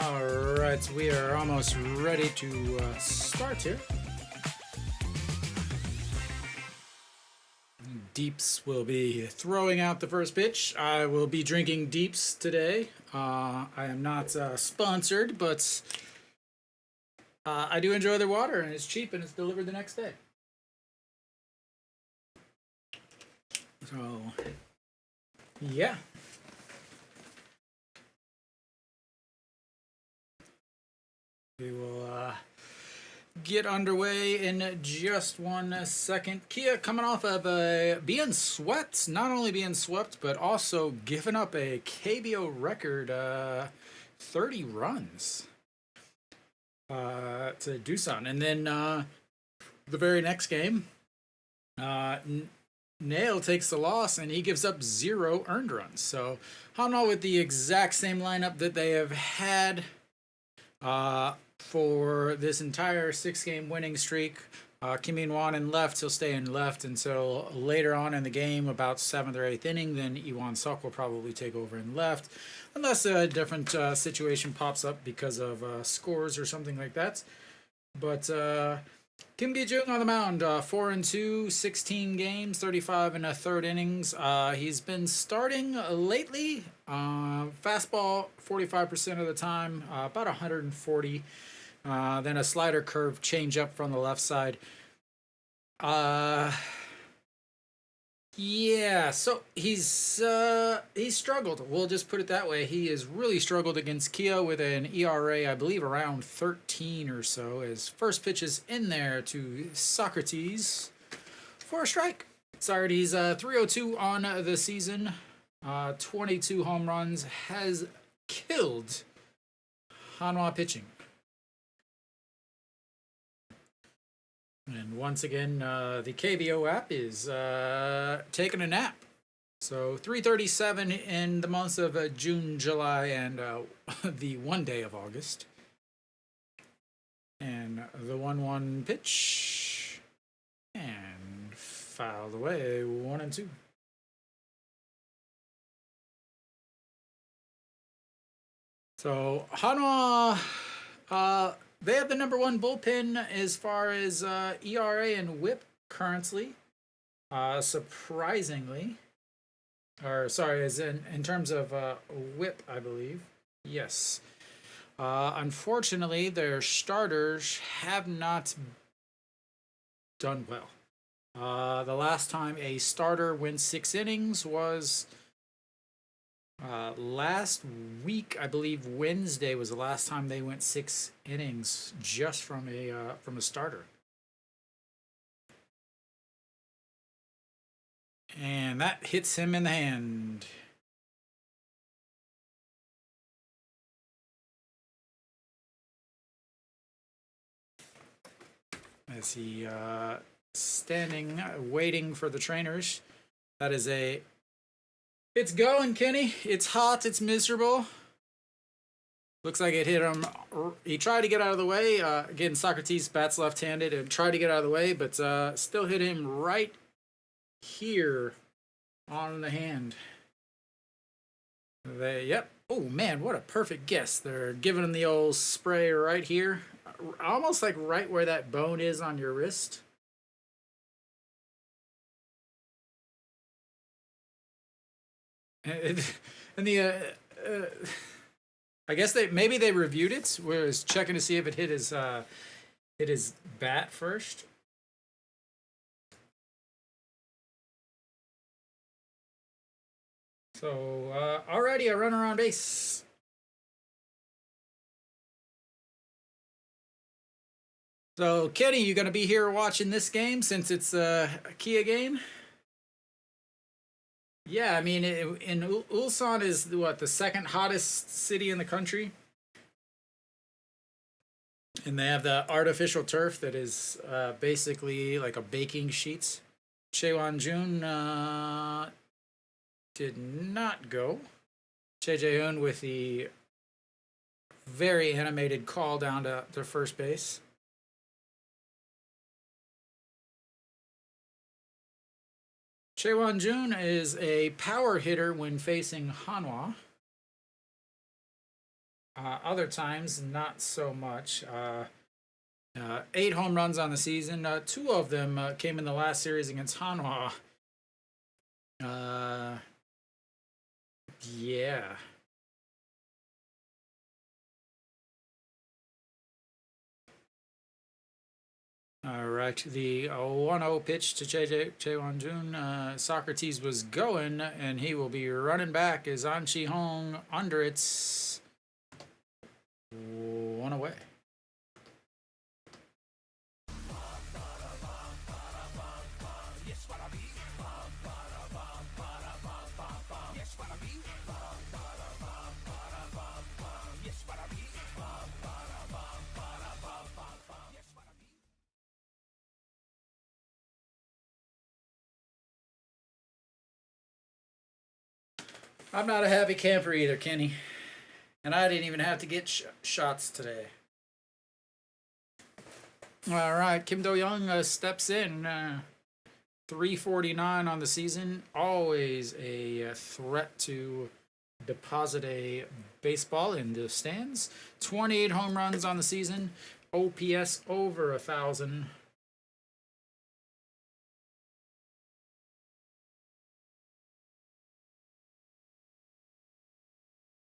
Alright, so we are almost ready to start here. Deeps will be throwing out the first pitch. I will be drinking Deeps today. I am not sponsored, but I do enjoy their water, and it's cheap, and it's delivered the next day. So, yeah. We will get underway in just 1 second. Kia coming off of being swept, not only being swept, but also giving up a KBO record 30 runs to Doosan. And then the very next game, Nail takes the loss, and he gives up 0 earned runs. So Hanwha with the exact same lineup that they have had for this entire 6-game winning streak. Kim In-won in left. He'll stay in left until later on in the game, about 7th or 8th inning. Then Iwan Suk will probably take over in left, unless a different situation pops up because of scores or something like that. But Kim Gi-jung on the mound, 4-2, 16 games, 35 and a third innings. He's been starting lately. Fastball 45% of the time, about 140. Then a slider curve change up from the left side. Yeah, so he's struggled. We'll just put it that way. He has really struggled against Kia with an ERA, I believe, around 13 or so. His first pitch is in there to Socrates for a strike. Sorry, he's 302 on the season. 22 home runs, has killed Hanwha pitching. And once again, the KBO app is taking a nap. So 3:37 in the months of June, July, and the 1 day of August. And the 1-1 pitch. And fouled away, 1-2. So Hanwha, they have the #1 bullpen as far as ERA and WHIP currently. Surprisingly, or sorry, as in terms of WHIP, I believe. Yes. Unfortunately, their starters have not done well. The last time a starter went 6 innings was last week. I believe Wednesday was the last time they went 6 innings just from a starter. And that hits him in the hand. As he standing waiting for the trainers. That is a It's going, Kenny. It's hot. It's miserable. Looks like it hit him. He tried to get out of the way. Again, Socrates bats left-handed and tried to get out of the way, but still hit him right here on the hand. Yep. Oh, man, what a perfect guess. They're giving him the old spray right here. Almost like right where that bone is on your wrist. And the I guess maybe they reviewed it. Was checking to see if it hit his bat first. So already a runner on base. So Kenny, you gonna be here watching this game since it's a Kia game? Yeah, I mean, Ulsan is what, the second hottest city in the country, and they have the artificial turf that is basically like a baking sheet. Daejeon did not go. Daejeon with the very animated call down to first base. Daejeon is a power hitter when facing Hanwha. Other times, not so much. 8 home runs on the season. 2 of them came in the last series against Hanwha. Yeah. All right, the 1-0 pitch to Daejeon. Socrates was going, and he will be running back as An Chi-hong under it's 1 away. I'm not a happy camper either, Kenny. And I didn't even have to get shots today. All right, Kim Do-young steps in. 349 on the season. Always a threat to deposit a baseball in the stands. 28 home runs on the season. OPS over 1,000.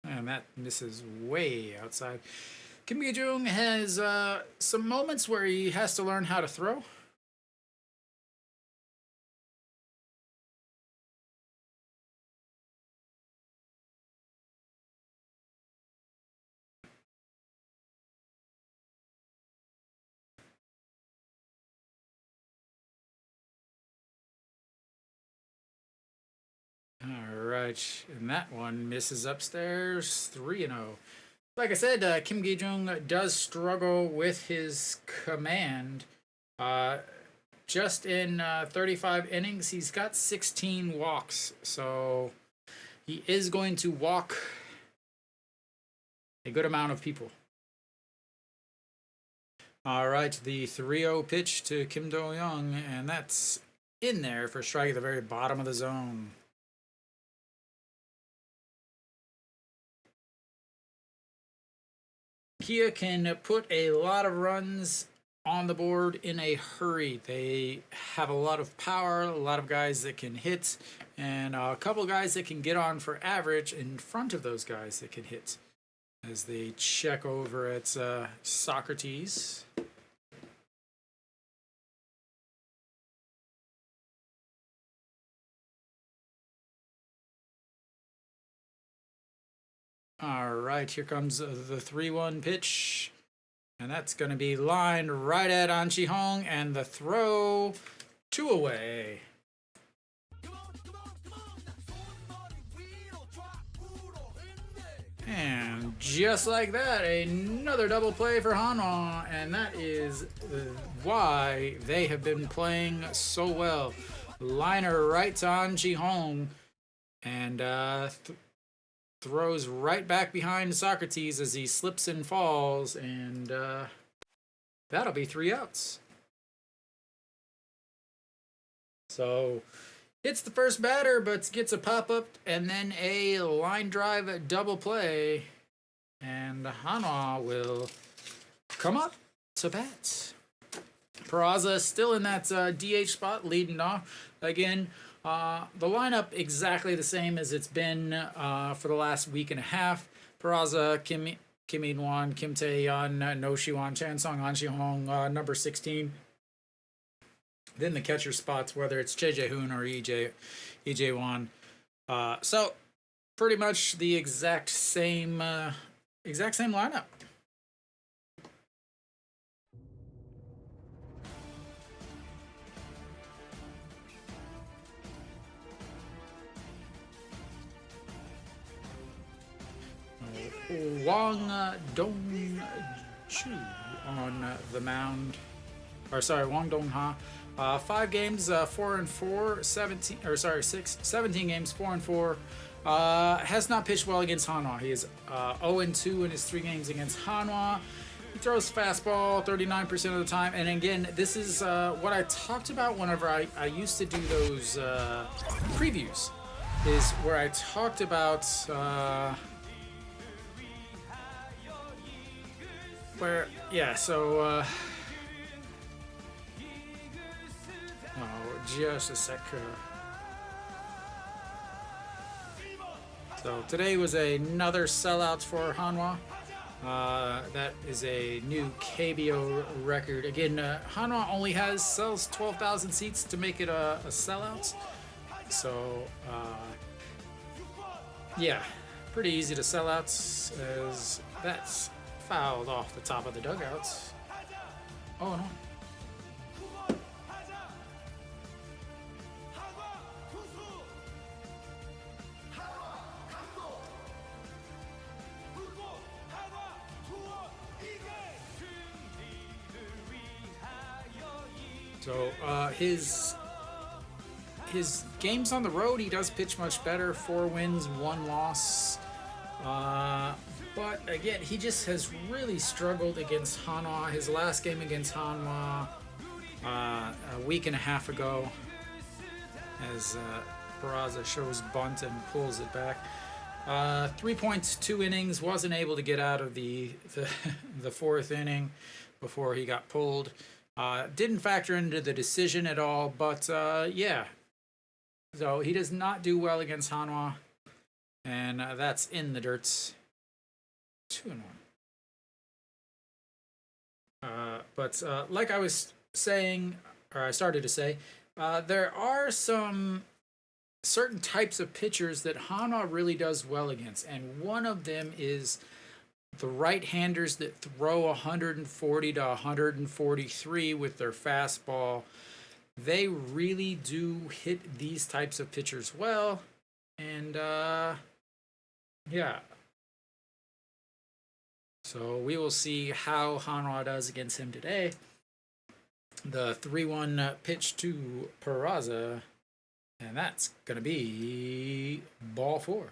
And that misses way outside. Kim Do-young has some moments where he has to learn how to throw. All right, and that one misses upstairs, 3-0. Like I said, Kim Do-young does struggle with his command. Just in 35 innings, he's got 16 walks, so he is going to walk a good amount of people. All right, the 3-0 pitch to Kim Do-young, and that's in there for strike at the very bottom of the zone. Kia can put a lot of runs on the board in a hurry. They have a lot of power, a lot of guys that can hit, and a couple guys that can get on for average in front of those guys that can hit. As they check over at Socrates. All right, here comes the 3-1 pitch. And that's going to be lined right at An Chi-hong, and the throw 2 away. And just like that, another double play for Hanwha, and that is why they have been playing so well. Liner right to An Chi-hong, and throws right back behind Socrates as he slips and falls, and that'll be 3 outs. So hits the first batter, but gets a pop-up and then a line drive double play, and Hanwha will come up to bat. Peraza still in that DH spot, leading off. Again, the lineup exactly the same as it's been for the last week and a half. Peraza, Kim In-won, Kim Tae-yeon, No Shi-wan, Chan Sung, An Chi-hong, number 16. Then the catcher spots, whether it's Jae-hoon or EJ Won. So pretty much the exact same lineup. Wang Dong-chu on the mound. Or sorry, Wang Dong-ha. 5 games, 4-4, 17 games, 4-4. Has not pitched well against Hanwha. He is 0-2 in his 3 games against Hanwha. He throws fastball 39% of the time. And again, this is what I talked about whenever I used to do those previews. Is where I talked about Yeah, so, oh, just a sec. So today was another sellout for Hanwha. That is a new KBO record. Again, Hanwha sells 12,000 seats to make it a sellout. So, yeah, pretty easy to sell out as that's fouled off the top of the dugouts. Oh no. So his games on the road, he does pitch much better. 4 wins, 1 loss. But again, he just has really struggled against Hanwha. His last game against Hanwha a week and a half ago, as Peraza shows bunt and pulls it back. 3.2 innings, wasn't able to get out of the 4th inning before he got pulled. Didn't factor into the decision at all, but yeah. So he does not do well against Hanwha, and that's in the dirt. 2-1. But like I was saying, or I started to say, there are some certain types of pitchers that Hanwha really does well against, and one of them is the right-handers that throw 140 to 143 with their fastball. They really do hit these types of pitchers well, and yeah. So we will see how Hanwha does against him today. The 3-1 pitch to Peraza, and that's going to be ball 4.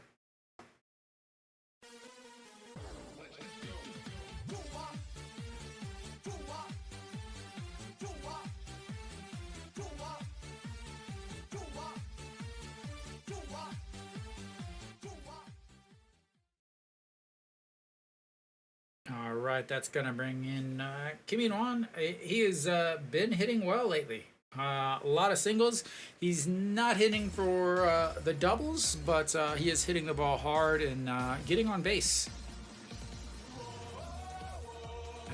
All right, that's going to bring in Kim Won. He has been hitting well lately. A lot of singles. He's not hitting for the doubles, but he is hitting the ball hard and getting on base.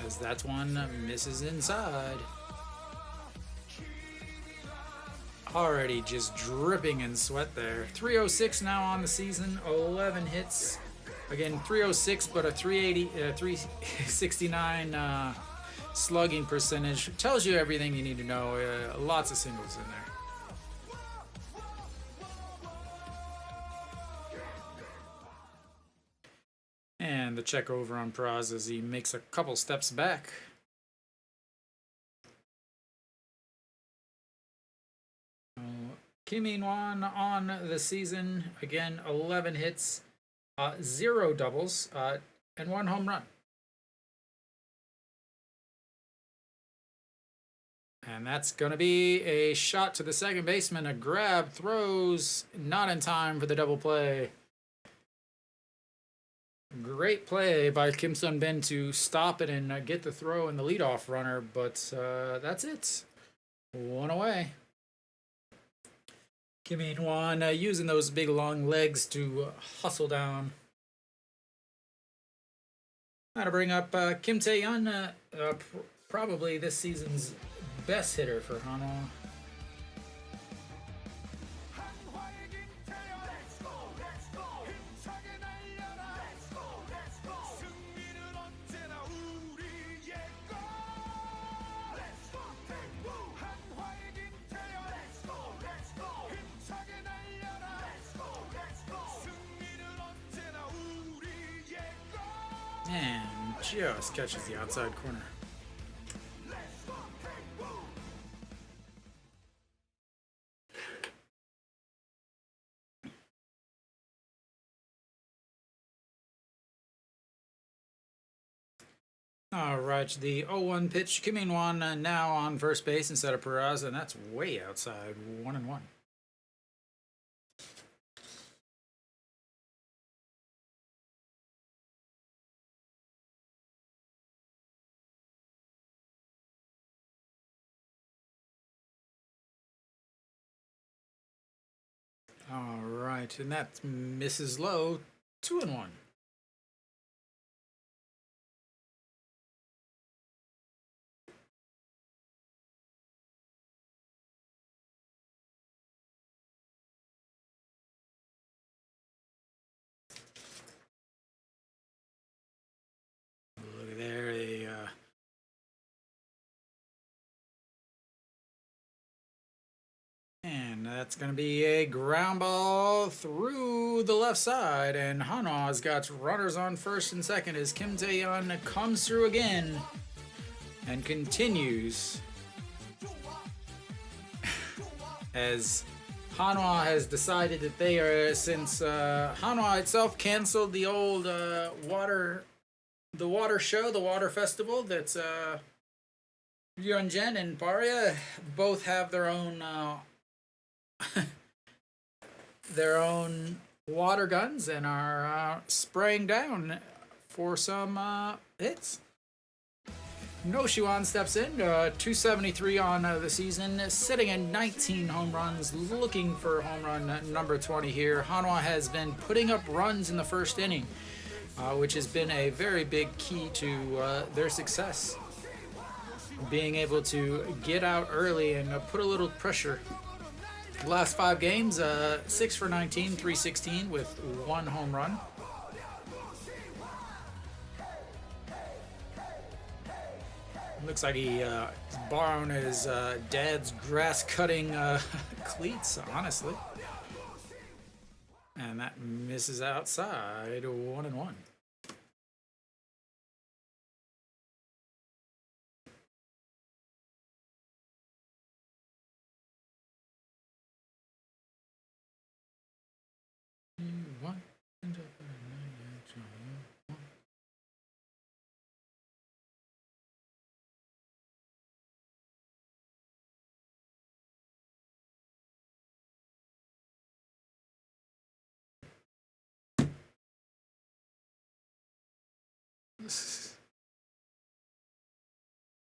As that one misses inside. Already just dripping in sweat there. 306 now on the season, 11 hits. Again, 306, but a 369 slugging percentage. Tells you everything you need to know. Lots of singles in there. And the check over on Peraza as he makes a couple steps back. Kim Won on the season, again, 11 hits. 0 doubles, and 1 home run. And that's going to be a shot to the second baseman. A grab, throws, not in time for the double play. Great play by Kim Sun-bin to stop it and get the throw in the leadoff runner, but that's it. 1 away. Kim Won using those big long legs to hustle down. Now to bring up Kim Daejeon, probably this season's best hitter for Hanwha. And just catches the outside corner. All right, the 0-1 pitch. Kim Won now on first base instead of Peraza, and that's way outside. 1-1. All right, and that misses low. 2-1. Look at there, and that's going to be a ground ball through the left side. And Hanwha's got runners on first and second as Kim Daejeon comes through again and continues. As Hanwha has decided that they are, since Hanwha itself canceled the old water show, the water festival that's Yeonjen and Paria both have their own their own water guns and are spraying down for some hits. No Shuan steps in, 273 on the season, sitting at 19 home runs, looking for home run number 20 here. Hanwha has been putting up runs in the first inning, which has been a very big key to their success. Being able to get out early and put a little pressure. Last 5 games, 6 for 19, 316 with 1 home run. Looks like he's borrowing his dad's grass-cutting cleats, honestly. And that misses outside, 1-1.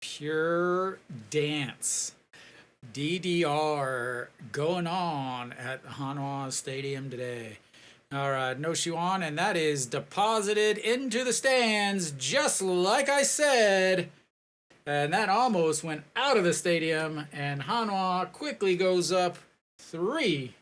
Pure dance. DDR going on at Hanwha Stadium today. All right, no Shuan, and that is deposited into the stands just like I said. And that almost went out of the stadium, and Hanwha quickly goes up 3-0.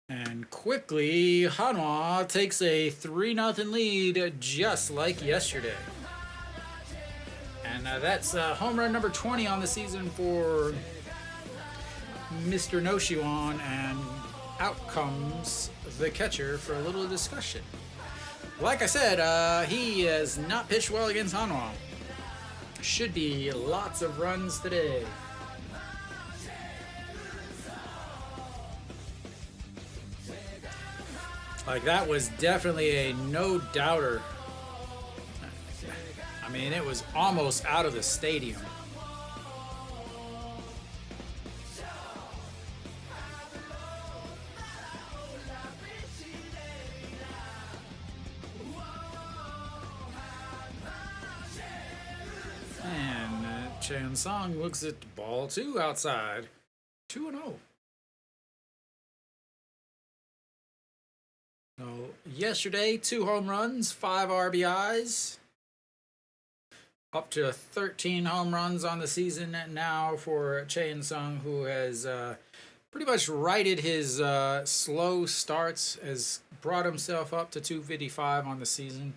And quickly, Hanwha takes a 3-0 lead just like yesterday. And that's home run number 20 on the season for Mr. No Shuan, and out comes the catcher for a little discussion. Like I said, he has not pitched well against Hanwha. Should be lots of runs today. Like, that was definitely a no-doubter. I mean, it was almost out of the stadium. And Chan Song looks at ball 2 outside. 2-0. So yesterday, 2 home runs, 5 RBIs. Up to 13 home runs on the season now for Chae Sung, who has pretty much righted his slow starts, has brought himself up to 255 on the season.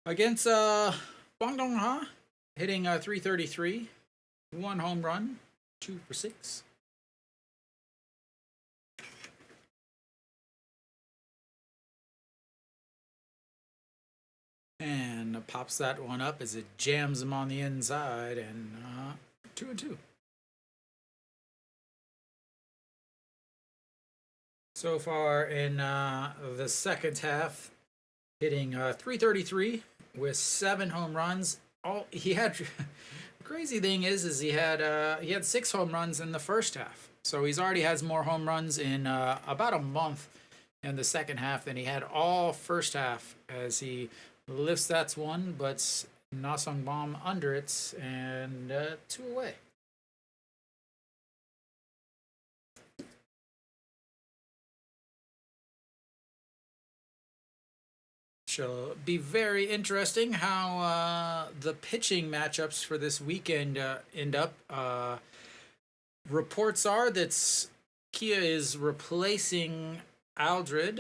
Against Bong Dong-ha, hitting 333, 1 home run, 2 for 6. pops that one up as it jams him on the inside, and 2-2. So far in the second half, hitting .333 with 7 home runs. All he had. The crazy thing is he had 6 home runs in the first half. So he's already has more home runs in about a month in the second half than he had all first half, as he lifts that one, but Nasong bomb under it, and 2 away. Shall be very interesting how the pitching matchups for this weekend end up. Reports are that Kia is replacing Aldred.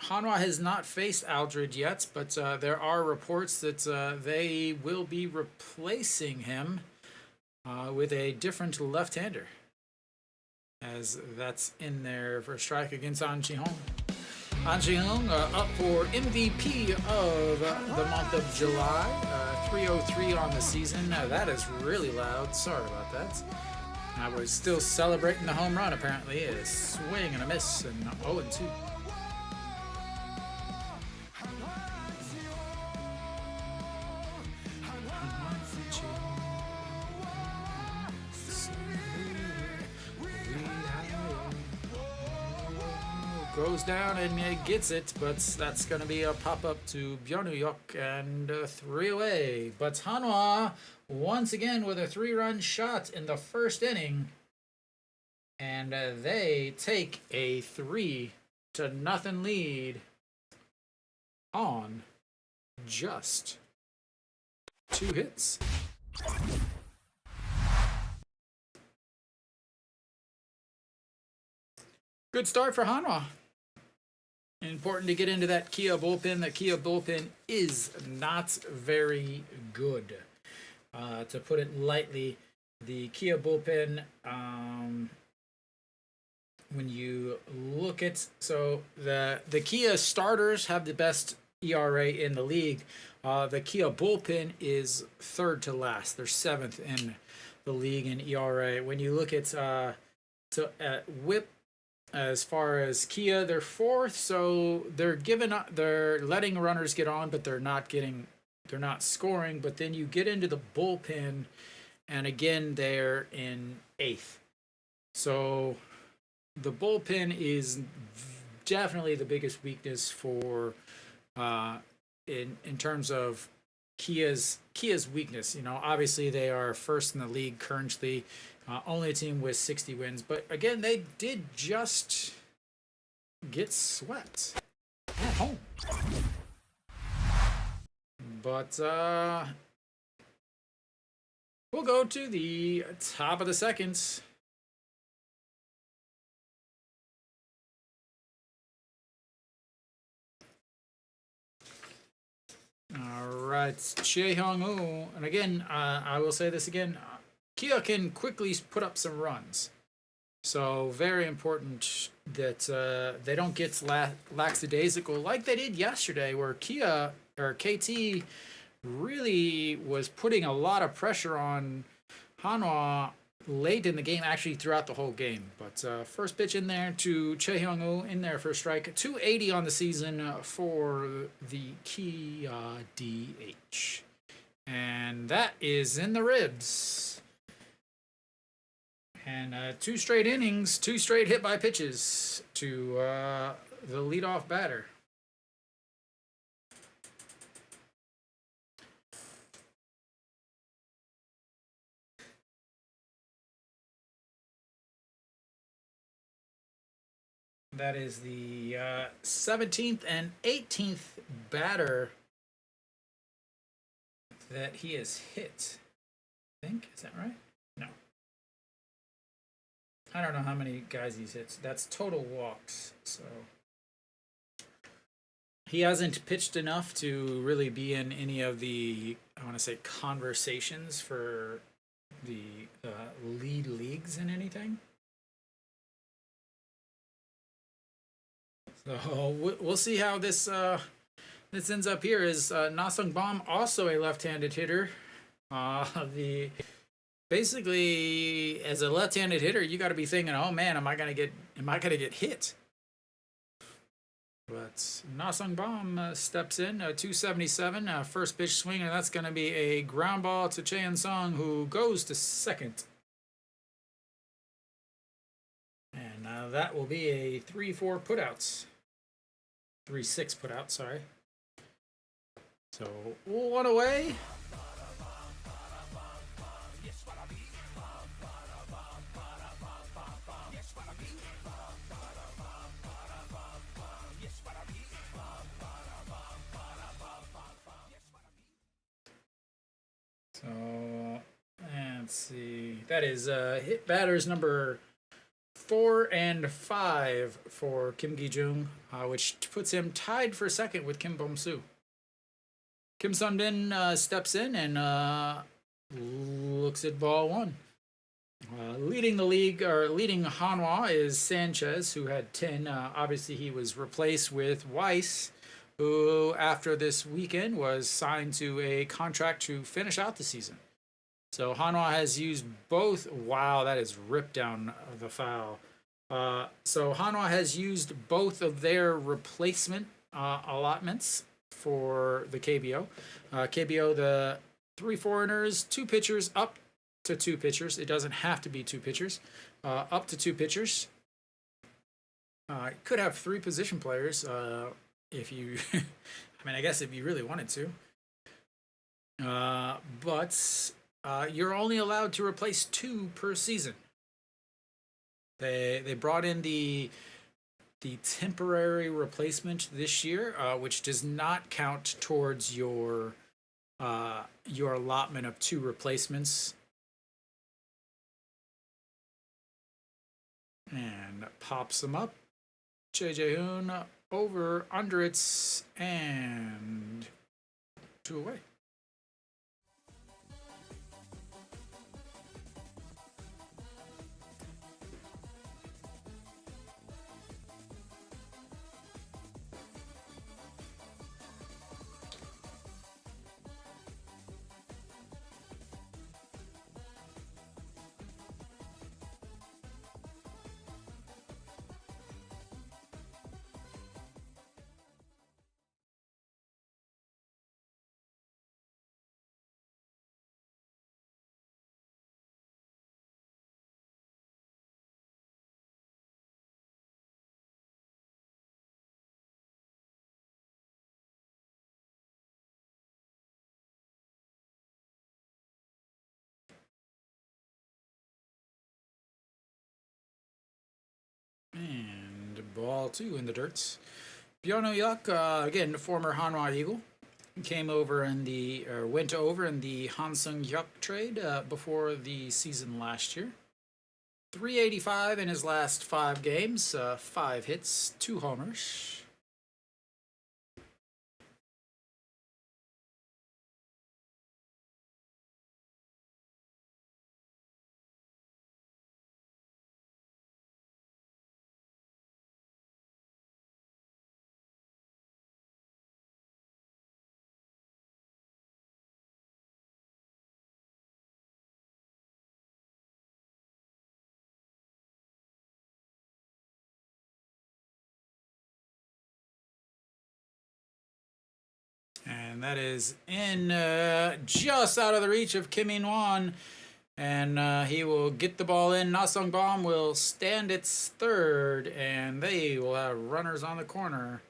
Hanwha has not faced Aldred yet, but there are reports that they will be replacing him with a different left-hander, as that's in there for a strike against An Ji-hong. An Ji-hong up for MVP of the month of July. 303 on the season. That is really loud. Sorry about that. I was still celebrating the home run, apparently. A swing and a miss, and 0-2. Goes down and gets it, but that's going to be a pop-up to Byung-Yok, and 3 away. But Hanwha, once again, with a 3-run shot in the first inning, and they take a 3-0 lead on just 2 hits. Good start for Hanwha. Important to get into that Kia bullpen. The Kia bullpen is not very good, to put it lightly. The Kia bullpen, when you look at, so the Kia starters have the best ERA in the league. The Kia bullpen is 3rd to last. They're 7th in the league in ERA. When you look at WHIP, as far as Kia, they're 4th, so they're letting runners get on, but they're not scoring. But then you get into the bullpen, and again they're in 8th. So the bullpen is definitely the biggest weakness for in terms of Kia's weakness. You know, obviously they are 1st in the league currently. Only a team with 60 wins. But again, they did just get swept at home. But we'll go to the top of the second. All right, Chae-Hyung-woo. And again, I will say this again. Kia can quickly put up some runs. So very important that they don't get lackadaisical like they did yesterday, where Kia or KT really was putting a lot of pressure on Hanwha late in the game, actually throughout the whole game. But first pitch in there to Chae-Hyung-woo, in there for a strike. 280 on the season for the Kia DH. And that is in the ribs. And 2 straight innings, 2 straight hit by pitches to the leadoff batter. That is the 17th and 18th batter that he has hit. I think, is that right? No. I don't know how many guys he's hit. That's total walks. So he hasn't pitched enough to really be in any of the, I want to say, conversations for the lead leagues in anything. So we'll see how this this ends up here is Nasung Bom, also a left-handed hitter. The basically as a left-handed hitter, you got to be thinking, oh man, am I gonna get hit? But Nasung Bom steps in, 277, first pitch swing, and that's going to be a ground ball to Cheon Sung, who goes to second. And that will be a 3-4 putouts. 3-6 putout, sorry. So, 1 away. So, let's see. That is hit batters number 4 and 5 for Kim Gi-jung, which puts him tied for second with Kim Bom-soo. Kim Sun-bin steps in and looks at ball 1. Leading the league, or leading Hanwha, is Sanchez, who had 10. Obviously, he was replaced with Weiss, who, after this weekend, was signed to a contract to finish out the season. So Hanwha has used both. Wow, that is ripped down the foul. So Hanwha has used both of their replacement allotments for the KBO. KBO, the 3 foreigners, 2 pitchers, up to 2 pitchers. It doesn't have to be 2 pitchers. Up to 2 pitchers. Could have 3 position players if you, I mean, I guess if you really wanted to. But you're only allowed to replace 2 per season. They brought in the temporary replacement this year, which does not count towards your allotment of 2 replacements. And pops them up. Daejeon over, under it's, and 2 away. And ball 2 in the dirt. Byono Yuk, again, former Hanwha Eagle, came over in the, or went over in the Hansung Hyuk trade before the season last year. 385 in his last 5 games, 5 hits, 2 homers. And that is in just out of the reach of Kim In-won. And he will get the ball in. Nasung Bom will stand its third, and they will have runners on the corner.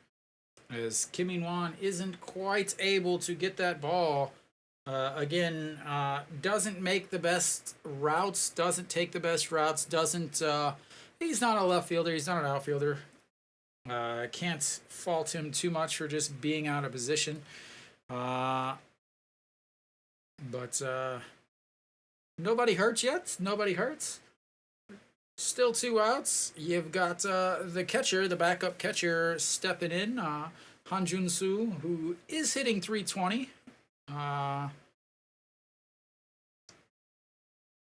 As Kim In-won isn't quite able to get that ball. Again, doesn't make the best routes, doesn't take the best routes, doesn't... he's not a left fielder, he's not an outfielder. Can't fault him too much for just being out of position. But nobody hurts yet. Nobody hurts. Still 2 outs. You've got the catcher, the backup catcher, stepping in. Han Jun-soo, who is hitting 320.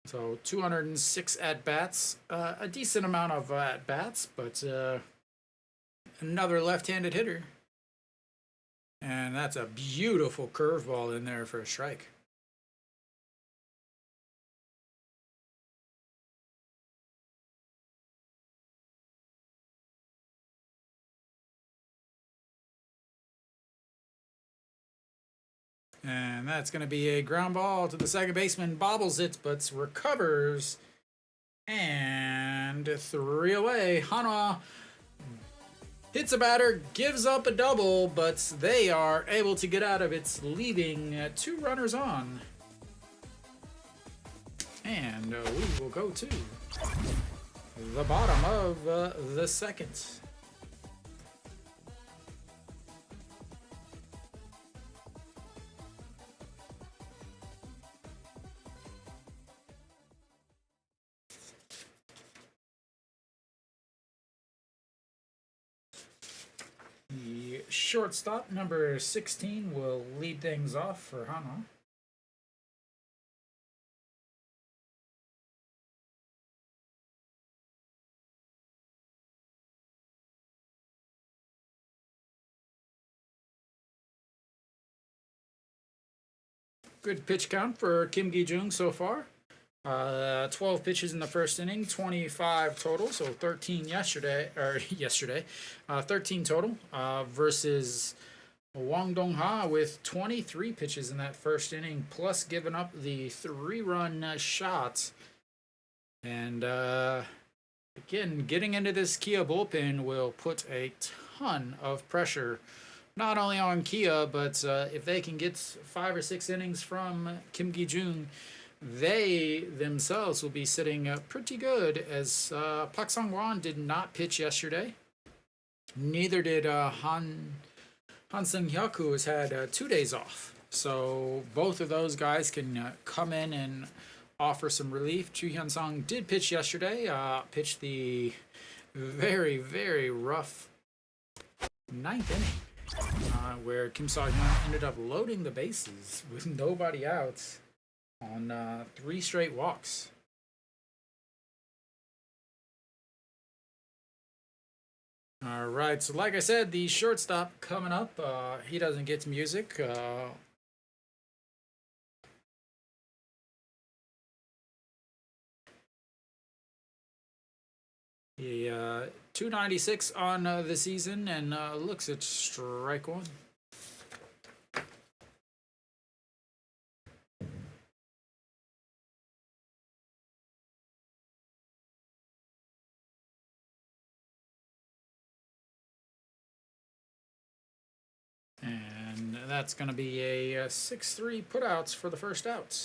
So 206 at-bats. A decent amount of at-bats, but... another left-handed hitter. And that's a beautiful curveball in there for a strike. And that's going to be a ground ball to the second baseman. Bobbles it, but recovers. And 3 away. Hanwha hits a batter, gives up a double, but they are able to get out of it, leaving 2 runners on. And we will go to the bottom of the second. The shortstop, number 16, will lead things off for Hanwha. Good pitch count for Kim Gi-jung so far. 12 pitches in the first inning, 25 total, so 13 yesterday, 13 total, versus Wang Dong-ha with 23 pitches in that first inning, plus giving up the 3-run shot. And again, getting into this Kia bullpen will put a ton of pressure, not only on Kia, but if they can get 5 or 6 innings from Kim Gi-jung, they themselves will be sitting pretty good, as Park Sang-hwan did not pitch yesterday. Neither did Han Seung-hyuk, who has had 2 days off. So both of those guys can come in and offer some relief. Chu Hyun-sung did pitch yesterday, pitched the very, very rough 9th inning, where Kim Seok-hyun ended up loading the bases with nobody out on 3 straight walks. All right, so like I said, the shortstop coming up, he doesn't get music. He 296 on the season, and looks at strike 1. And that's going to be a 6-3 putouts for the first out.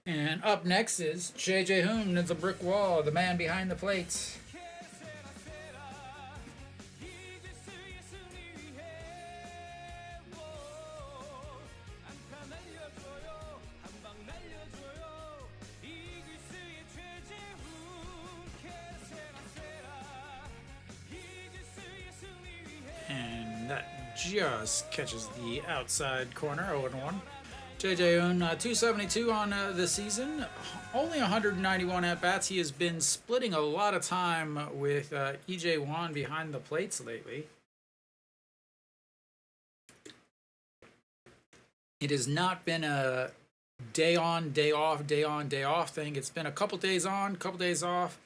And up next is Daejeon. It's a brick wall, the man behind the plate. And that just catches the outside corner, 0-1. Daejeon, 272 on the season, only 191 at-bats. He has been splitting a lot of time with E.J. Won behind the plates lately. It has not been a day on, day off, day on, day off thing. It's been a couple days on, couple days off.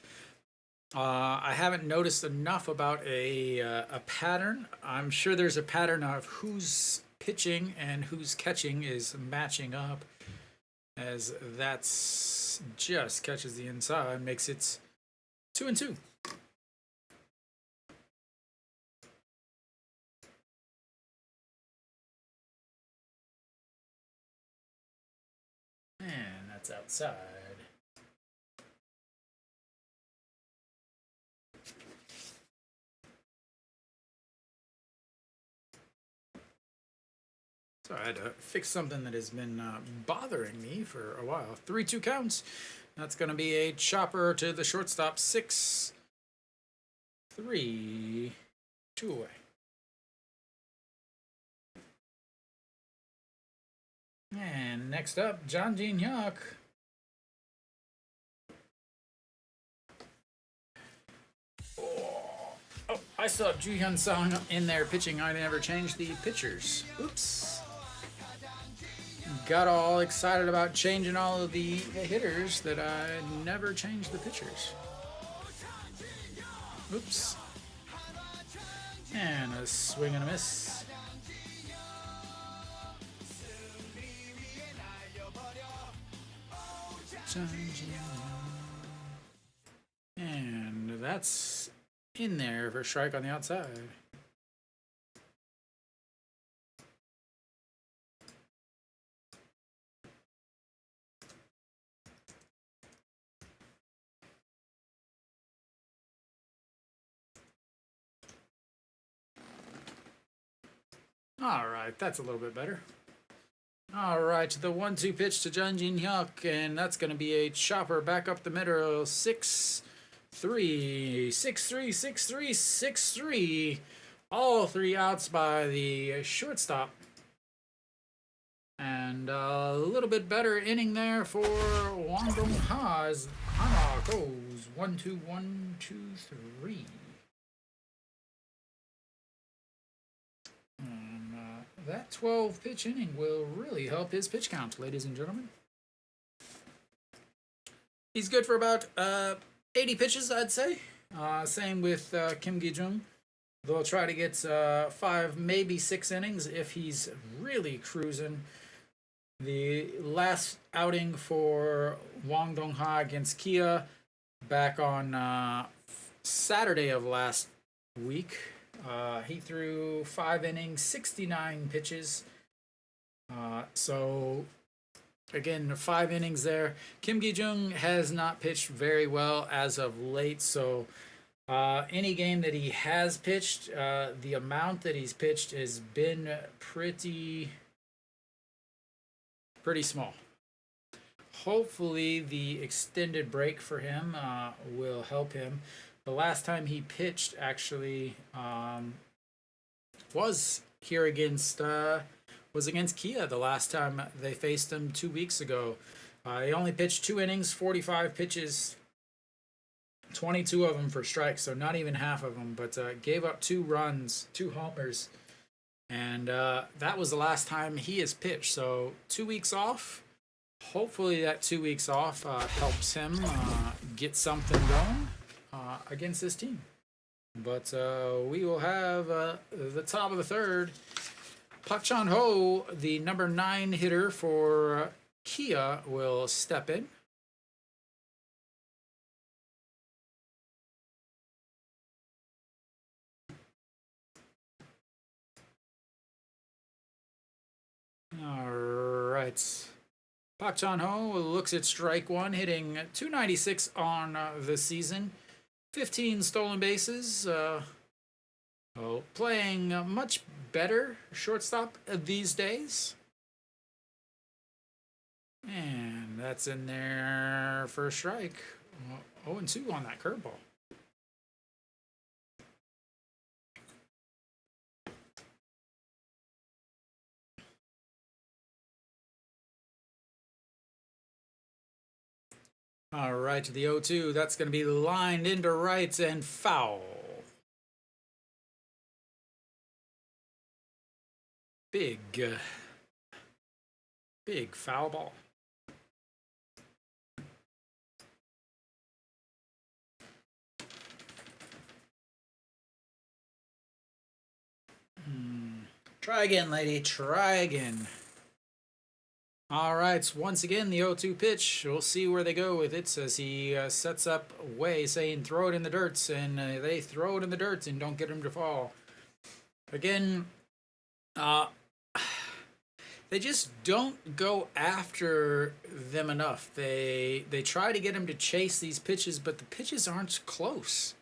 I haven't noticed enough about a pattern. I'm sure there's a pattern of who's pitching and who's catching is matching up, as that's just catches the inside, makes it 2-2. And that's outside. So I had to fix something that has been bothering me for a while. 3-2 counts. That's going to be a chopper to the shortstop. 6-3. 2 away. And next up, John Jin-hyuk. I still have Ju Hyun Sung in there pitching. I never changed the pitchers. Oops. Got all excited about changing all of the hitters that I never changed the pitchers. Oops. And a swing and a miss. And that's in there for strike on the outside. All right, that's a little bit better. All right, the 1-2 pitch to Jun Jin Hyuk, and that's going to be a chopper back up the middle. 6-3, 6-3, 6-3, 6-3. All three outs by the shortstop. And a little bit better inning there for Wang Dong-ha as Hanwha goes 1-2, 1-2, 3. That 12-pitch inning will really help his pitch count, ladies and gentlemen. He's good for about 80 pitches, I'd say. Same with Kim Gi-jung. They'll try to get 5, maybe 6 innings if he's really cruising. The last outing for Wang Dong-ha against Kia back on Saturday of last week. He threw 5 innings, 69 pitches. So, again, 5 innings there. Kim Gi-jung has not pitched very well as of late. So, any game that he has pitched, the amount that he's pitched has been pretty small. Hopefully, the extended break for him will help him. The last time he pitched actually was here against Kia. The last time they faced him 2 weeks ago, he only pitched 2 innings, 45 pitches, 22 of them for strikes, so not even half of them. But gave up 2 runs, 2 homers, and that was the last time he has pitched. So 2 weeks off. Hopefully that 2 weeks off helps him get something going against this team. But we will have the top of the third. Park Chan-ho, the number 9 hitter for Kia, will step in. All right. Park Chan-ho looks at strike 1, hitting .296 on the season. 15 stolen bases. Playing much better shortstop these days. And that's in there for a strike. 0-2 on that curveball. All right, the 0-2. That's going to be lined into right and foul. Big foul ball. Try again, lady. Try again. All right, once again, the 0-2 pitch. We'll see where they go with it as he sets up way, saying throw it in the dirt, and they throw it in the dirt and don't get him to fall. Again, they just don't go after them enough. They try to get him to chase these pitches, but the pitches aren't close.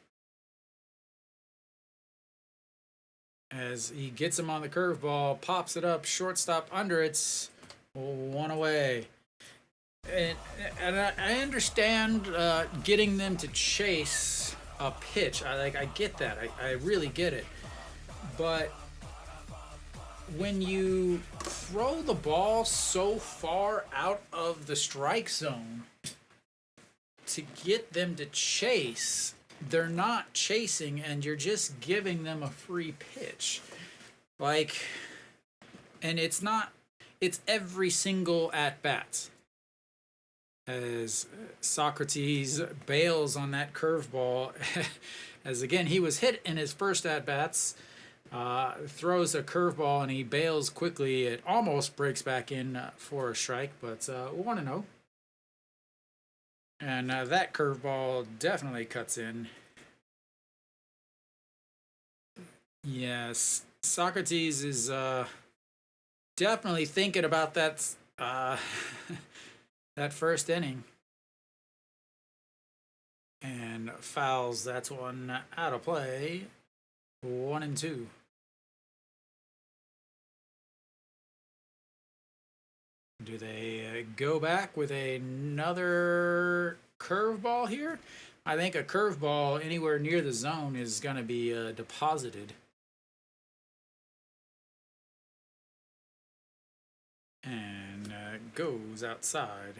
As he gets him on the curveball, pops it up, shortstop under it, 1 away. And I understand getting them to chase a pitch. I get that. I really get it. But when you throw the ball so far out of the strike zone to get them to chase, they're not chasing, and you're just giving them a free pitch. Like, and it's every single at bat. As Socrates bails on that curveball, as again he was hit in his first at bats, throws a curveball and he bails quickly. It almost breaks back in for a strike, but 1-0. And that curveball definitely cuts in. Yes, Socrates is definitely thinking about that. That first inning. And fouls, that's one out of play. 1-2. Do they go back with another curveball here? I think a curveball anywhere near the zone is going to be deposited. And goes outside.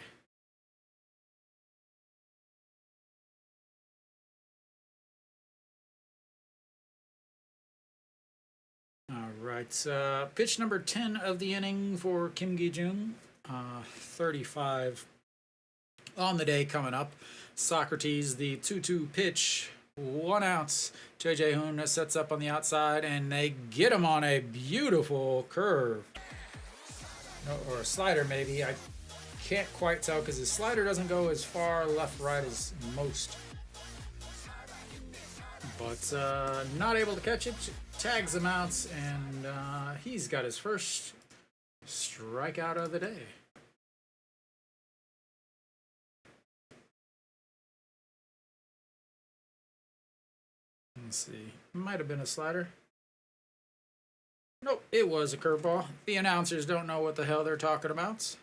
All right, pitch number 10 of the inning for Kim Gi-jung. 35 on the day coming up. Socrates, the 2-2 pitch, 1 out. Daejeon sets up on the outside, and they get him on a beautiful curve. Or a slider, maybe. I can't quite tell because his slider doesn't go as far left-right as most. But not able to catch it. Tags him out, and he's got his first strikeout of the day. Let's see. Might have been a slider. Nope, it was a curveball. The announcers don't know what the hell they're talking about.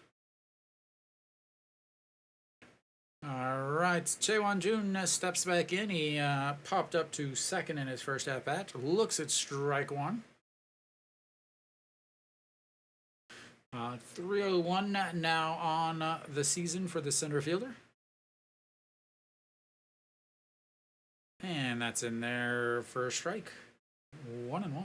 All right, Daejeon steps back in. He popped up to second in his first at-bat. Looks at strike one. 301 now on the season for the center fielder. And that's in there for a strike. 1-1.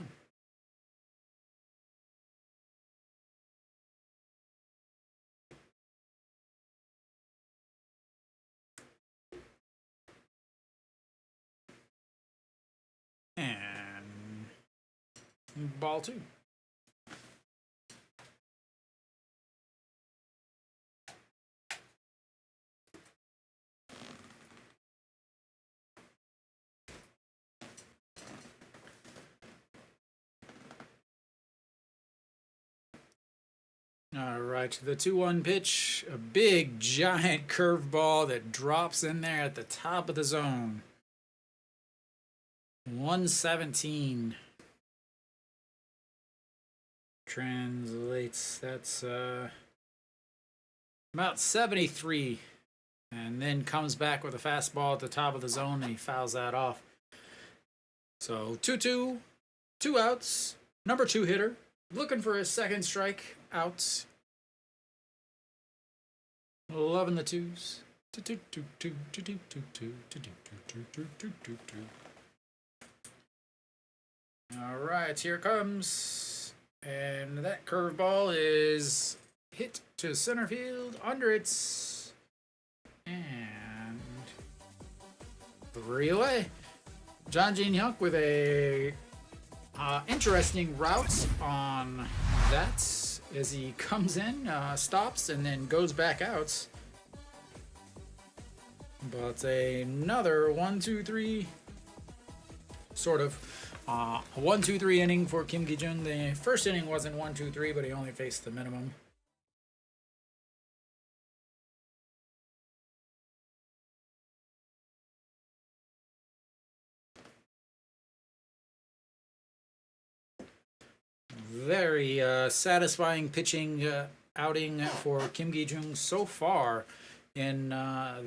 And ball 2. All right, the 2-1 pitch, a big giant curveball that drops in there at the top of the zone. 117 translates, that's about 73, and then comes back with a fastball at the top of the zone and he fouls that off. So 2-2, 2 outs, number 2 hitter, looking for his second strike out. Loving the twos. All right, here it comes. And that curveball is hit to center field under its. And 3 away. John Jin Hyuk with a interesting route on that as he comes in, stops, and then goes back out. But another 1-2-3 sort of 1-2-3 inning for Kim Gi-jung. The first inning wasn't 1-2-3, but he only faced the minimum. Very satisfying pitching outing for Kim Gi-jung so far in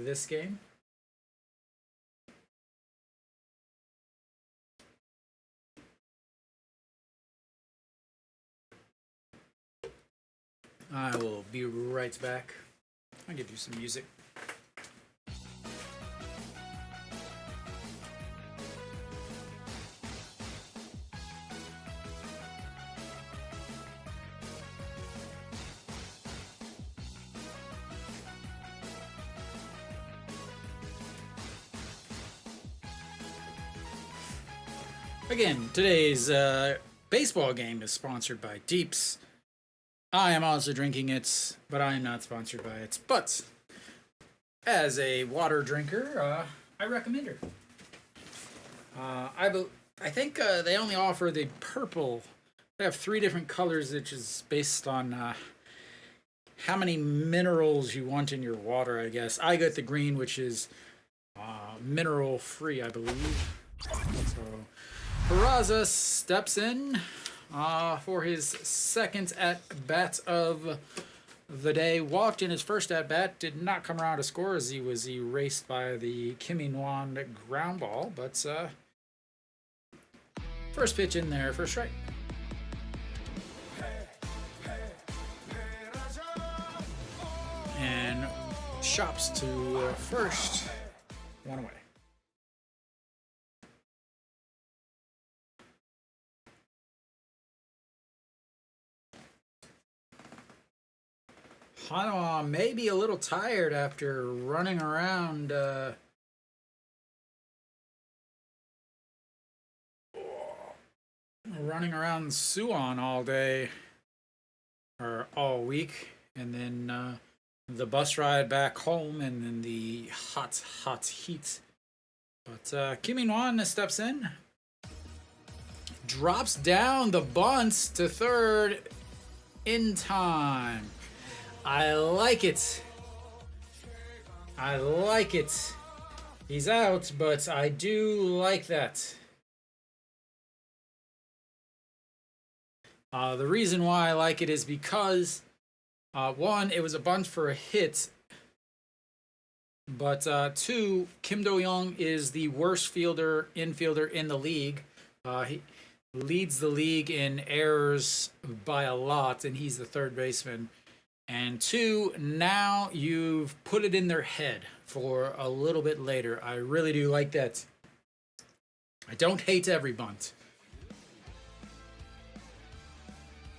this game. I will be right back. I'll give you some music. Again, today's baseball game is sponsored by Deeps. I am also drinking it, but I am not sponsored by it. But as a water drinker, I recommend her. I think they only offer the purple. They have 3 different colors, which is based on how many minerals you want in your water, I guess. I got the green, which is mineral free, I believe. So Peraza steps in for his second at-bat of the day. Walked in his first at-bat, did not come around to score as he was erased by the Kim In-won ground ball, but first pitch in there for a strike. And chops to first, 1 away. Hanwha may be a little tired after running around Suwon all day or all week, and then the bus ride back home, and then the hot heat. But Kim In-won steps in, drops down the bunts to third in time. I like it. I like it. He's out, but I do like that. The reason why I like it is because, one, it was a bunt for a hit, but 2, Kim Do-young is the worst infielder in the league. He leads the league in errors by a lot, and he's the third baseman. And 2, now you've put it in their head for a little bit later. I really do like that. I don't hate every bunt.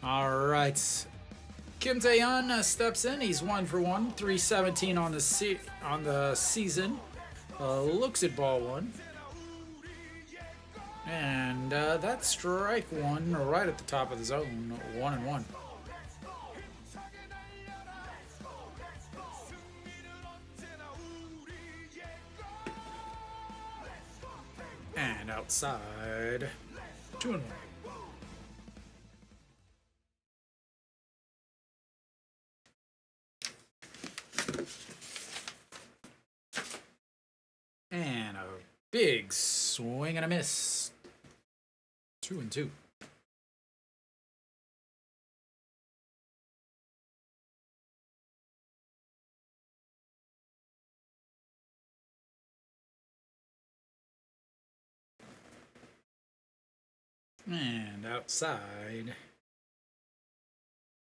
All right. Kim Daejeon steps in. He's 1 for 1, 317 on the season. Looks at ball 1. And that's strike 1 right at the top of the zone, 1-1. And outside, 2-1. And a big swing and a miss. 2-2. And outside,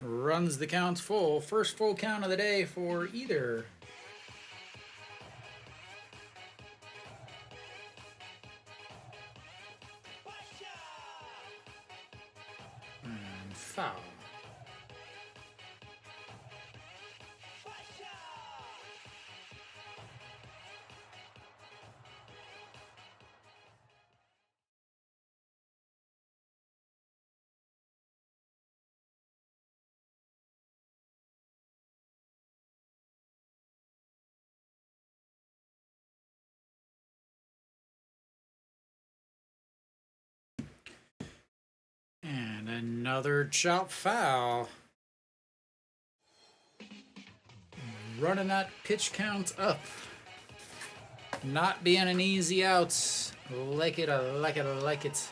runs the count full. First full count of the day for either. And foul. And another chop foul. Running that pitch count up. Not being an easy out. Like it, I like it, I like it.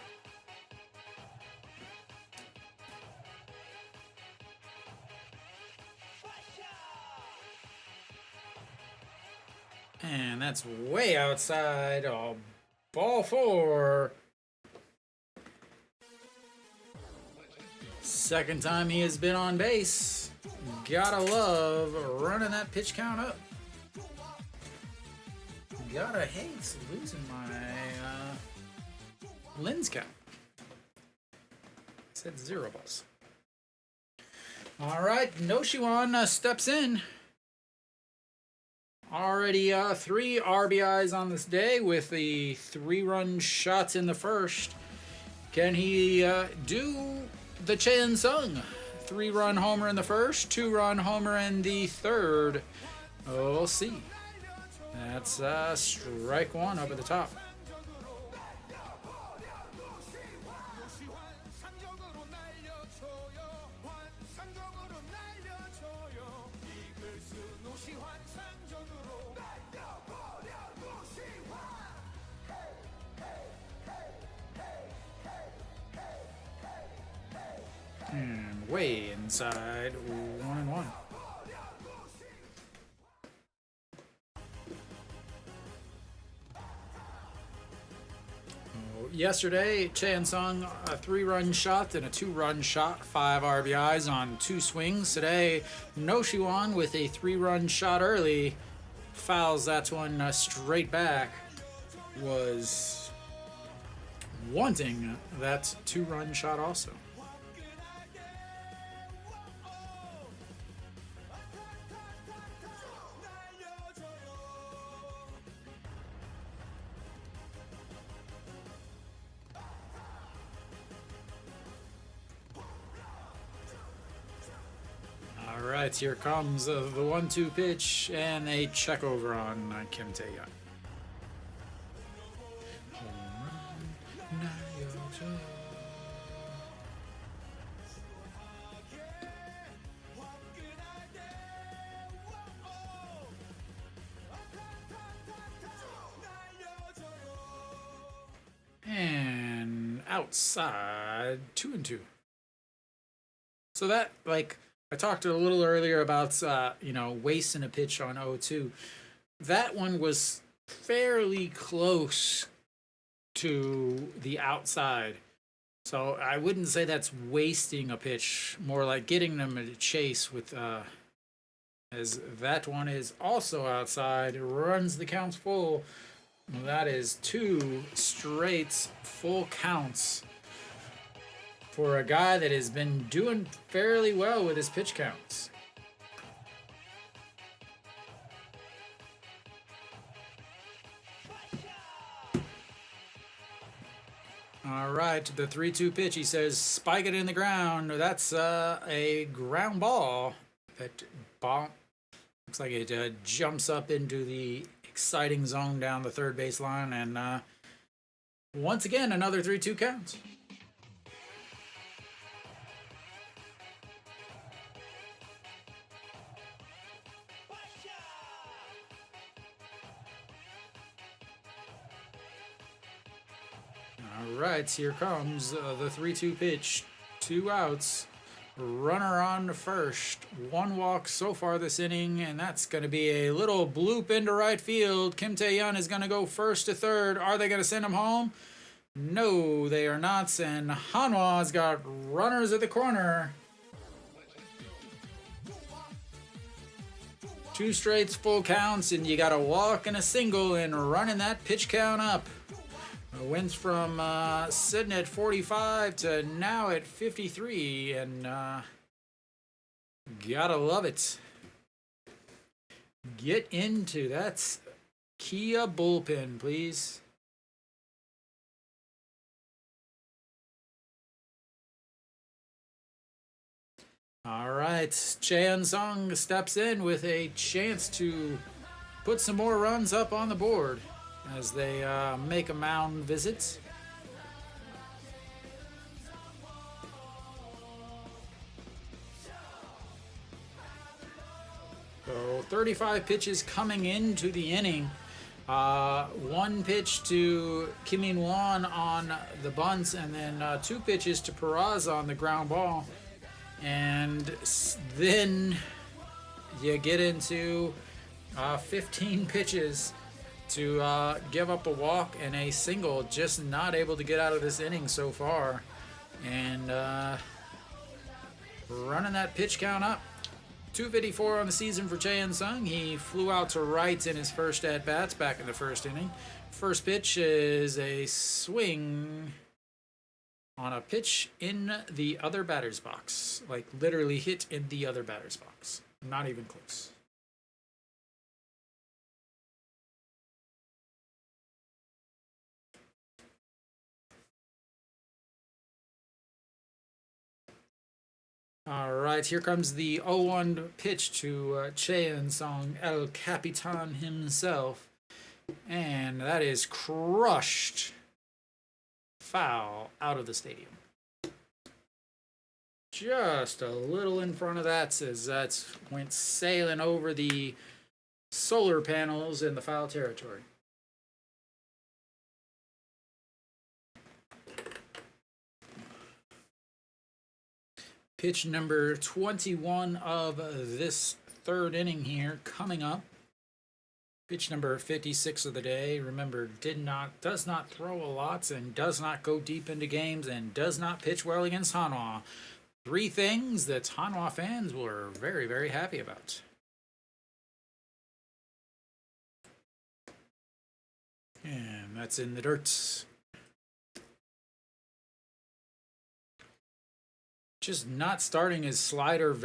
And that's way outside. Oh, ball 4. Second time he has been on base. Gotta love running that pitch count up. Gotta hate losing my lens count. Said 0 balls. All right, Noshiwan steps in. Already 3 RBIs on this day with the 3-run shots in the first. Can he do the Chae Sung? 3-run homer in the first, 2-run homer in the third. We'll see. That's strike one up at the top. And way inside, 1-1. Yesterday, Chae Sung, a 3-run shot and a 2-run shot, 5 RBIs on 2 swings. Today, No Shiwan with a 3-run shot early, fouls that one straight back. Was wanting that 2-run shot also. All right, here comes the 1-2 pitch and a check over on Kim Daejeon. And outside, 2-2. So that, like, I talked a little earlier about, wasting a pitch on 0-2. That one was fairly close to the outside. So I wouldn't say that's wasting a pitch, more like getting them to chase with, as that one is also outside. It runs the counts full. That is 2 straight full counts for a guy that has been doing fairly well with his pitch counts. All right, the 3-2 pitch. He says, spike it in the ground. That's a ground ball. That ball looks like it jumps up into the exciting zone down the third baseline, and once again, another 3-2 count. All right, here comes the 3-2 pitch. 2 outs. Runner on to first. 1 walk so far this inning, and that's going to be a little bloop into right field. Kim Daejeon is going to go first to third. Are they going to send him home? No, they are not. And Hanwha's got runners at the corner. 2 straight full counts, and you got a walk and a single, and running that pitch count up. Wins from sitting at 45 to now at 53, and gotta love it. Get into that Kia bullpen, please. All right, Chae Sung steps in with a chance to put some more runs up on the board as they make a mound visit. So 35 pitches coming into the inning. 1 pitch to Kim In-won on the bunts, and then 2 pitches to Peraza on the ground ball. And then you get into 15 pitches to give up a walk and a single, just not able to get out of this inning so far. And running that pitch count up. 254 on the season for Chae Sung. He flew out to right in his first at-bats back in the first inning. First pitch is a swing on a pitch in the other batter's box. Like, literally hit in the other batter's box. Not even close. All right, here comes the 0-1 pitch to Cheon Song, El Capitan himself. And that is crushed. Foul out of the stadium. Just a little in front of that as that went sailing over the solar panels in the foul territory. Pitch number 21 of this third inning here coming up. Pitch number 56 of the day. Remember, does not throw a lot and does not go deep into games and does not pitch well against Hanwha. 3 things that Hanwha fans were very, very happy about. And that's in the dirt. Just not starting his slider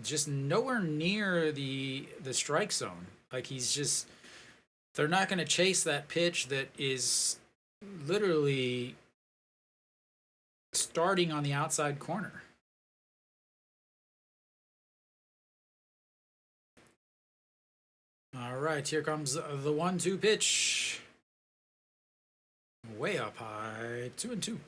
just nowhere near the strike zone. Like they're not going to chase that pitch that is literally starting on the outside corner. All right, here comes the 1-2 pitch. Way up high, 2-2.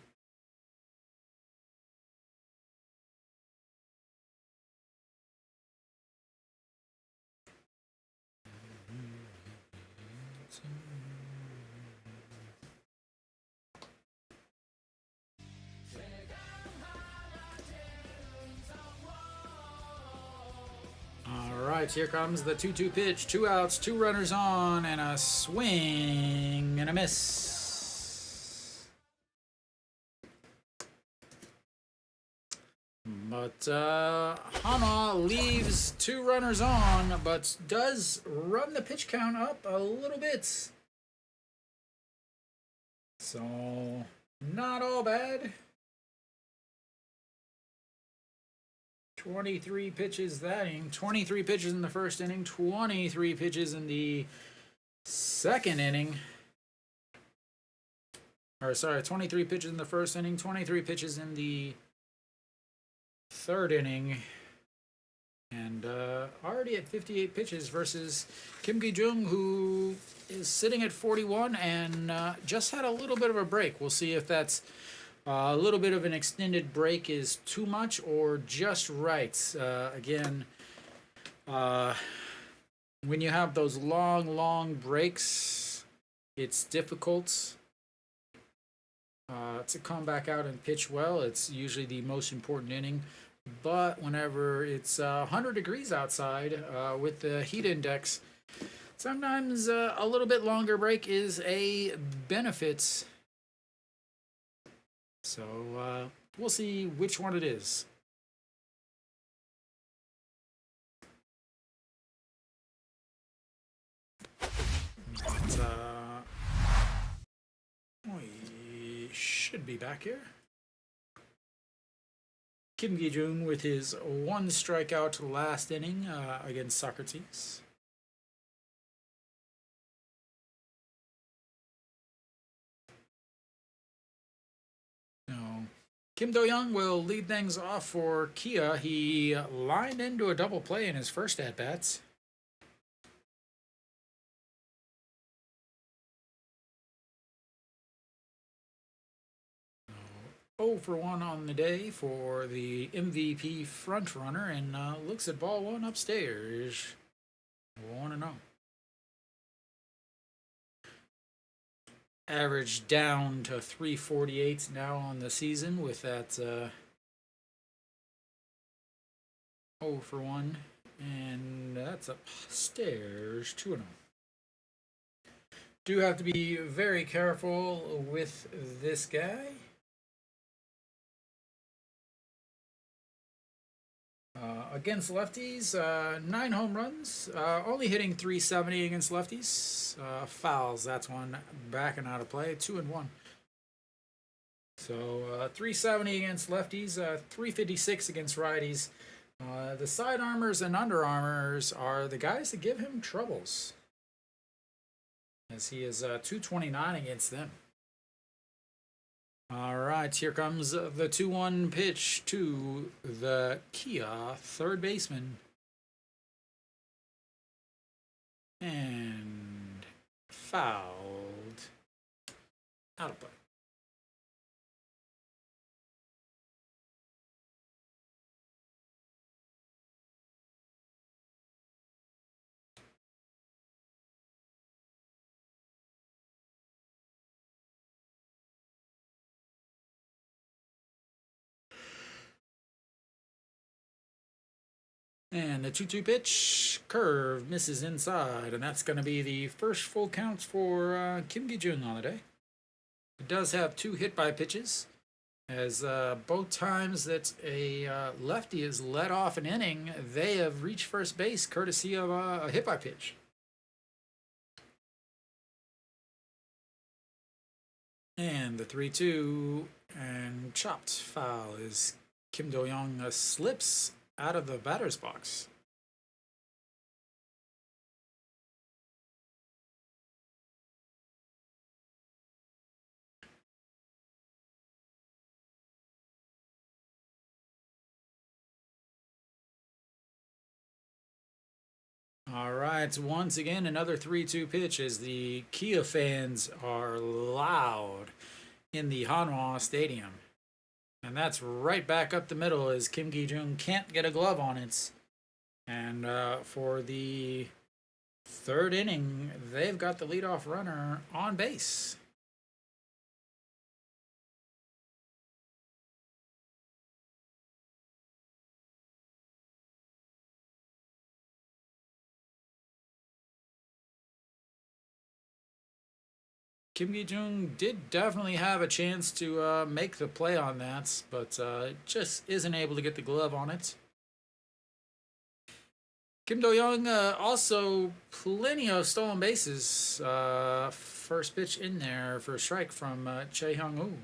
Here comes the 2-2 pitch. 2 outs, 2 runners on, and a swing and a miss. But Hanwha leaves 2 runners on, but does run the pitch count up a little bit. So, not all bad. 23 pitches that inning. 23 pitches in the first inning. 23 pitches in the second inning. Or sorry, 23 pitches in the first inning. 23 pitches in the third inning. And already at 58 pitches versus Kim Gi-jung, who is sitting at 41 and just had a little bit of a break. We'll see if that's a little bit of an extended break is too much or just right. Again, when you have those long breaks, it's difficult to come back out and pitch well. It's usually the most important inning. But whenever it's 100 degrees outside with the heat index, sometimes a little bit longer break is a benefit. So we'll see which one it is. But, we should be back here. Kim Gi-jung with his 1 strikeout last inning against Socrates. Kim Do-young will lead things off for Kia. He lined into a double play in his first at-bats. Oh for 1 on the day for the MVP frontrunner, and looks at ball 1 upstairs. 1-0. Average down to 348 now on the season with that 0 for 1. And that's upstairs, 2-0. Do have to be very careful with this guy. Against lefties, 9 home runs, only hitting 370 against lefties. Fouls, that's one backing out of play, 2-1. So 370 against lefties, 356 against righties. The side armors and under armors are the guys that give him troubles, as he is 229 against them. All right, here comes the 2-1 pitch to the Kia third baseman. And fouled. Out of play. And the 2-2 pitch, curve, misses inside, and that's going to be the first full count for Kim Gi-jung on the day. It does have 2 hit-by pitches, as both times that a lefty is led off an inning, they have reached first base courtesy of a hit-by pitch. And the 3-2 and chopped foul is Kim Do-young slips out of the batter's box. All right, once again, another 3-2 pitch as the Kia fans are loud in the Hanwha Stadium. And that's right back up the middle as Kim Gi-jung can't get a glove on it. And for the third inning, they've got the leadoff runner on base. Kim Gi-jung did definitely have a chance to make the play on that, but just isn't able to get the glove on it. Kim Do-young also plenty of stolen bases. First pitch in there for a strike from Choi Hyung-woo.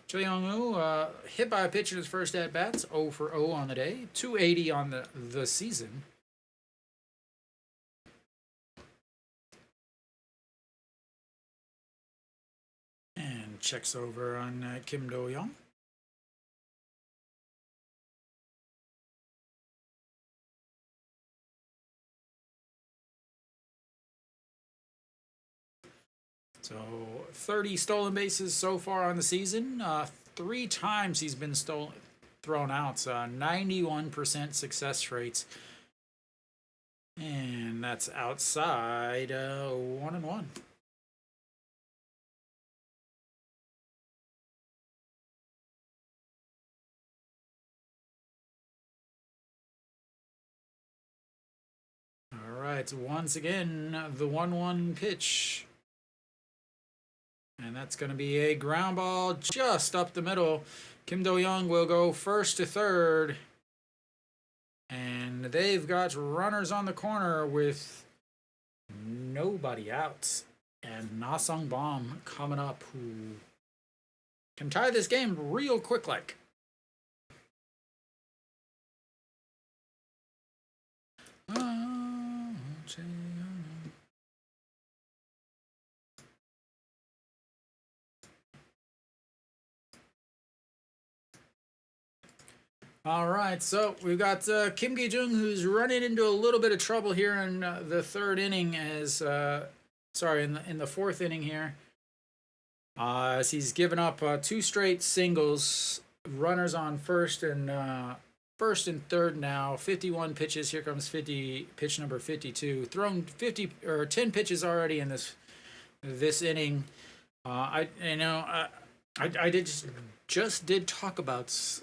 Choi Hyung-woo hit by a pitch in his first at-bats, 0 for 0 on the day, 280 on the season. Checks over on Kim Do-young. So 30 stolen bases so far on the season. 3 times he's been thrown out. 91% success rates. And that's outside 1-1. All right, once again, the 1-1 pitch. And that's going to be a ground ball just up the middle. Kim Do-young will go first to third. And they've got runners on the corner with nobody out. And Na Sung-bom coming up, who can tie this game real quick like. All right, so we've got Kim Gi-jung, who's running into a little bit of trouble here in the third inning, as in the fourth inning here, as he's given up 2 straight singles, runners on first and third now. 51 pitches. Here comes pitch number 52. Thrown 10 pitches already in this inning. I did talk about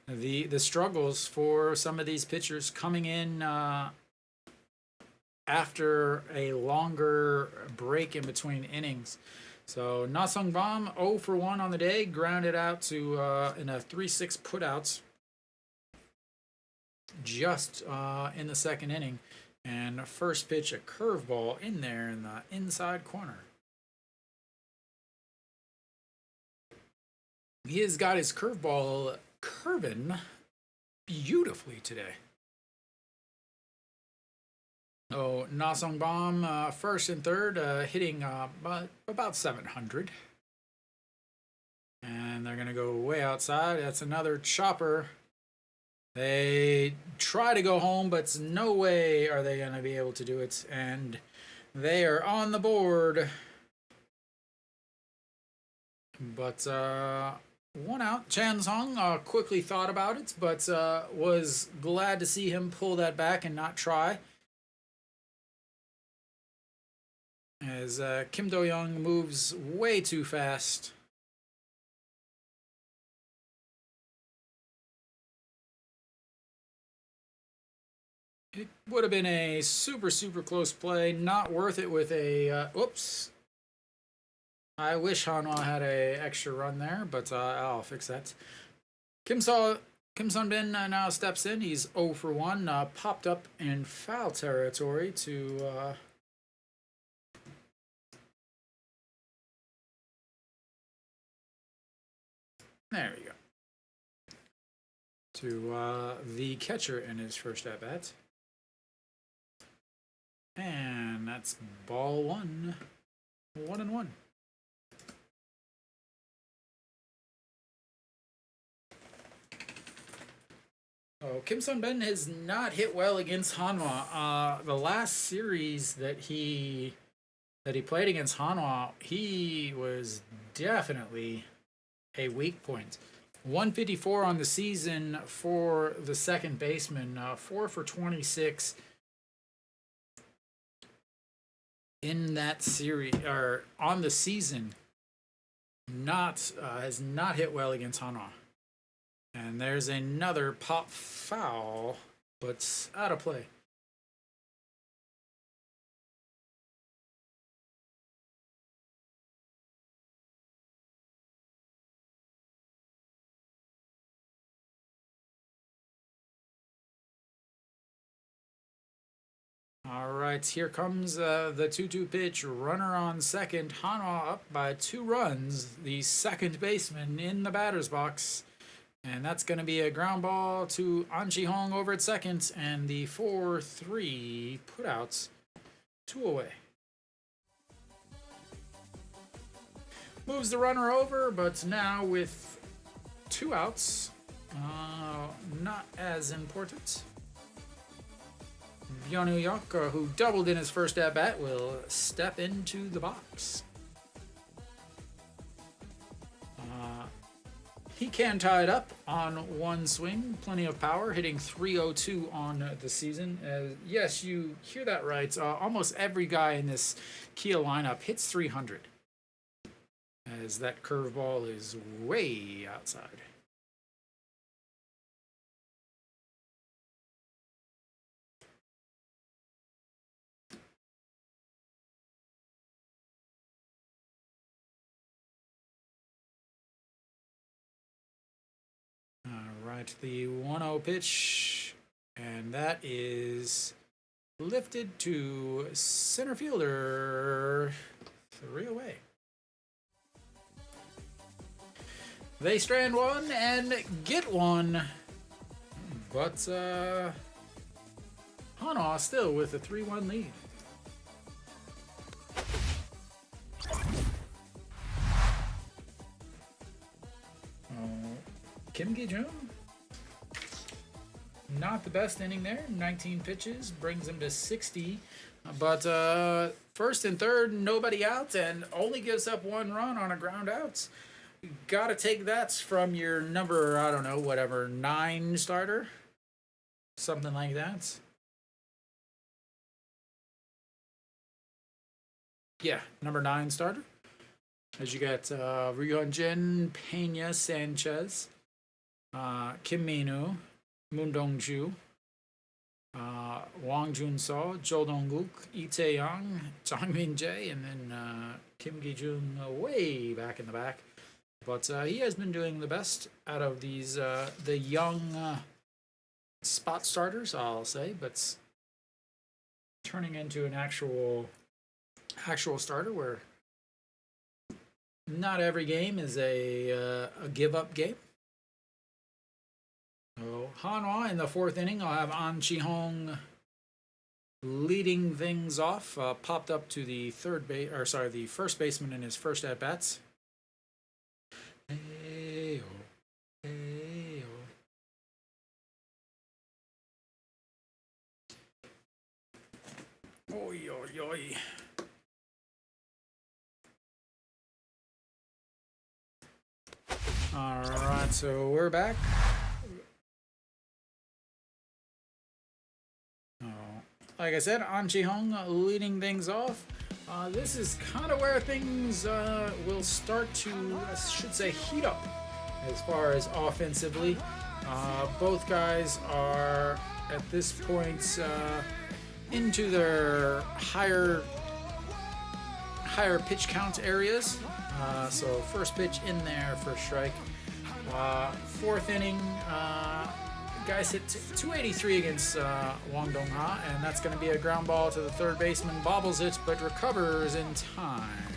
the struggles for some of these pitchers coming in after a longer break in between innings. So Na Sung-bom 0 for 1 on the day, grounded out to in a 3-6 putouts just in the second inning. And first pitch, a curveball in there in the inside corner. He has got his curveball curving beautifully today. Oh, Na Sung-bom first and third, hitting about 700. And they're going to go way outside. That's another chopper. They try to go home, but no way are they going to be able to do it. And they are on the board. But one out. Chan Sung quickly thought about it, but was glad to see him pull that back and not try. As Kim Do-young moves way too fast. It would have been a super close play. Not worth it with a... oops. I wish Hanwha had a extra run there, but I'll fix that. Kim Sun-bin now steps in. He's 0 for 1. Popped up in foul territory to... there we go. To the catcher in his first at-bat. And that's ball 1. 1-1. Oh, Kim Sun-bin has not hit well against Hanwha. The last series that he played against Hanwha, he was definitely a weak point. 154 on the season for the second baseman. 4 for 26 in that series, or on the season. Has not hit well against Hanwha. And there's another pop foul, but out of play. All right, here comes the 2-2 pitch. Runner on second. Hanwha up by 2 runs. The second baseman in the batter's box. And that's going to be a ground ball to An Ji-hong over at second. And the 4-3 putouts. 2 away. Moves the runner over, but now with 2 outs. Not as important. Byung-hyuk, who doubled in his first at-bat, will step into the box. He can tie it up on 1 swing. Plenty of power, hitting .302 on the season. Yes, you hear that right. Almost every guy in this Kia lineup hits 300. As that curveball is way outside. Right, the 1-0 pitch, and that is lifted to center fielder, 3 away. They strand 1 and get 1, but Hanwha still with a 3-1 lead. Kim Gi-jun, not the best inning there. 19 pitches brings him to 60, but first and third, nobody out, and only gives up 1 run on a ground out. Gotta take that from your number, I don't know, whatever, 9 starter, something like that. Yeah, number 9 starter. As you got Ryunjin, Pena, Sanchez, Kim Min-woo, Moon Dong-ju, Wang Jun-seo, Jo Dong-guk, Lee Tae-young, Jang Min-jae, and then Kim Gi-jun way back in the back. But he has been doing the best out of these the young spot starters, I'll say, but turning into an actual starter where not every game is a give-up game. So Hanwha in the 4th inning, I'll have An Ji-hong leading things off. Popped up to the the first baseman in his first at bats. Oi, oi, oi. All right, so we're back. Like I said, An Ji-hung leading things off. This is kind of where things will start to, I should say, heat up as far as offensively. Both guys are at this point into their higher pitch count areas. So first pitch in there, first strike. Fourth inning, guys hit 283 against Wang Dongha, and that's going to be a ground ball to the third baseman. Bobbles it, but recovers in time.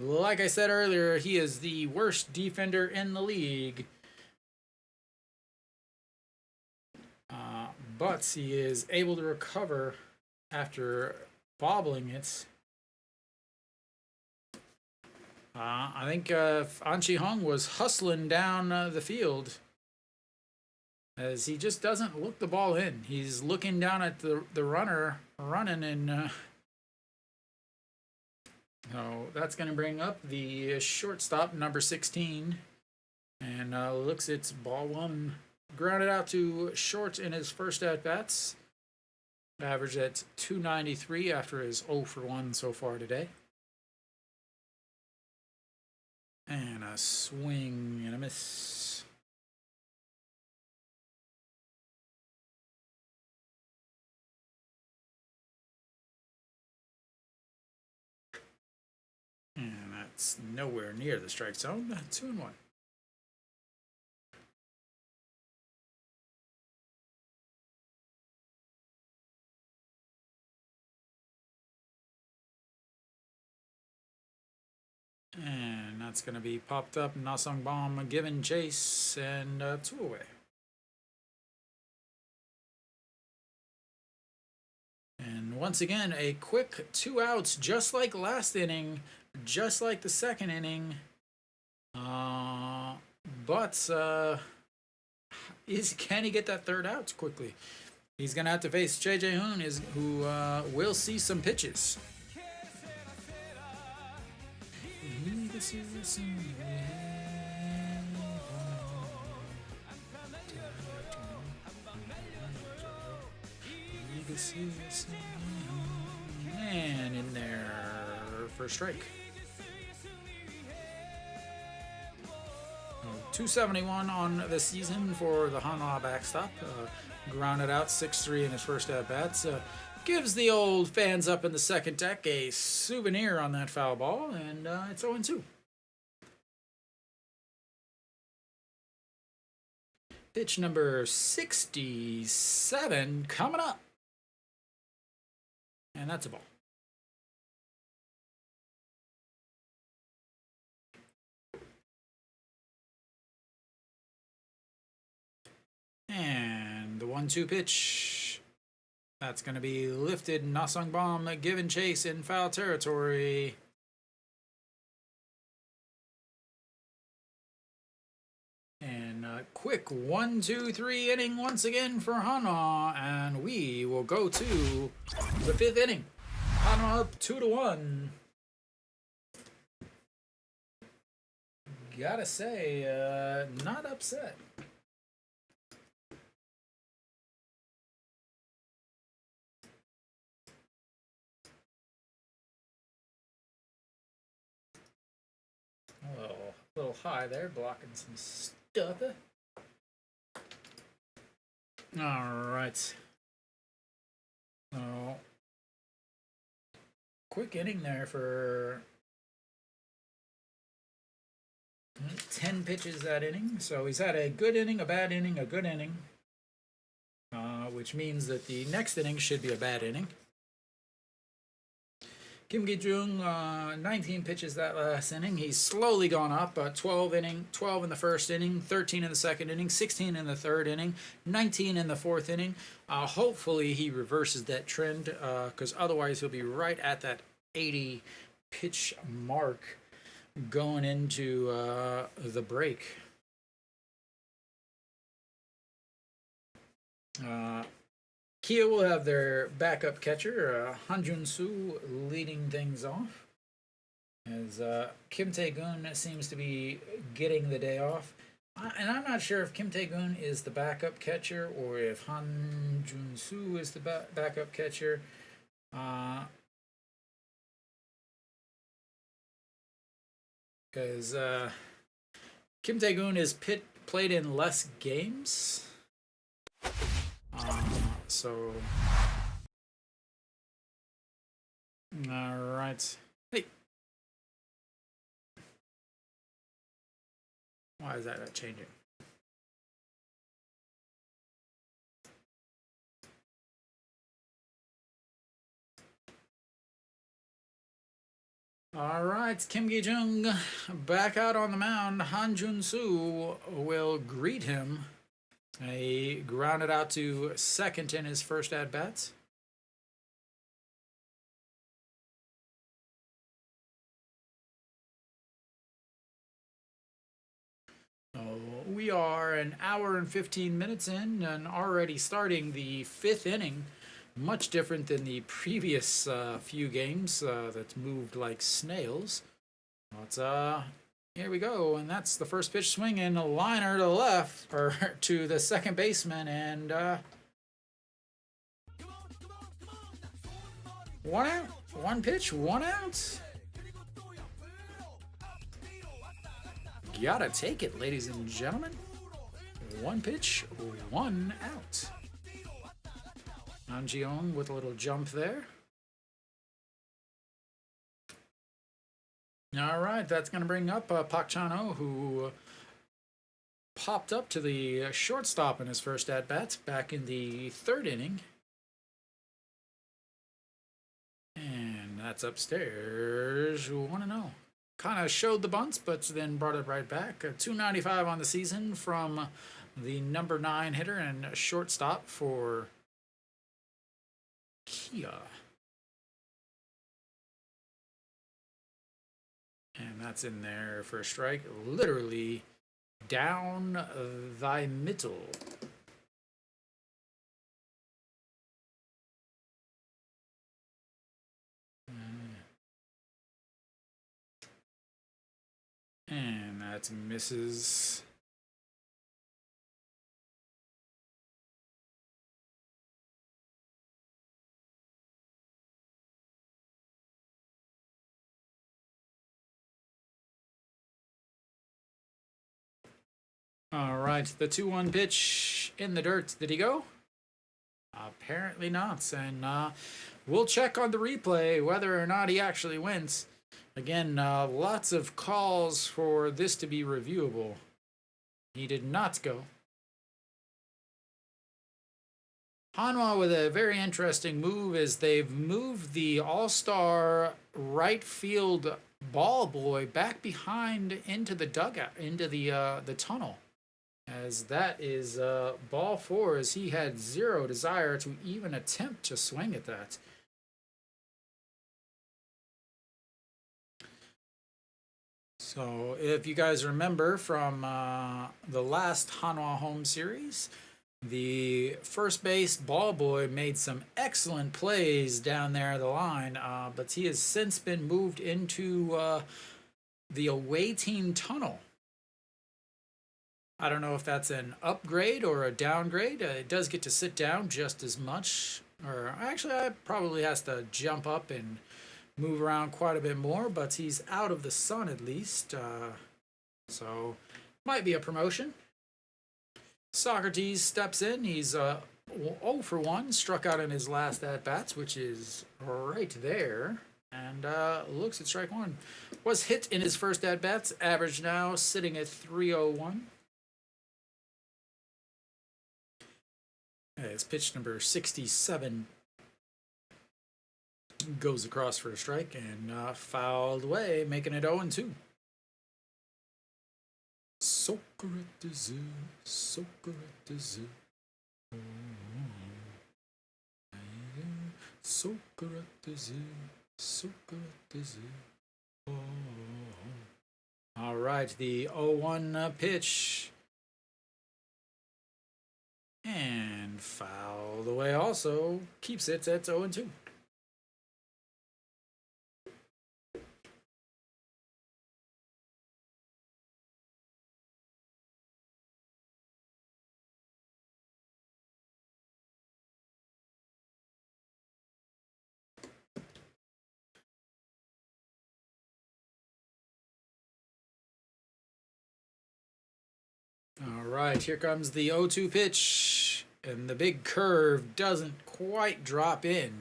Like I said earlier, he is the worst defender in the league. But he is able to recover after bobbling it. I think An Ji-hung was hustling down the field, as he just doesn't look the ball in. He's looking down at the runner running, and so that's going to bring up the shortstop, number 16, and looks at ball one, grounded out to short in his first at bats. Averaged at 293 after his 0 for 1 so far today. And a swing and a miss. And that's nowhere near the strike zone. 2-1. And that's going to be popped up. Nasong Bomb given chase, and 2 away. And once again, a quick 2 outs, just like last inning, just like the second inning. But can he get that third out quickly? He's going to have to face Daejeon, who will see some pitches. And in there for a strike. 271 on the season for the Hanwha backstop. Grounded out 6-3 in his first at-bats. Gives the old fans up in the second deck a souvenir on that foul ball, and it's 0-2. Pitch number 67 coming up. And that's a ball. And the 1-2 pitch. That's going to be lifted. Nasong Bomb given chase in foul territory. And a quick 1-2-3 inning once again for Hanwha, and we will go to the 5th inning. Hanwha up 2-1. Gotta say, not upset. A little high there, blocking some stuff. All right. So, quick inning there for 10 pitches that inning. So he's had a good inning, a bad inning, a good inning, which means that the next inning should be a bad inning. Kim Gi-jung, 19 pitches that last inning. He's slowly gone up. 12 in the first inning, 13 in the second inning, 16 in the third inning, 19 in the fourth inning. Hopefully he reverses that trend, because otherwise he'll be right at that 80 pitch mark going into the break. Kia will have their backup catcher, Han Soo, leading things off. As Kim Tae-gun seems to be getting the day off. And I'm not sure if Kim Tae-gun is the backup catcher or if Han Soo is the backup catcher. Because Kim Tae-gun is played in less games. So... Alright. Hey! Why is that not changing? All right, Kim Gi-jung back out on the mound. Han Soo will greet him. He grounded out to second in his first at-bats. We are an hour and 15 minutes in and already starting the fifth inning. Much different than the previous few games that's moved like snails. But here we go, and that's the first pitch swinging, a liner to the left, or to the second baseman, and one out, one pitch, one out. Gotta take it, ladies and gentlemen. One pitch, one out. Daejeon with a little jump there. All right, that's going to bring up Park Chan-ho, who popped up to the shortstop in his first at-bat back in the third inning. And that's upstairs, 1-0. Kind of showed the bunts, but then brought it right back. 295 on the season from the number 9 hitter and shortstop for Kia. And that's in there for a strike. Literally down thy middle. And that misses. All right, the 2-1 pitch in the dirt. Did he go? Apparently not. And we'll check on the replay whether or not he actually went. Again, lots of calls for this to be reviewable. He did not go. Hanwha with a very interesting move is they've moved the all-star right field ball boy back behind into the dugout, into the tunnel. As that is ball 4, as he had zero desire to even attempt to swing at that. So if you guys remember from the last Hanwha home series, the first base ball boy made some excellent plays down there at the line, but he has since been moved into the away team tunnel. I don't know if that's an upgrade or a downgrade. It does get to sit down just as much. Or actually, I probably has to jump up and move around quite a bit more, but he's out of the sun at least. So, might be a promotion. Socrates steps in. He's 0 for 1, struck out in his last at-bats, which is right there. And looks at strike 1. Was hit in his first at-bats, average now sitting at 301. It's pitch number 67. Goes across for a strike and fouled away, making it 0-2. Socrates, Socrates, Socrates, Socrates. All right, the 0-1 pitch. And fouled away also. Keeps it at 0-2. All right, here comes the 0-2 pitch. And the big curve doesn't quite drop in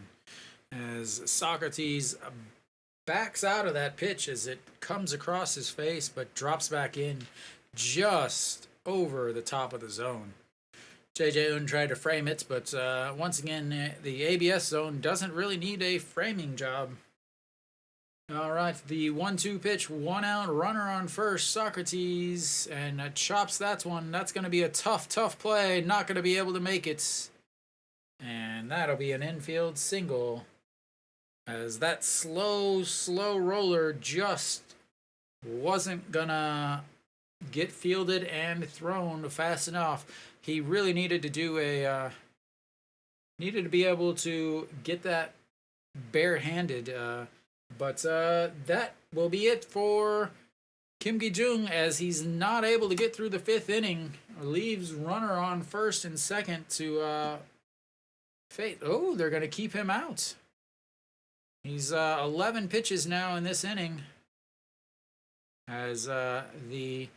as Socrates backs out of that pitch as it comes across his face but drops back in just over the top of the zone. Daejeon tried to frame it, but once again, the ABS zone doesn't really need a framing job. All right, the 1-2 pitch, 1 out, runner on first, Socrates, and chops that one. That's going to be a tough play. Not going to be able to make it. And that'll be an infield single, as that slow roller just wasn't going to get fielded and thrown fast enough. He really needed to do a, needed to be able to get that barehanded, but that will be it for Kim Gi-jung, as he's not able to get through the 5th inning. Leaves runner on first and second to fate. Oh, they're going to keep him out. He's 11 pitches now in this inning, as the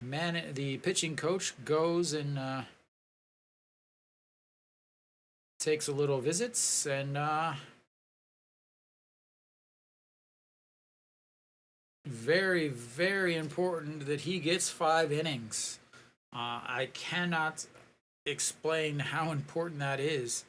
pitching coach goes and takes a little visits, and very important that he gets 5 innings. I cannot explain how important that is.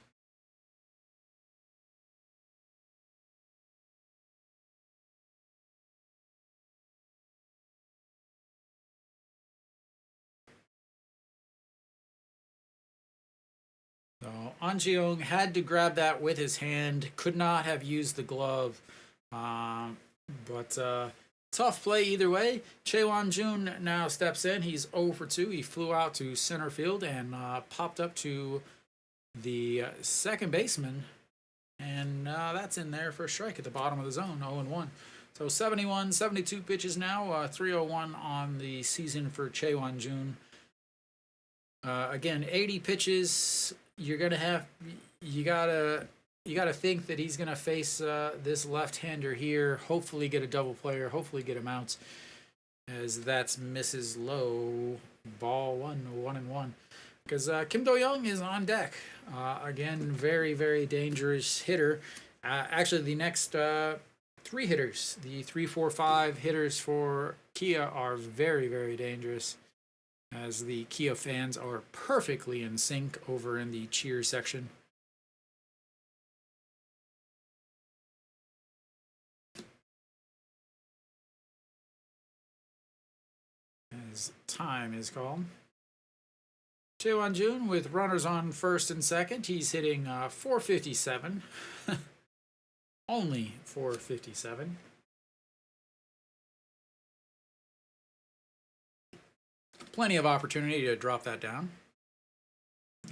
So An Ji-young had to grab that with his hand, could not have used the glove, but tough play either way. Chae-won-jun now steps in. He's 0 for 2. He flew out to center field and popped up to the second baseman, and that's in there for a strike at the bottom of the zone, 0-1. So 72 pitches now, 301 on the season for Chae-won-jun. Again, 80 pitches. You gotta think that he's gonna face this left-hander here. Hopefully get a double play, or hopefully get him out, as that's misses low. Ball 1-1. Because Kim Do-young is on deck. Again, very dangerous hitter. Actually, the next 3 hitters, the 3, 4, 5 hitters for Kia, are very dangerous, as the Kia fans are perfectly in sync over in the cheer section. As time is called. Chae-won-jun with runners on first and second. He's hitting 457. Only 457. Plenty of opportunity to drop that down.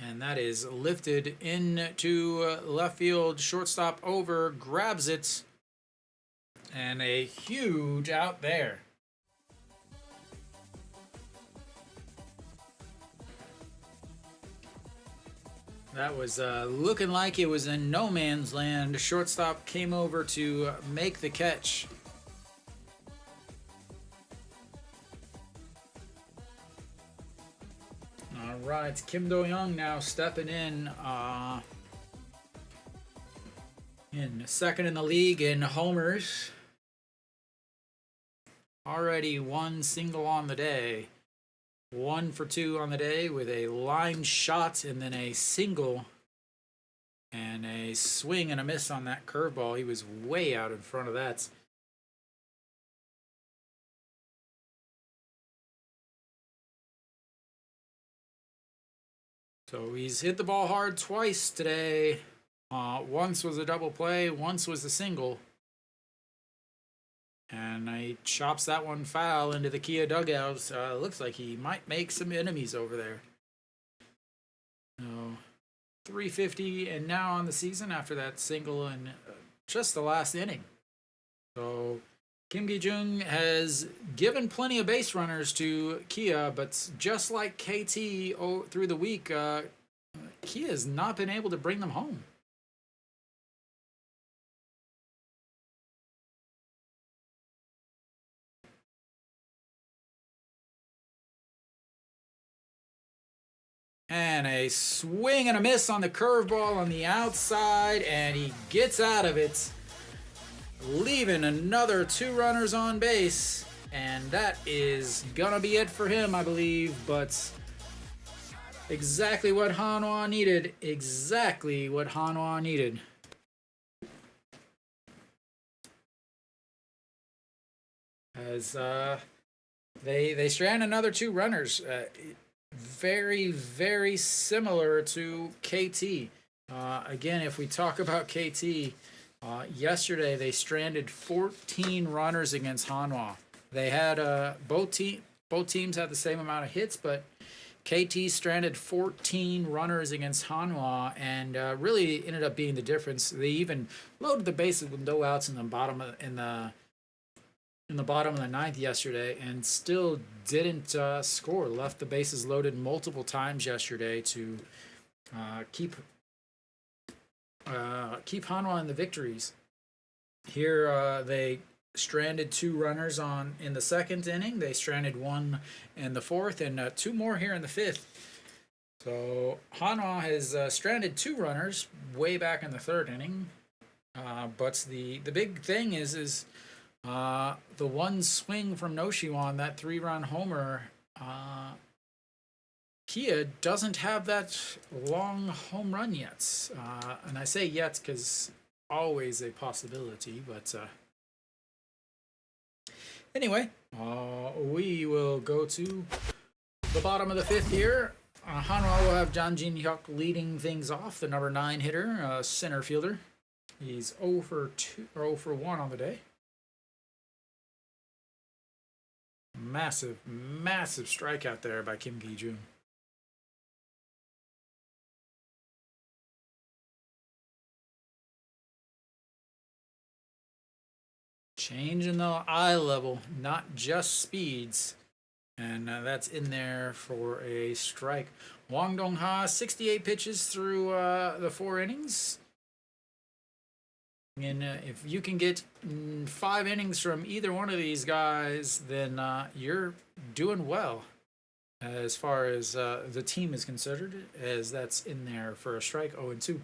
And that is lifted into left field. Shortstop over, grabs it. And a huge out there. That was looking like it was in no man's land. Shortstop came over to make the catch. All right, Kim Do-young now stepping in second in the league in homers. Already 1 single on the day. 1 for 2 on the day with a line shot and then a single and a swing and a miss on that curveball. He was way out in front of that. So he's hit the ball hard twice today. Once was a double play, once was a single. And he chops that one foul into the Kia dugouts. Looks like he might make some enemies over there. 350 and now on the season after that single in just the last inning. So Kim Gi-jung has given plenty of base runners to Kia, but just like KT through the week, Kia has not been able to bring them home. And a swing and a miss on the curveball on the outside, and he gets out of it, leaving another 2 runners on base. And that is gonna be it for him, I believe. But exactly what Hanwha needed. Exactly what Hanwha needed. As they strand another 2 runners. Very, very similar to KT. Again, if we talk about KT, yesterday they stranded 14 runners against Hanwha. They had both teams had the same amount of hits, but KT stranded 14 runners against Hanwha, and really ended up being the difference. They even loaded the bases with no outs in the bottom of the ninth yesterday, and still didn't score. Left the bases loaded multiple times yesterday to keep Hanwha in the victories. Here they stranded 2 runners in the 2nd inning. They stranded 1 in the 4th, and 2 more here in the 5th. So Hanwha has stranded 2 runners way back in the 3rd inning. But the big thing is the one swing from Noshiwan, that 3-run homer. Kia doesn't have that long home run yet. And I say yet because always a possibility. But anyway, we will go to the bottom of the 5th here. Hanwha will have Jang Jin-hyuk leading things off, the number 9 hitter, center fielder. He's 0 for 1 on the day. Massive, massive strikeout there by Kim Gi-jung. Change in the eye level, not just speeds. And that's in there for a strike. Wang Dong-ha, 68 pitches through the 4 innings. And if you can get 5 innings from either one of these guys, then you're doing well as far as the team is considered, as that's in there for a strike. 0-2.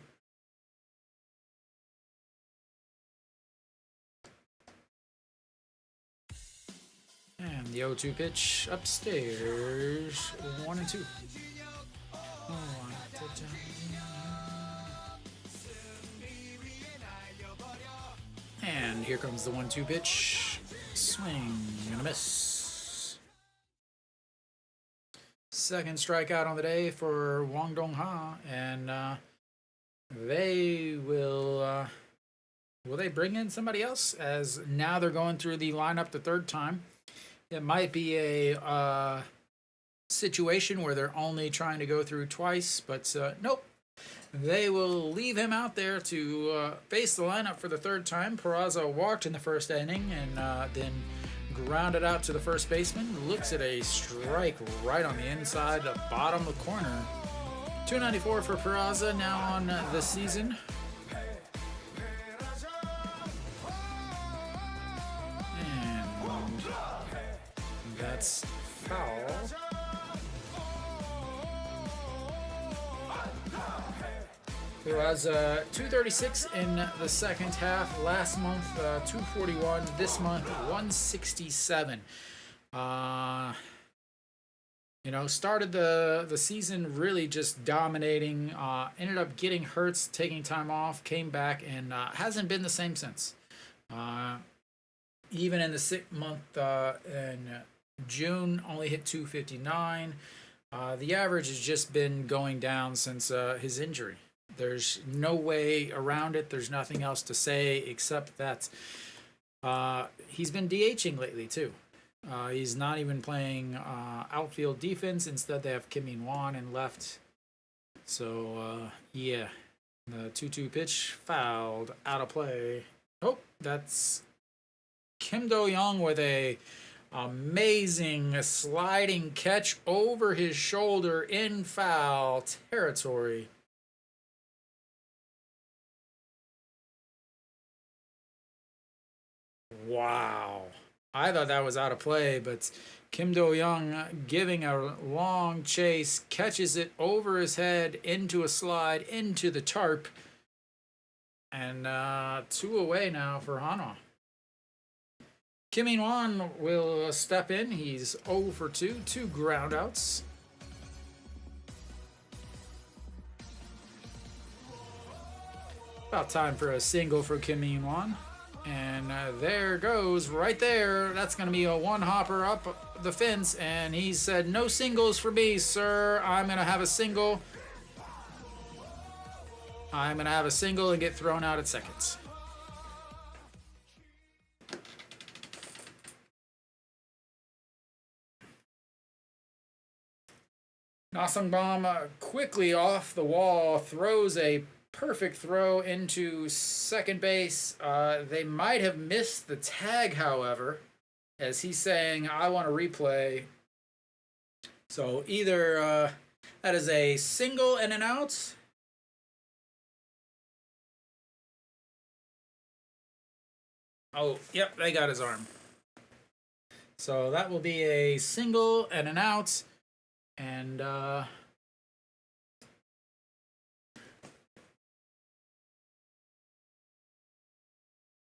And the 0-2 pitch upstairs. 1-2. And here comes the 1-2 pitch. Swing and a miss. 2nd strikeout on the day for Wang Dong-ha, and they will they bring in somebody else, as now they're going through the lineup the 3rd time. It might be a situation where they're only trying to go through twice, but nope. They will leave him out there to face the lineup for the 3rd time. Peraza walked in the 1st inning and then grounded out to the first baseman. Looks at a strike right on the inside, the bottom of the corner. 294 for Peraza now on the season. And that's foul. There was 236 in the 2nd half. Last month, 241. This month, 167. Started the season really just dominating. Ended up getting hurt, taking time off, came back, and hasn't been the same since. Even in the 6th month in June, only hit 259. The average has just been going down since his injury. There's no way around it. There's nothing else to say except that he's been DHing lately too. He's not even playing outfield defense. Instead, they have Kim Min-won in left. So, yeah, the 2-2 pitch fouled out of play. Oh, that's Kim Do-young with a amazing sliding catch over his shoulder in foul territory. Wow. I thought that was out of play, but Kim Do-young giving a long chase, catches it over his head into a slide into the tarp. And 2 away now for Hanwha. Kim In-won will step in. He's 0 for 2, 2 groundouts. About time for a single for Kim In-won. And there goes, right there. That's going to be a one-hopper up the fence. And he said, no singles for me, sir. I'm going to have a single. I'm going to have a single and get thrown out at seconds. Nasongbom quickly off the wall, throws a perfect throw into second base. They might have missed the tag, however, as he's saying, I want to replay. So either that is a single and an out. Oh, yep, they got his arm. So that will be a single and an out. And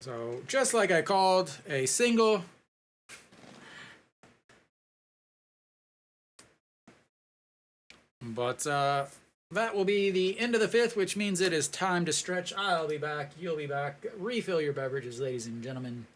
so just like I called, a single. But that will be the end of the 5th, which means it is time to stretch. I'll be back. You'll be back. Refill your beverages, ladies and gentlemen.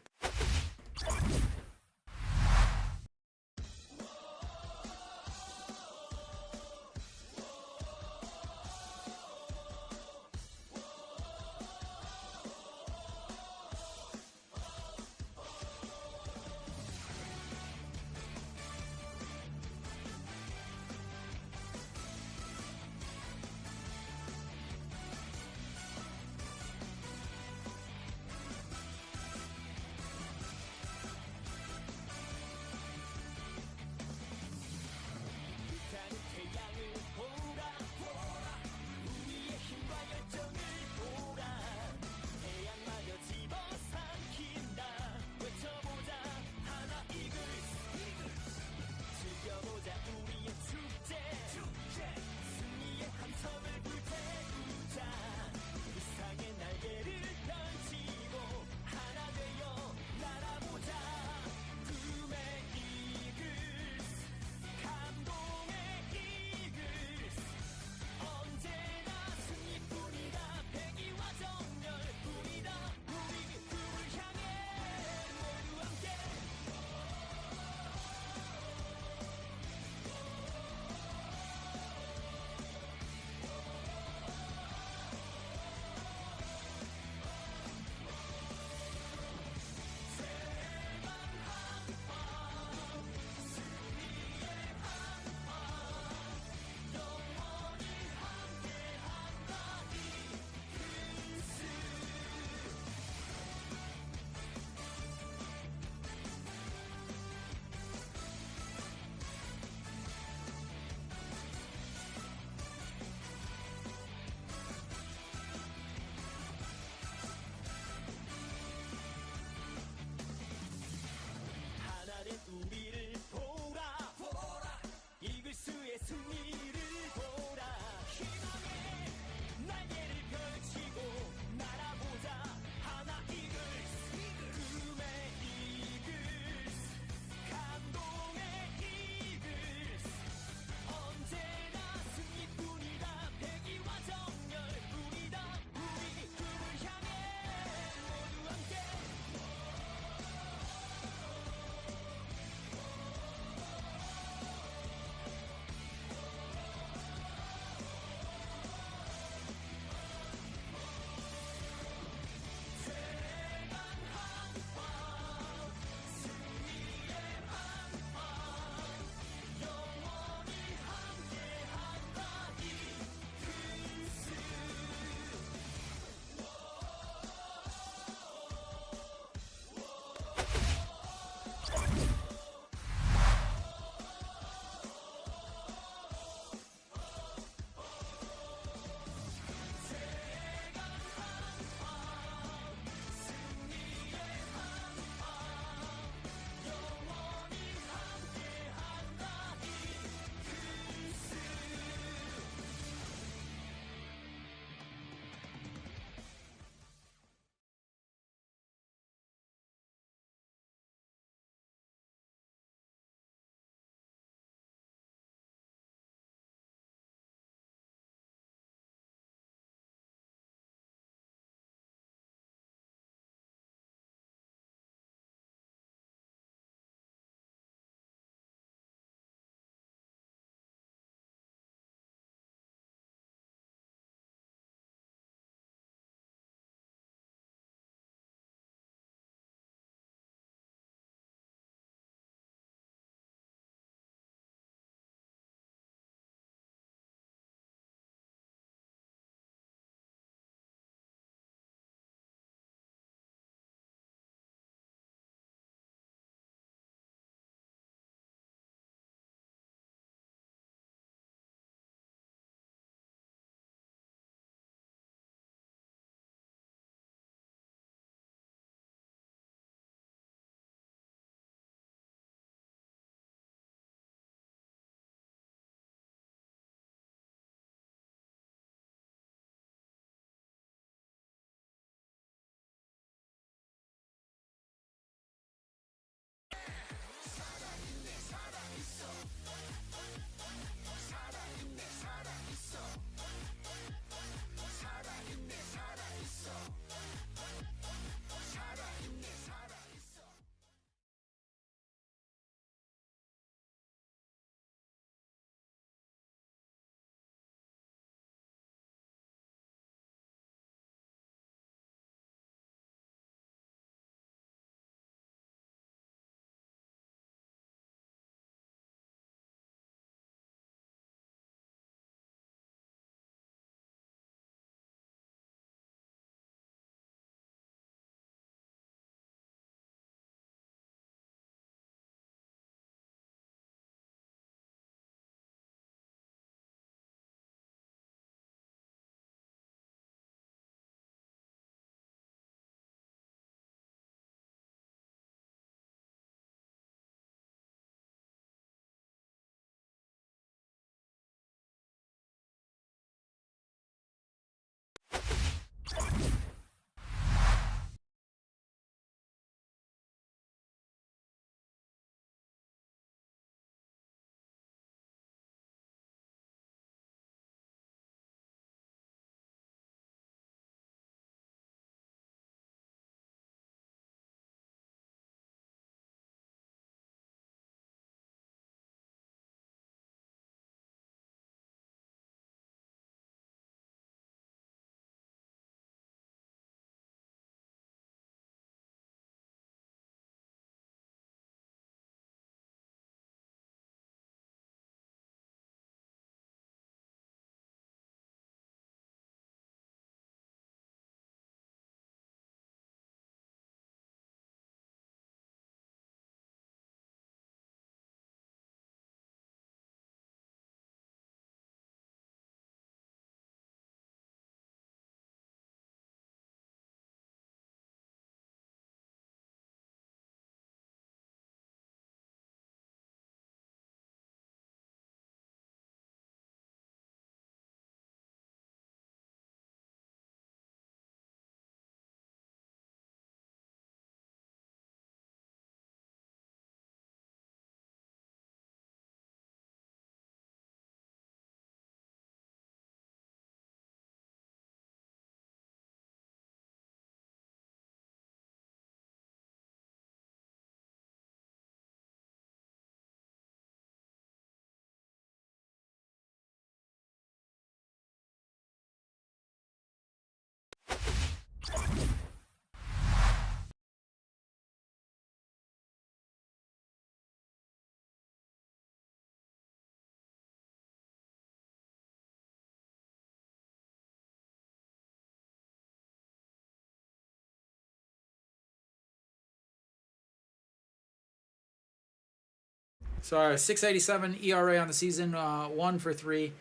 Sorry, 6.87 ERA on the season, 1 for 3.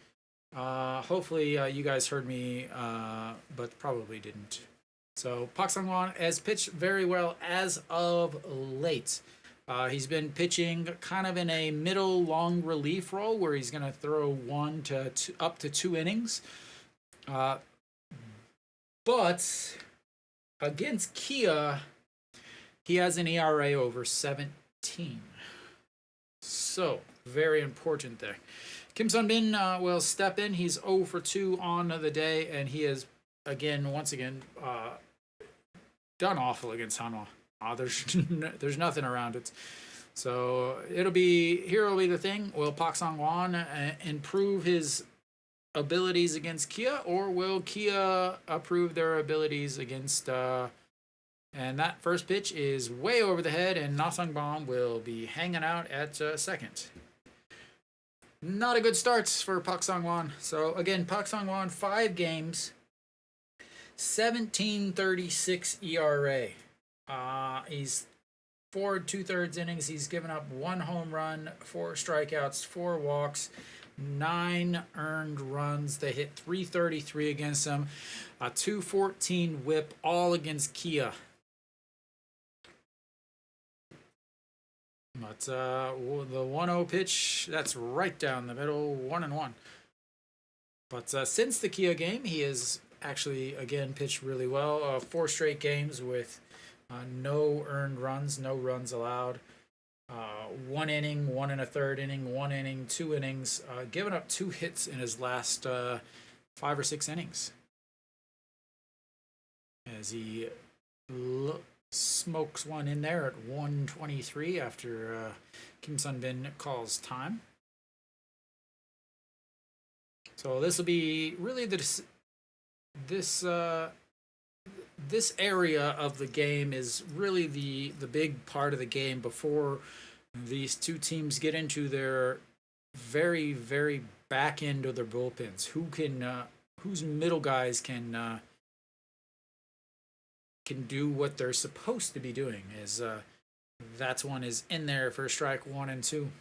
Hopefully you guys heard me, but probably didn't. So Pak Sang-won has pitched very well as of late. He's been pitching kind of in a middle long relief role where he's going to throw up to 2 innings. But against Kia, he has an ERA over 17. So, very important there. Kim Sun-bin will step in. He's 0 for 2 on the day, and he has, once again, done awful against Hanwha. There's nothing around it. So, here will be the thing. Will Pak Sang-won improve his abilities against Kia, or will Kia improve their abilities against... and that first pitch is way over the head, and Na Sung-bom will be hanging out at second. Not a good start for Pak Sang-won. So again, Pak Sang-won, 5 games, 17.36 ERA. He's 4 2/3 innings. He's given up 1 home run, 4 strikeouts, 4 walks, 9 earned runs. They hit .333 against him. A .214 whip, all against Kia. But the 1-0 pitch, that's right down the middle, 1-1. But since the Kia game, he has actually, again, pitched really well. 4 straight games with no earned runs, no runs allowed. 1 inning, 1 1/3 inning, 1 inning, 2 innings. Given up 2 hits in his last 5 or 6 innings. As he smokes one in there at 1:23 after Kim Sun-bin calls time. So this will be really this area of the game is really the big part of the game before these two teams get into their very, very back end of their bullpens. Whose middle guys can do what they're supposed to be doing. That one is in there for strike 1 and 2.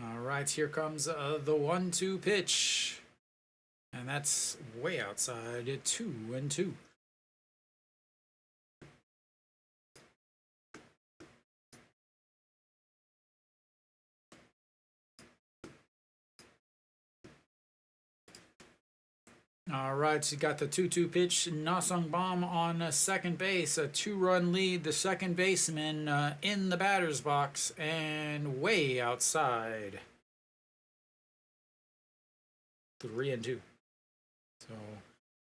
All right, here comes the 1-2 pitch, and that's way outside at 2-2. All right, so you got the 2-2 pitch. Na Sung-bom on second base. A 2-run lead. The second baseman in the batter's box and way outside. 3-2. So,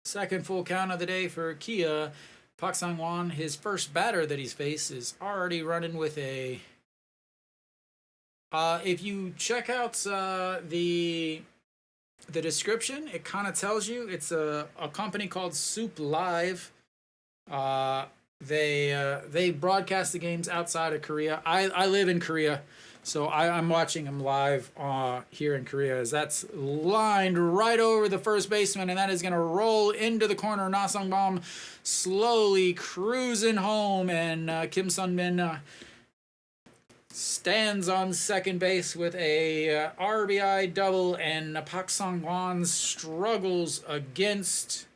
second full count of the day for Kia. Pak Sang-won, his first batter that he's faced, is already running with a... if you check out the description, it kind of tells you it's a company called SOOP Live. They broadcast the games outside of Korea. I live in Korea, so I'm watching them live here in Korea. As that's lined right over the first baseman, and that is going to roll into the corner. Na Sung-bom slowly cruising home, and Kim Sun-bin stands on second base with a RBI double, and Pak Sang-won struggles against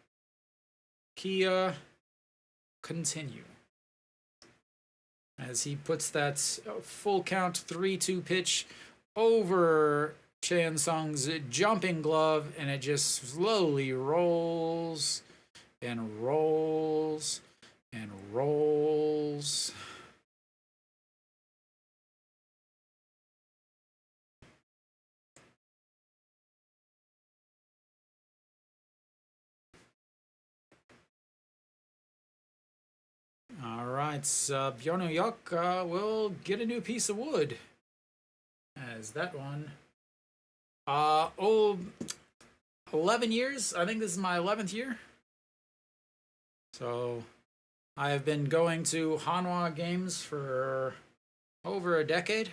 Kia continue. As he puts that full count 3-2 pitch over Chan Sung's jumping glove, and it just slowly rolls and rolls and rolls. All right, Byung-hyuk will get a new piece of wood. As that one, 11 years. I think this is my 11th year. So I have been going to Hanwha games for over a decade.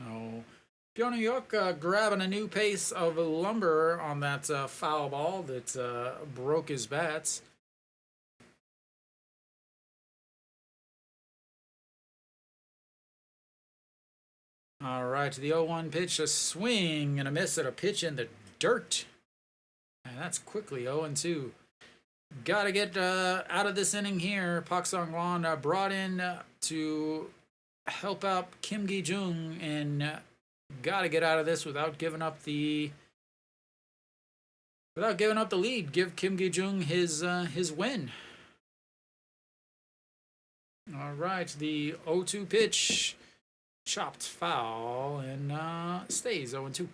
Oh, Pyongyuk grabbing a new pace of lumber on that foul ball that broke his bats. All right, the 0-1 pitch, a swing and a miss at a pitch in the dirt. And that's quickly 0-2. Got to get out of this inning here. Pak Sung-won brought in to help out Kim Gi-jung, and got to get out of this without giving up the lead. Give Kim Gi-jung his win. All right, the 0-2 pitch, chopped foul, and stays 0-2.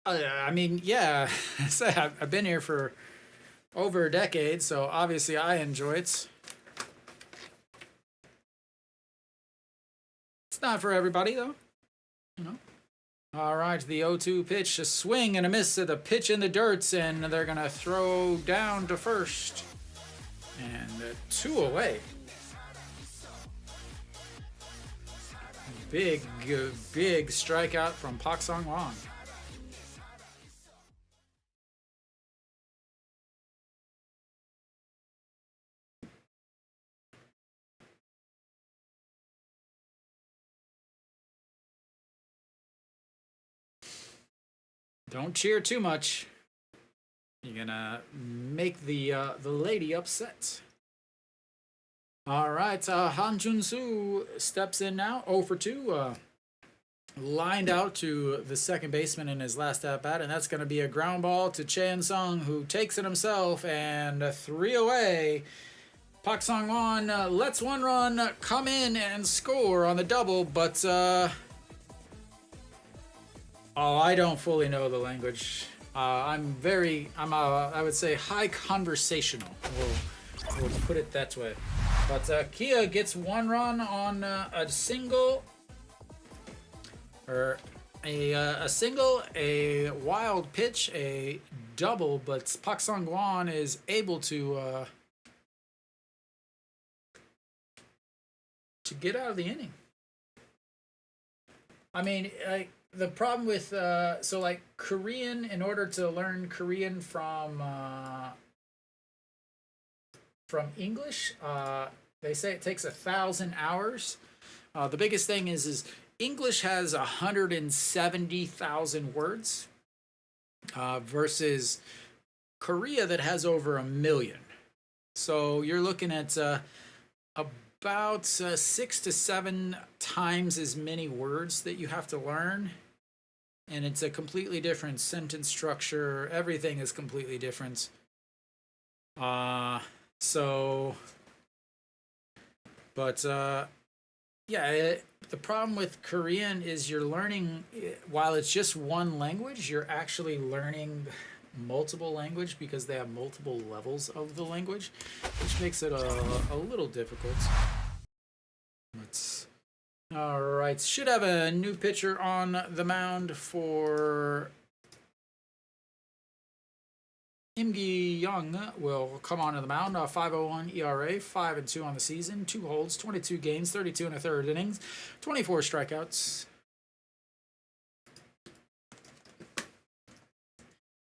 I mean, yeah, I've been here for over a decade, so obviously I enjoy it. It's not for everybody, though, you know. All right, the 0-2 pitch, a swing and a miss at the pitch in the dirt, and they're going to throw down to first. And 2 away. Big strikeout from Pak Sung-won. Don't cheer too much. You're gonna make the lady upset. All right, Han Jun-soo steps in now, 0 for 2. Lined out to the second baseman in his last at bat, and that's going to be a ground ball to Chan Sung, who takes it himself, and 3 away. Pak Sung-won lets 1 run come in and score on the double, but I don't fully know the language. I'm I would say high conversational. We'll put it that way. But Kia gets 1 run on a single, or a single, a wild pitch, a double, but Pak Sung-won is able to get out of the inning. I mean, the problem with so like Korean, in order to learn Korean from English, they say it takes 1,000 hours. The biggest thing is English has 170,000 words versus Korea that has over 1 million. So you're looking at about 6 to 7 times as many words that you have to learn. And it's a completely different sentence structure. Everything is completely different. Yeah, the problem with Korean is you're learning, while it's just one language, you're actually learning multiple language because they have multiple levels of the language, which makes it a little difficult. All right, should have a new pitcher on the mound for Im Gi-young. Will come onto the mound. 5.01 ERA, 5-2 on the season, 2 holds, 22 games, 32 1/3 innings, 24 strikeouts.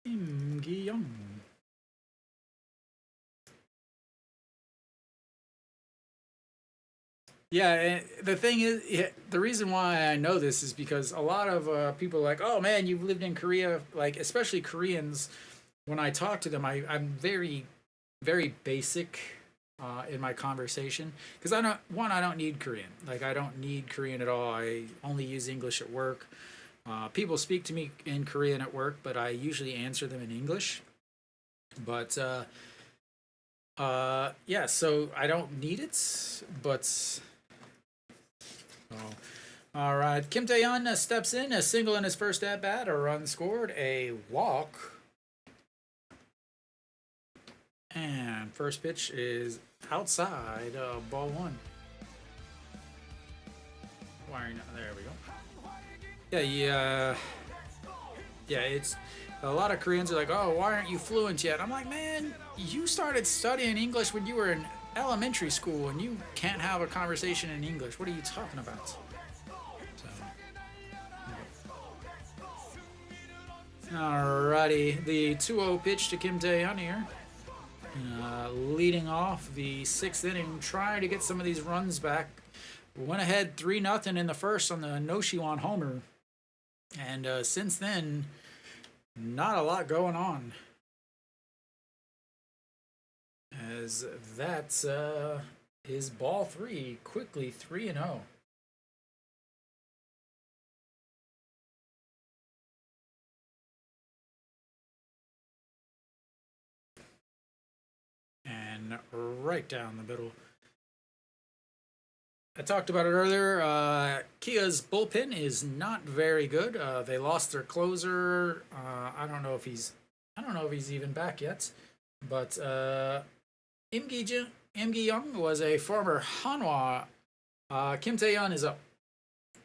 Im Gi-young. Yeah, the thing is, the reason why I know this is because a lot of people are like, oh man, you've lived in Korea, like especially Koreans. When I talk to them, I'm very, very basic in my conversation because I don't need Korean. Like I don't need Korean at all. I only use English at work. People speak to me in Korean at work, but I usually answer them in English. But yeah, so I don't need it, but. All right, Kim Daejeon steps in, a single in his first at bat, a run scored, a walk, and first pitch is outside, ball 1. Wiring, there we go. Yeah, Yeah, it's a lot of Koreans are like, oh, why aren't you fluent yet? I'm like, man, you started studying English when you were in elementary school and you can't have a conversation in English. What are you talking about? So, alrighty, the 2-0 pitch to Kim Daejeon here. Leading off the 6th inning, trying to get some of these runs back. Went ahead 3-0 in the first on the No-Shiwan homer. And since then, not a lot going on. As that is ball 3, quickly 3-0. And right down the middle. I talked about it earlier. Kia's bullpen is not very good. They lost their closer. I don't know if he's even back yet. But Im Gi-young was a former Hanwha. Kim Tae-yeon is up.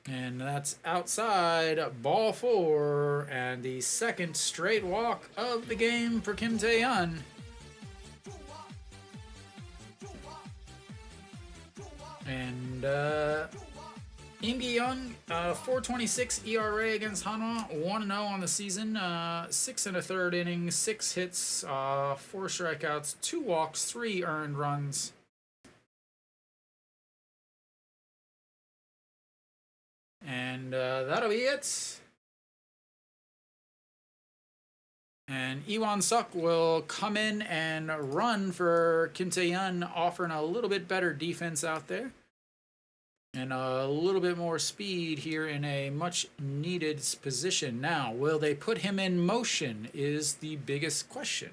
And that's outside, ball 4, and the second straight walk of the game for Kim Tae-yeon. And Im Gi-young, 4.26 ERA against Hanwha, 1-0 on the season, 6 1/3 innings, 6 hits, 4 strikeouts, 2 walks, 3 earned runs. And that'll be it. And Iwan Suk will come in and run for Kim Tae-yeon, offering a little bit better defense out there. And a little bit more speed here in a much needed position. Now, will they put him in motion is the biggest question.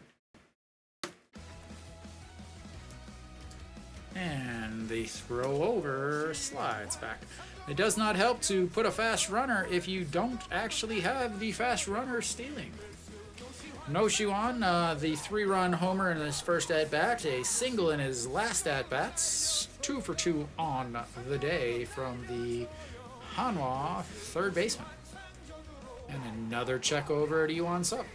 And the throw over slides back. It does not help to put a fast runner if you don't actually have the fast runner stealing. No-Shiwan, the 3-run homer in his first at-bat, a single in his last at-bats, 2 for 2 on the day from the Hanwha third baseman. And another check over to Iwan Suk.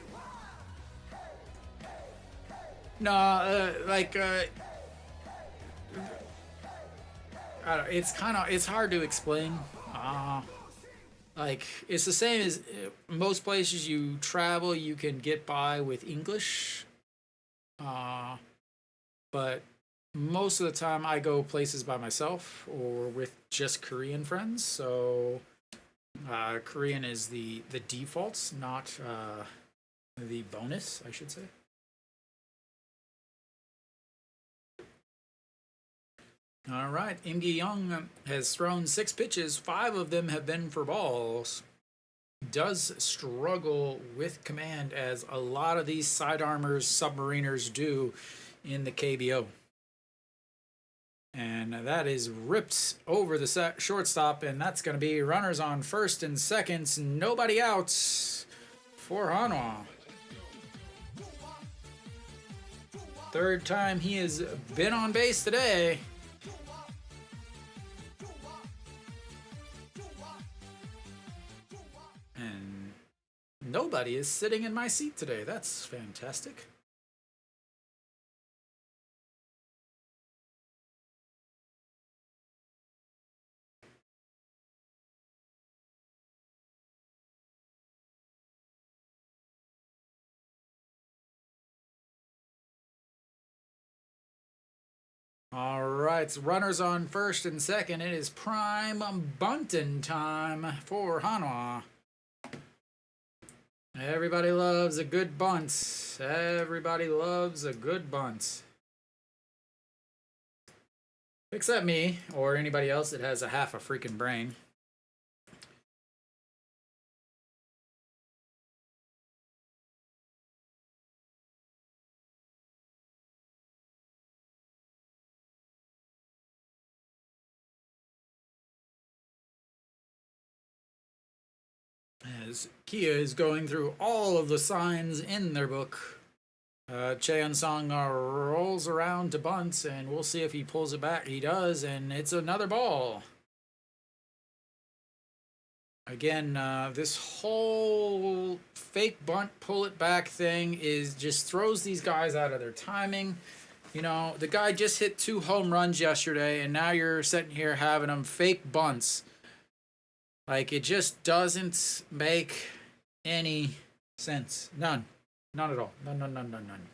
No, it's hard to explain. Like, it's the same as most places you travel, you can get by with English. But most of the time I go places by myself or with just Korean friends. So Korean is the default, not the bonus, I should say. All right, Im Gi-young has thrown 6 pitches. 5 of them have been for balls. Does struggle with command, as a lot of these sidearmers, submariners do in the KBO. And that is ripped over the shortstop, and that's going to be runners on first and second. Nobody out for Hanwha. Third time he has been on base today. And nobody is sitting in my seat today. That's fantastic. All right, runners on first and second. It is prime bunting time for Hanwha. Everybody loves a good bunt. Everybody loves a good bunt. Except me, or anybody else that has a half a freaking brain. As Kia is going through all of the signs in their book, Cheon-sung rolls around to bunt, and we'll see if he pulls it back. He does, and it's another ball. Again, this whole fake bunt, pull it back thing is just throws these guys out of their timing. You know, the guy just hit 2 home runs yesterday, and now you're sitting here having him fake bunts. Like, it just doesn't make any sense. None. None at all. None.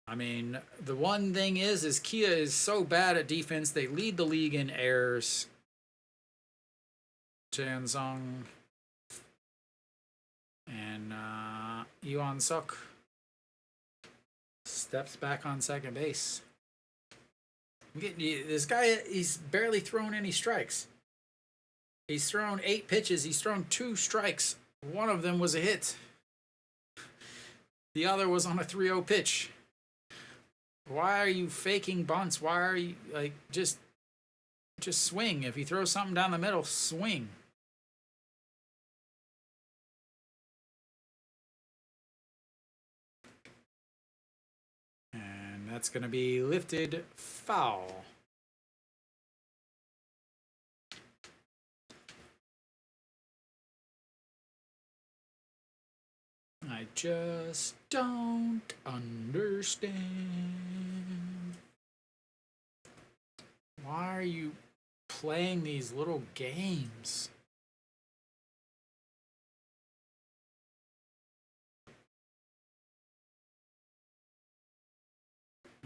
I mean, the one thing is Kia is so bad at defense. They lead the league in errors. Jansung and Yuan Suk steps back on second base. This guy, he's barely thrown any strikes. He's thrown 8 pitches. He's thrown 2 strikes. One of them was a hit. The other was on a 3-0 pitch. Why are you faking bunts? Why are you, like, just swing. If you throw something down the middle, swing. And that's going to be lifted foul. I just don't understand. Why are you playing these little games?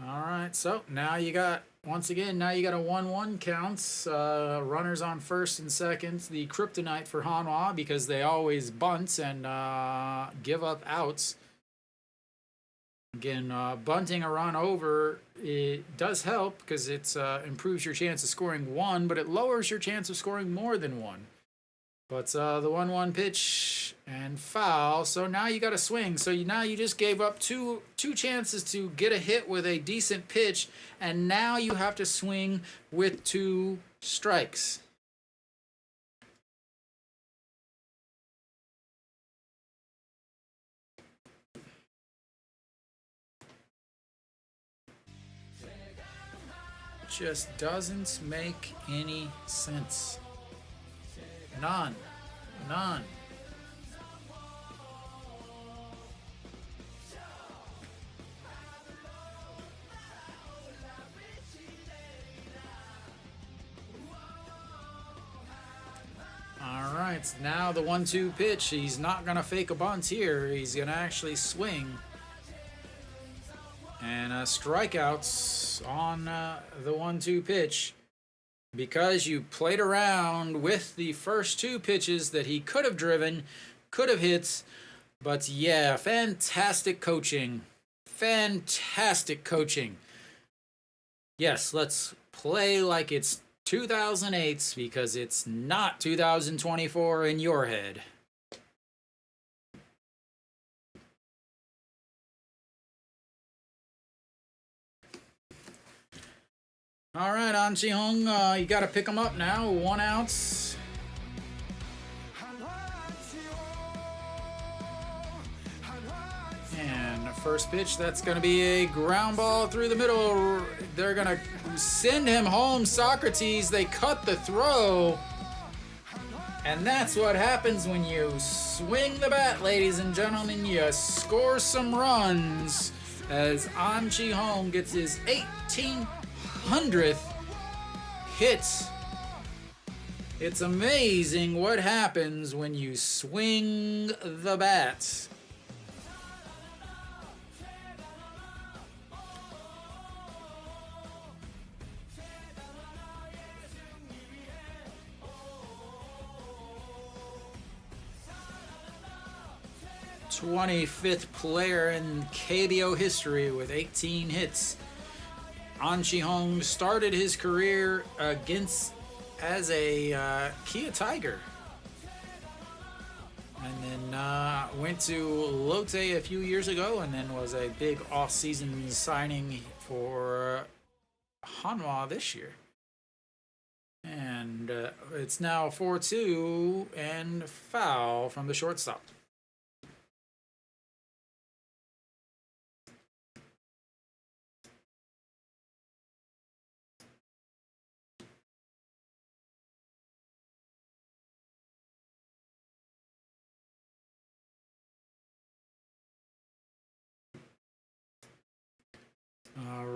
All right, so now you got, once again, now you got a 1-1 counts. Runners on first and second. The kryptonite for Hanwha because they always bunt and give up outs. Again, bunting a run over, it does help because it improves your chance of scoring 1, but it lowers your chance of scoring more than 1. But the 1-1 pitch and foul. So now you got to swing. So now you just gave up two chances to get a hit with a decent pitch, and now you have to swing with 2 strikes. Just doesn't make any sense. None. All right, now the 1-2 pitch. He's not going to fake a bunt here. He's going to actually swing. And strikeouts on the 1-2 pitch because you played around with the first 2 pitches that he could have driven, could have hit. But yeah, fantastic coaching. Fantastic coaching. Yes, let's play like it's 2008 because it's not 2024 in your head. All right, An Chi-hung, you got to pick him up now. 1 out. And first pitch, that's going to be a ground ball through the middle. They're going to send him home, Socrates. They cut the throw. And that's what happens when you swing the bat, ladies and gentlemen. You score some runs as An Chi-hung gets his 1800th hit. It's amazing what happens when you swing the bat. #25th player in KBO history with 18 hits. An Chi-hung started his career as a Kia Tiger, and then went to Lotte a few years ago, and then was a big off-season signing for Hanwha this year. And it's now 4-2 and foul from the shortstop.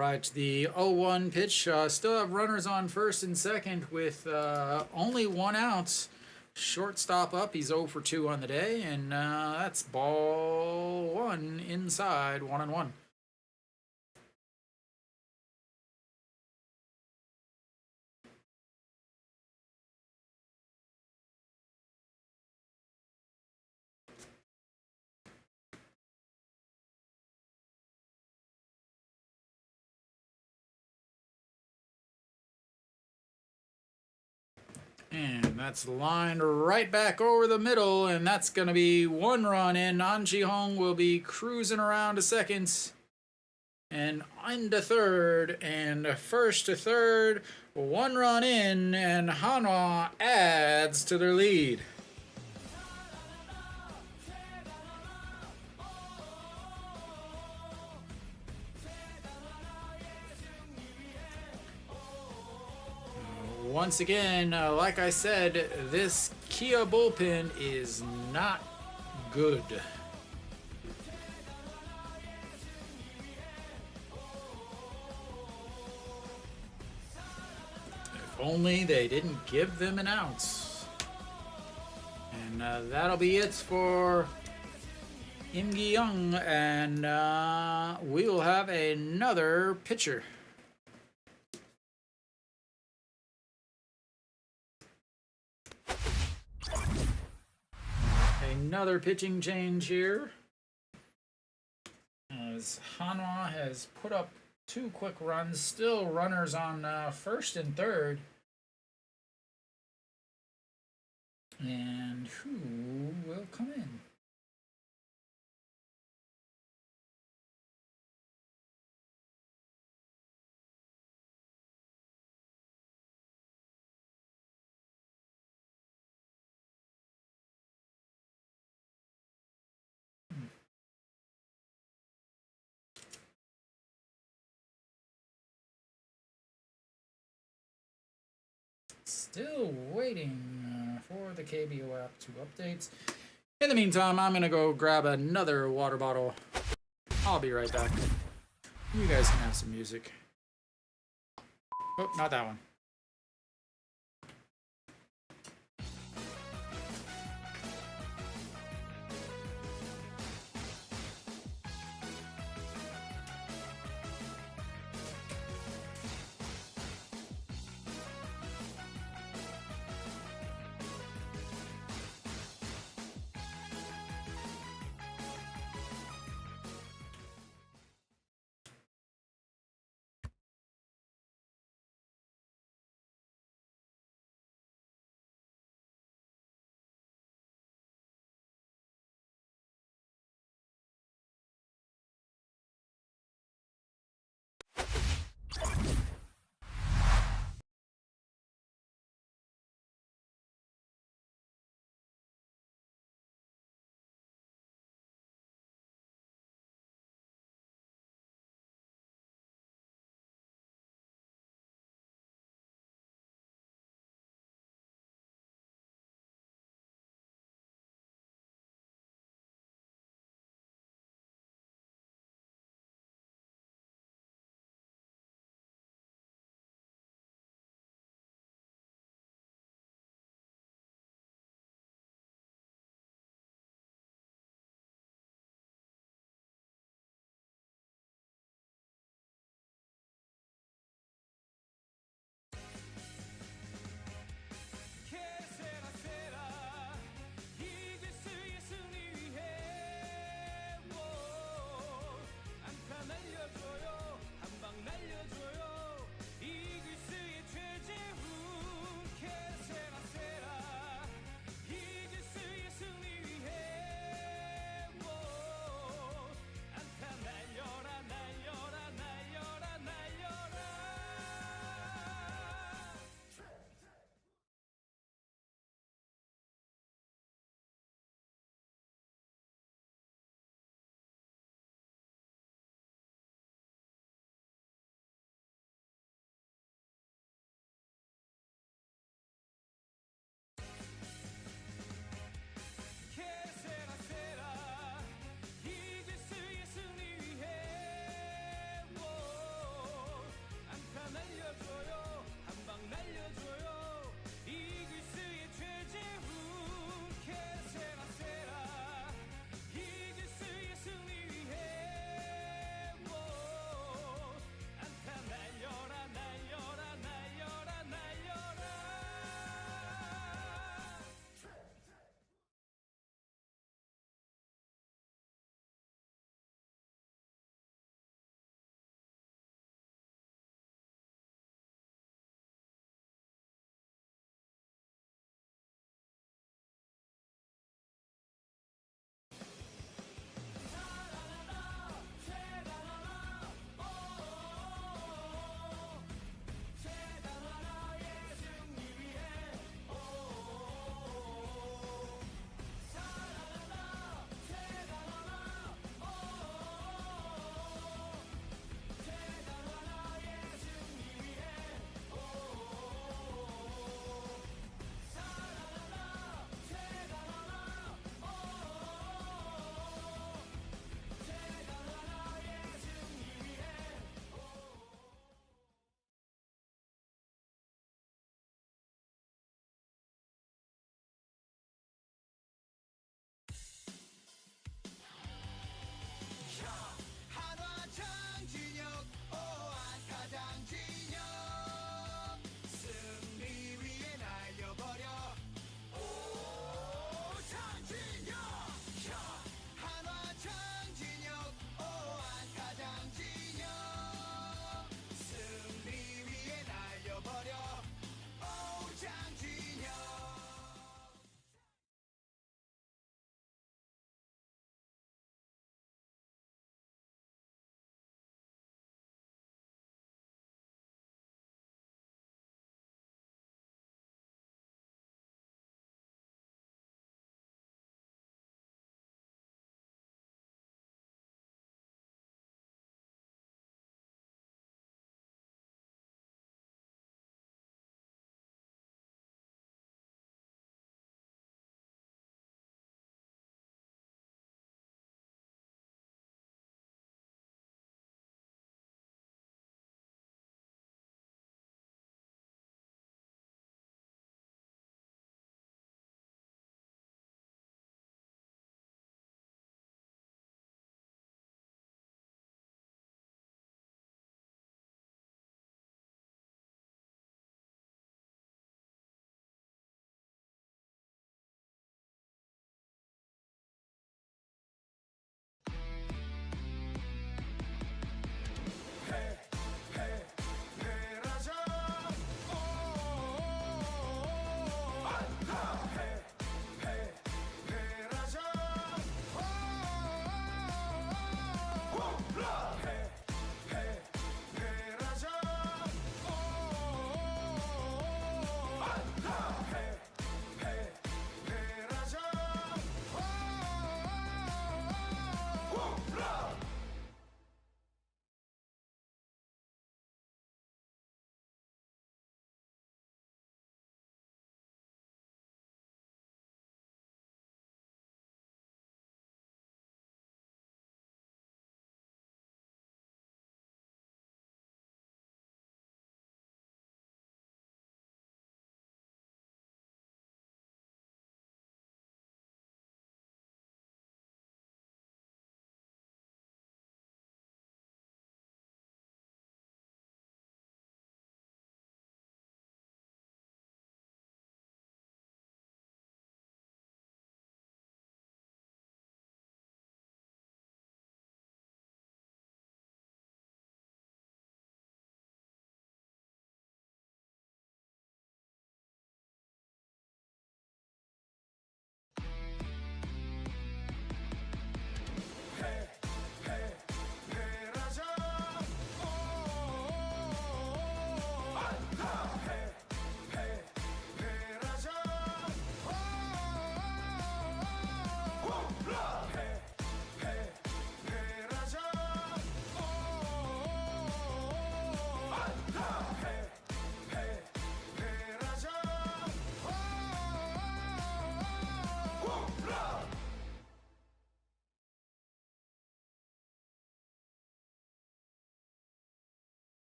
right, the 0-1 pitch. Still have runners on first and second with only 1 out. Shortstop up. He's 0 for 2 on the day, and that's ball 1 inside, 1-1. And that's lined right back over the middle, and that's going to be 1 run in. An Ji-hong will be cruising around to second and into third, and first to third, 1 run in, and Hanwha adds to their lead. Once again, like I said, this Kia bullpen is not good. If only they didn't give them an ounce. And that'll be it for Im Gi-young, and we will have another pitcher. Another pitching change here, as Hanwha has put up 2 quick runs. Still runners on first and third. And who will come in? Still waiting for the KBO app to update. In the meantime, I'm going to go grab another water bottle. I'll be right back. You guys can have some music. Oh, not that one.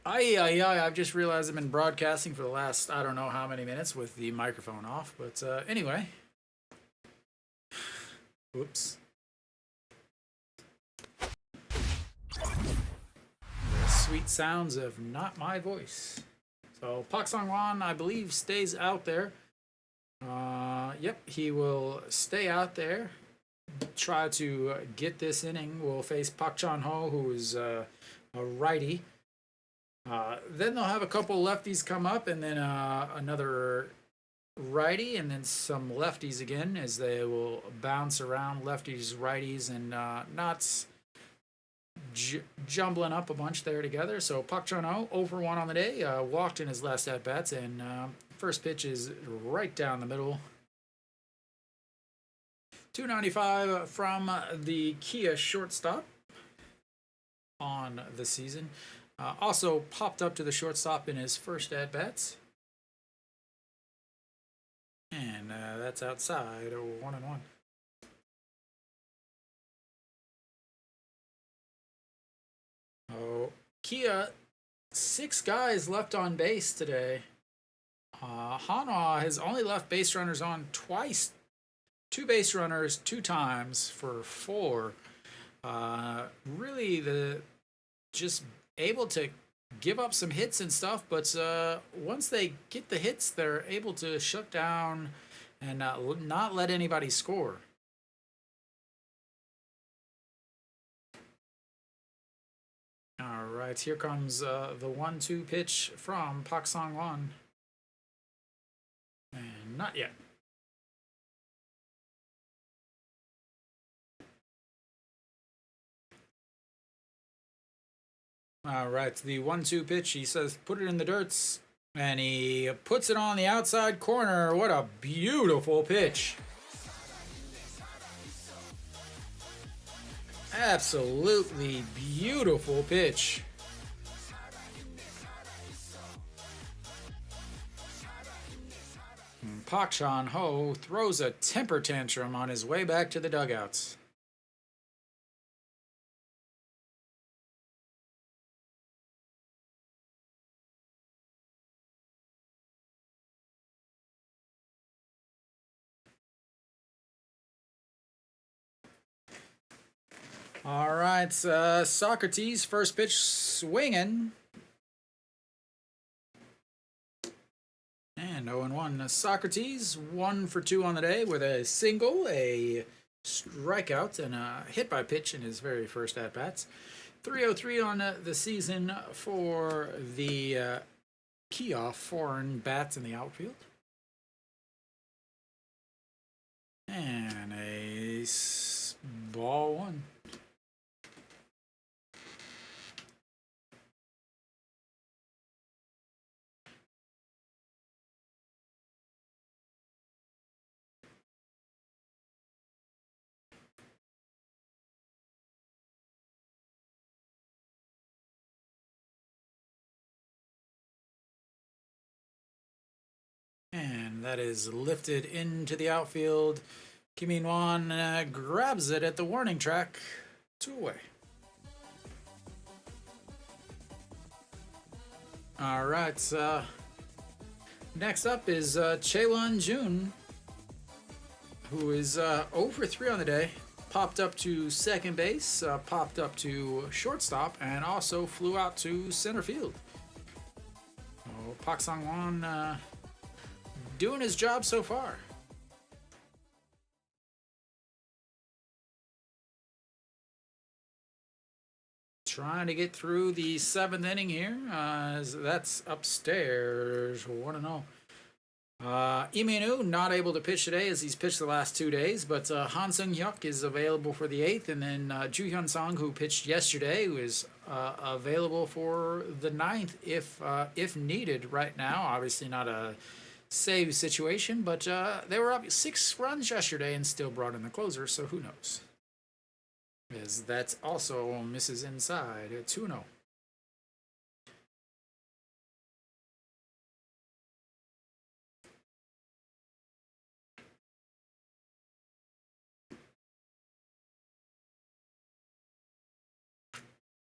I've just realized I've been broadcasting for the last, I don't know how many minutes with the microphone off. But anyway. Oops. The sweet sounds of not my voice. So Pak Song-wan, I believe, stays out there. Yep, he will stay out there. Try to get this inning. We'll face Pak Chan-ho, who is a righty. Then they'll have a couple lefties come up, and then another righty, and then some lefties again, as they will bounce around lefties, righties, and not jumbling up a bunch there together. So Pak Chan-ho, 0-for-1 on the day, walked in his last at-bats, and first pitch is right down the middle. 295 from the Kia shortstop on the season. Also popped up to the shortstop in his first at-bats. And that's outside, 1-1. Oh, Kia, 6 guys left on base today. Hanwha has only left base runners on twice. 2 base runners 2 times for 4. Really, just able to give up some hits and stuff, but once they get the hits, they're able to shut down and not let anybody score. All right, here comes the 1-2 pitch from Pak Song-wan. And not yet. All right, the 1-2 pitch. He says, put it in the dirts. And he puts it on the outside corner. What a beautiful pitch. Absolutely beautiful pitch. Pak Chan-ho throws a temper tantrum on his way back to the dugouts. All right, Socrates, first pitch swinging. And 0-1. Socrates, 1-for-2 on the day with a single, a strikeout, and a hit by pitch in his very first at-bats. 303 on the season for the Kia foreign bats in the outfield. And a ball 1. And that is lifted into the outfield. Kim Min-won grabs it at the warning track. 2 away. All right. Next up is Chaewon-jun, who is 0-for-3 on the day. Popped up to second base, popped up to shortstop, and also flew out to center field. Oh, Pak Song-won doing his job so far. Trying to get through the 7th inning here. That's upstairs, 1-0. Lee Min-woo not able to pitch today as he's pitched the last 2 days, but Han Sung-hyuk is available for the 8th, and then Ju Hyun-sung, who pitched yesterday, who is available for the 9th if needed right now. Obviously not a save situation, but they were up 6 runs yesterday and still brought in the closer, so who knows. As that's also misses inside at 2-0.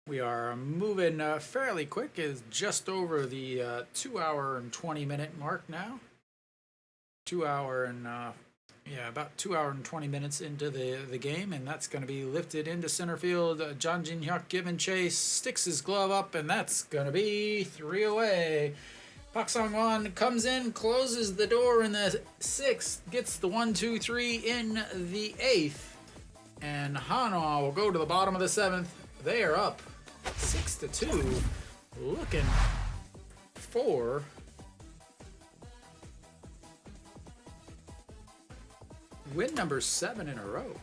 We are moving fairly quick. Is just over the 2 hour and 20 minute mark now. 2 hour and yeah, about 2 hour and 20 minutes into the game, and that's going to be lifted into center field. John Jin Hyuk giving chase, sticks his glove up, and that's going to be 3 away. Pak Sang-won comes in, closes the door in the 6th, gets the 1-2-3 in the 8th, and Hanwha will go to the bottom of the 7th. They are up 6-2, looking for win number 7 in a row.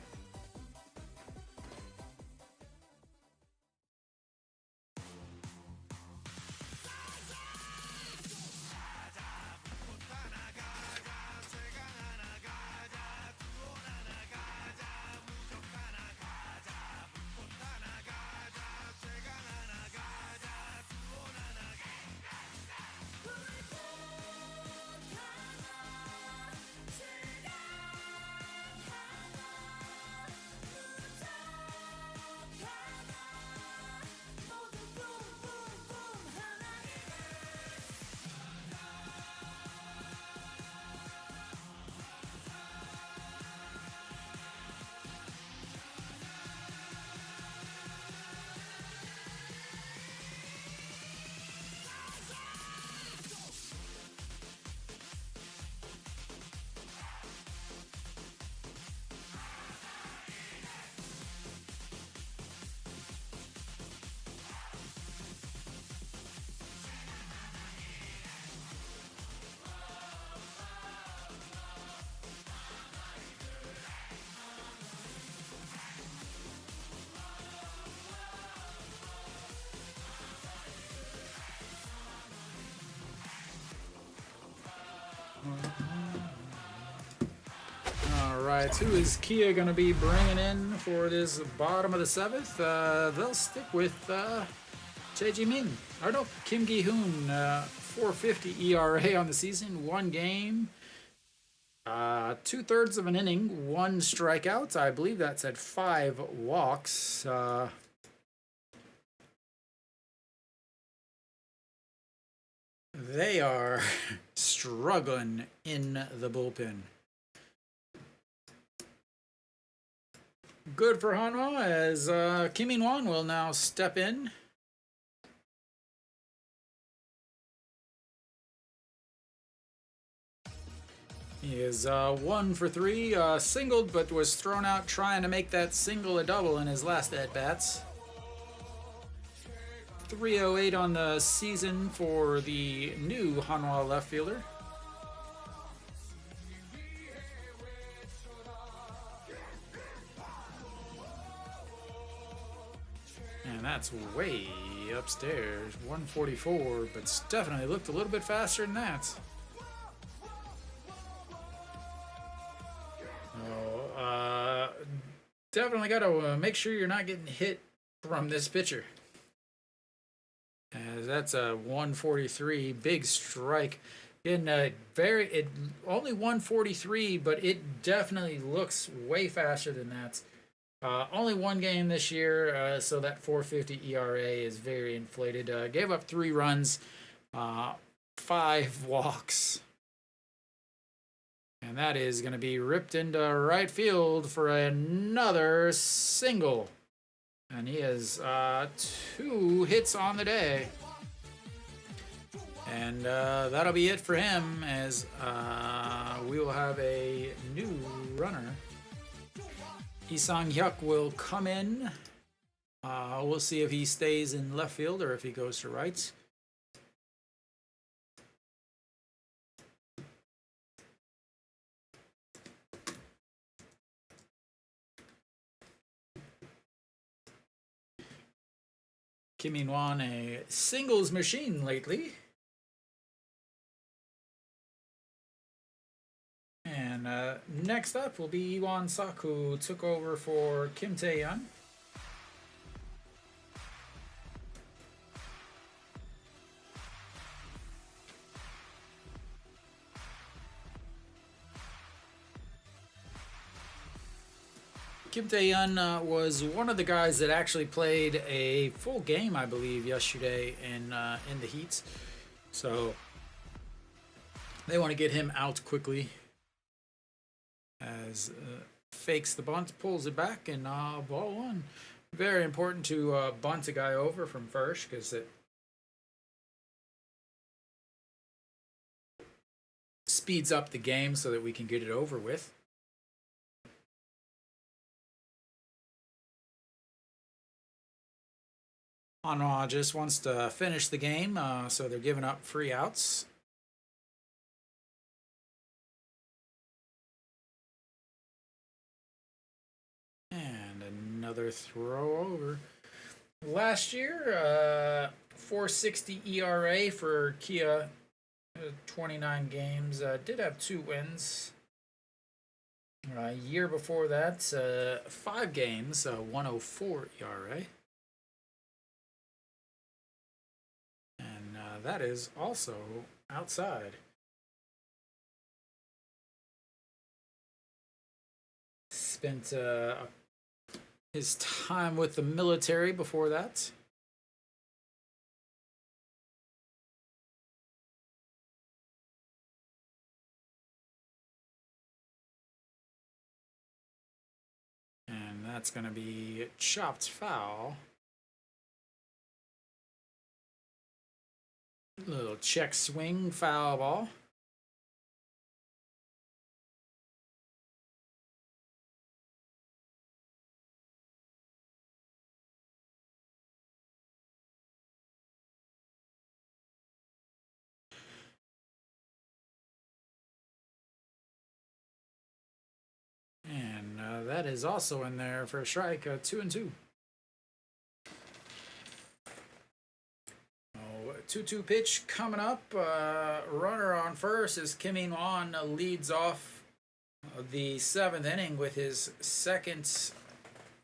Alright, who is Kia going to be bringing in for this bottom of the 7th? They'll stick with Jae Ji-min. Or no, Kim Gi-hoon, 4.50 ERA on the season, 1 game, 2/3 of an inning, 1 strikeout. I believe that's at 5 walks. They are struggling in the bullpen. Good for Hanwha as Kim In-won will now step in. He is 1 for 3, singled, but was thrown out trying to make that single a double in his last at-bats. 308 on the season for the new Hanwha left fielder. And that's way upstairs, 144, but it's definitely looked a little bit faster than that. Oh, definitely got to make sure you're not getting hit from this pitcher. As that's a 143, big strike. In only 143, but it definitely looks way faster than that. Only 1 game this year, so that 4.50 ERA is very inflated. Gave up 3 runs, 5 walks. And that is going to be ripped into right field for another single. And he has 2 hits on the day. And that'll be it for him as we will have a new runner. Sang Hyuk will come in. We'll see if he stays in left field or if he goes to right. Kim In-won, a singles machine lately. And next up will be Won-sak, who took over for Kim Tae-yeon. Kim Daejeon was one of the guys that actually played a full game, I believe, yesterday in the heats. So they want to get him out quickly. As fakes the bunt, pulls it back, and ball one. Very important to bunt a guy over from first because it speeds up the game so that we can get it over with. Hanwha just wants to finish the game, so they're giving up free outs. And another throw over. Last year, 4.60 ERA for Kia, 29 games. Did have 2 wins. Year before that, 5 games, 1.04 ERA. And that is also outside. Spent his time with the military before that. And that's going to be chopped foul. Little check swing, foul ball. And that is also in there for a strike, 2-2. 2-2 pitch coming up. Runner on first as Kim In-won leads off the 7th inning with his second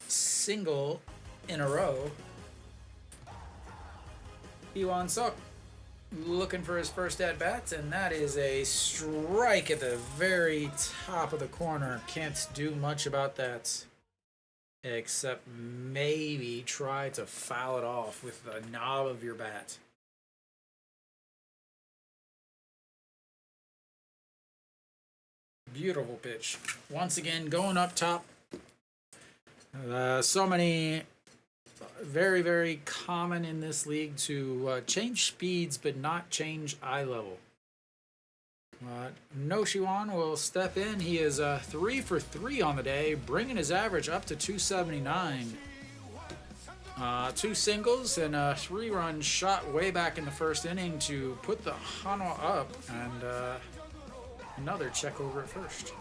single in a row. Hee-won Suk looking for his first at-bat, and that is a strike at the very top of the corner. Can't do much about that except maybe try to foul it off with the knob of your bat. Beautiful pitch. Once again, going up top. So many very, very common in this league to change speeds but not change eye level. No Shiwan will step in. He is 3 for 3 on the day, bringing his average up to 279. 2 singles and a 3-run shot way back in the first inning to put the Hanwha up, and another check over at first.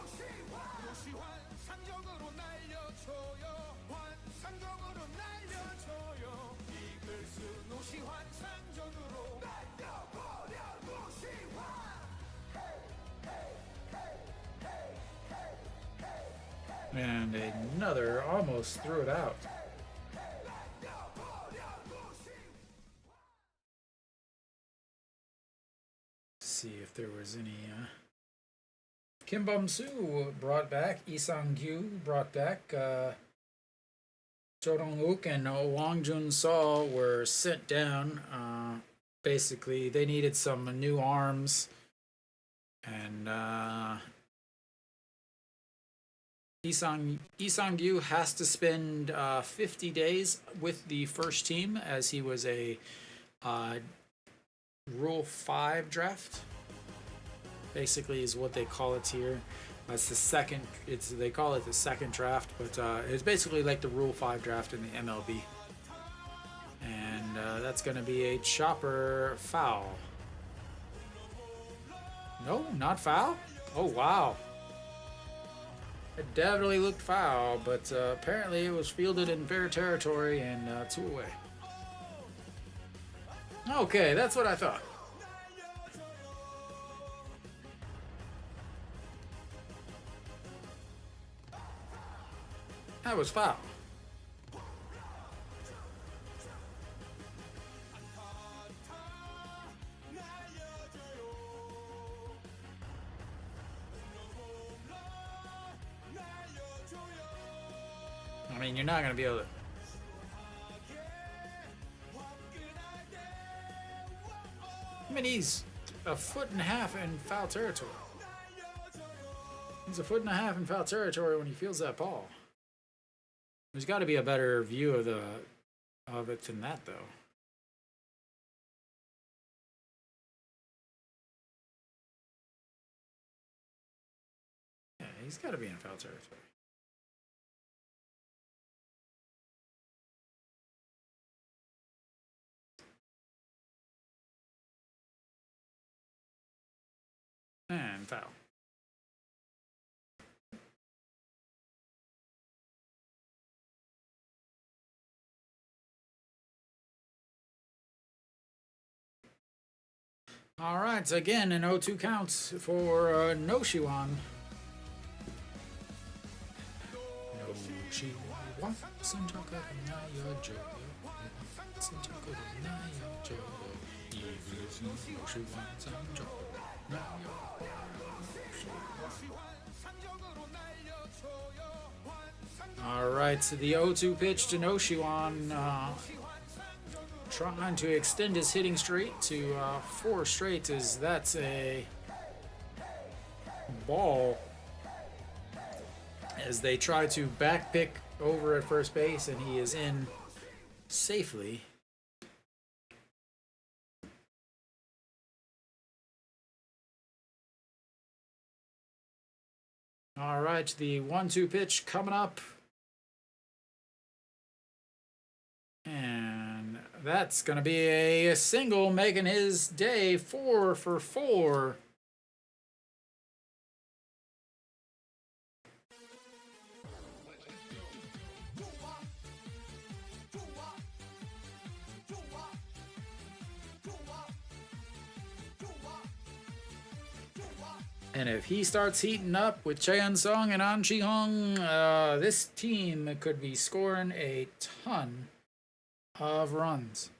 And another almost threw it out. See if there was any. Kim Bum-soo brought back. Lee Sang-gyu brought back. Cho Dong-wook and Wang Jun-seo were sent down. Basically, they needed some new arms. And Lee Sang-gyu has to spend 50 days with the first team, as he was a Rule 5 draft. Basically is what they call it here. It's the second. They call it the second draft, but it's basically like the Rule 5 draft in the MLB. And that's going to be a chopper foul. No, not foul. Oh wow. It definitely looked foul, but apparently it was fielded in fair territory and 2 away. Okay, that's what I thought. That was foul. mean, you're not going to be able to. I mean, he's a foot and a half in foul territory. He's a foot and a half in foul territory when he feels that ball. There's got to be a better view of it than that, though. Yeah, he's got to be in foul territory. And foul. All right, so again, an 0-2 counts for Noshiwan. All right, so the 0-2 pitch to Noshiwan. Trying to extend his hitting streak to 4 straight, as that's a ball as they try to back pick over at first base, and he is in safely. All right, the 1-2 pitch coming up. And that's going to be a single, making his day 4 for 4. And if he starts heating up with Cheon Sung and An Chi Hong, this team could be scoring a ton of runs.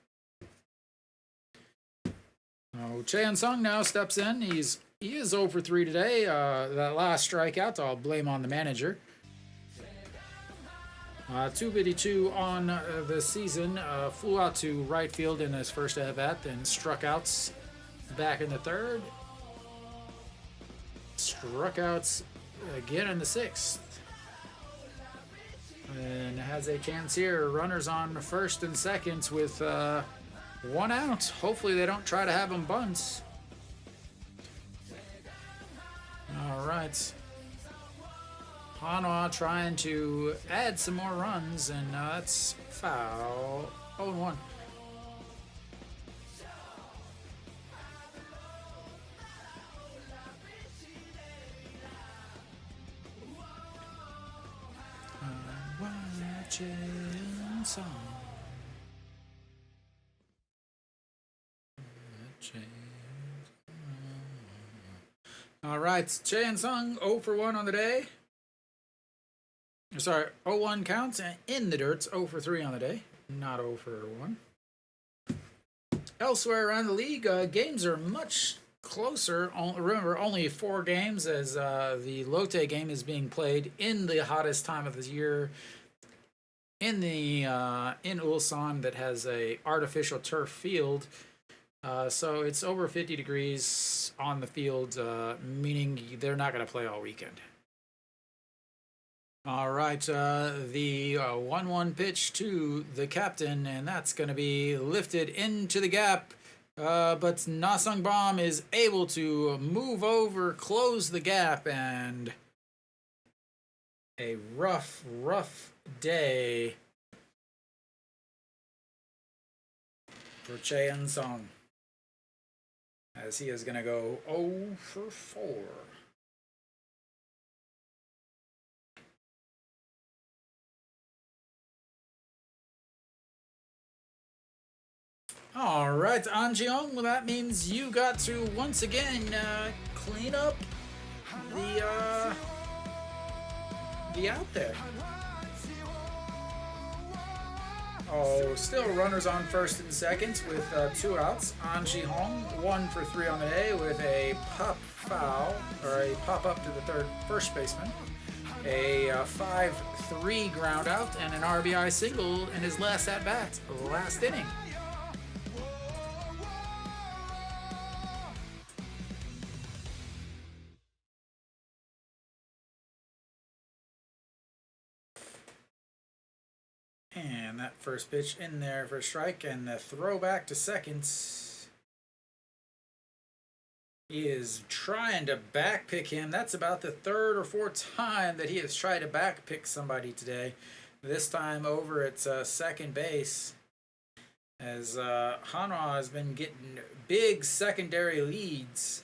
Cheon Sung now steps in. He is 0 for 3 today. That last strikeout, I'll blame on the manager. 252 on the season. Flew out to right field in his first at bat, then struck outs back in the third. Struck outs again in the 6th. And has a chance here. Runners on first and second with 1 out. Hopefully they don't try to have him bunts. All right. Hanwha trying to add some more runs, and that's foul. 0-1. All right, Cheon Sung 0 for 1 on the day. Sorry, 0-1 counts, and in the dirt's 0 for 3 on the day. Not 0 for 1. Elsewhere around the league, games are much closer. Remember, only 4 games, as the Lotte game is being played in the hottest time of the year in Ulsan that has a artificial turf field. So it's over 50 degrees on the field, meaning they're not going to play all weekend. All right, the 1-1 pitch to the captain, and that's going to be lifted into the gap. But Na Sung Bom is able to move over, close the gap, and a rough day for Cheon Sung, as he is going to go 0 for 4. All right, An Jeong, well, that means you got to once again clean up the out there. Oh, still runners on first and second with 2 outs. An Ji-hong 1 for 3 on the day with a pop foul, or a pop up to the first baseman. a 5-3 ground out, and an RBI single in his last at-bat, last inning. And that first pitch in there for a strike, and the throw back to second. He is trying to backpick him. That's about the third or fourth time that he has tried to backpick somebody today. This time over at second base, as Hanwha has been getting big secondary leads.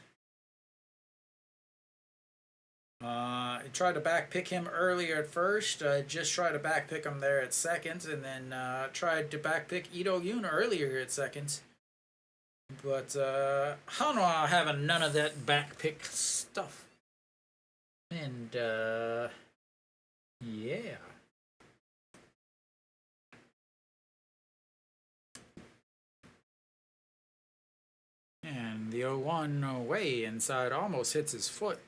He tried to backpick him earlier at first, just tried to backpick him there at second, and then tried to backpick Daejeon earlier at second. But Hanwha having none of that backpick stuff. And yeah. And the 0-1 way inside almost hits his foot.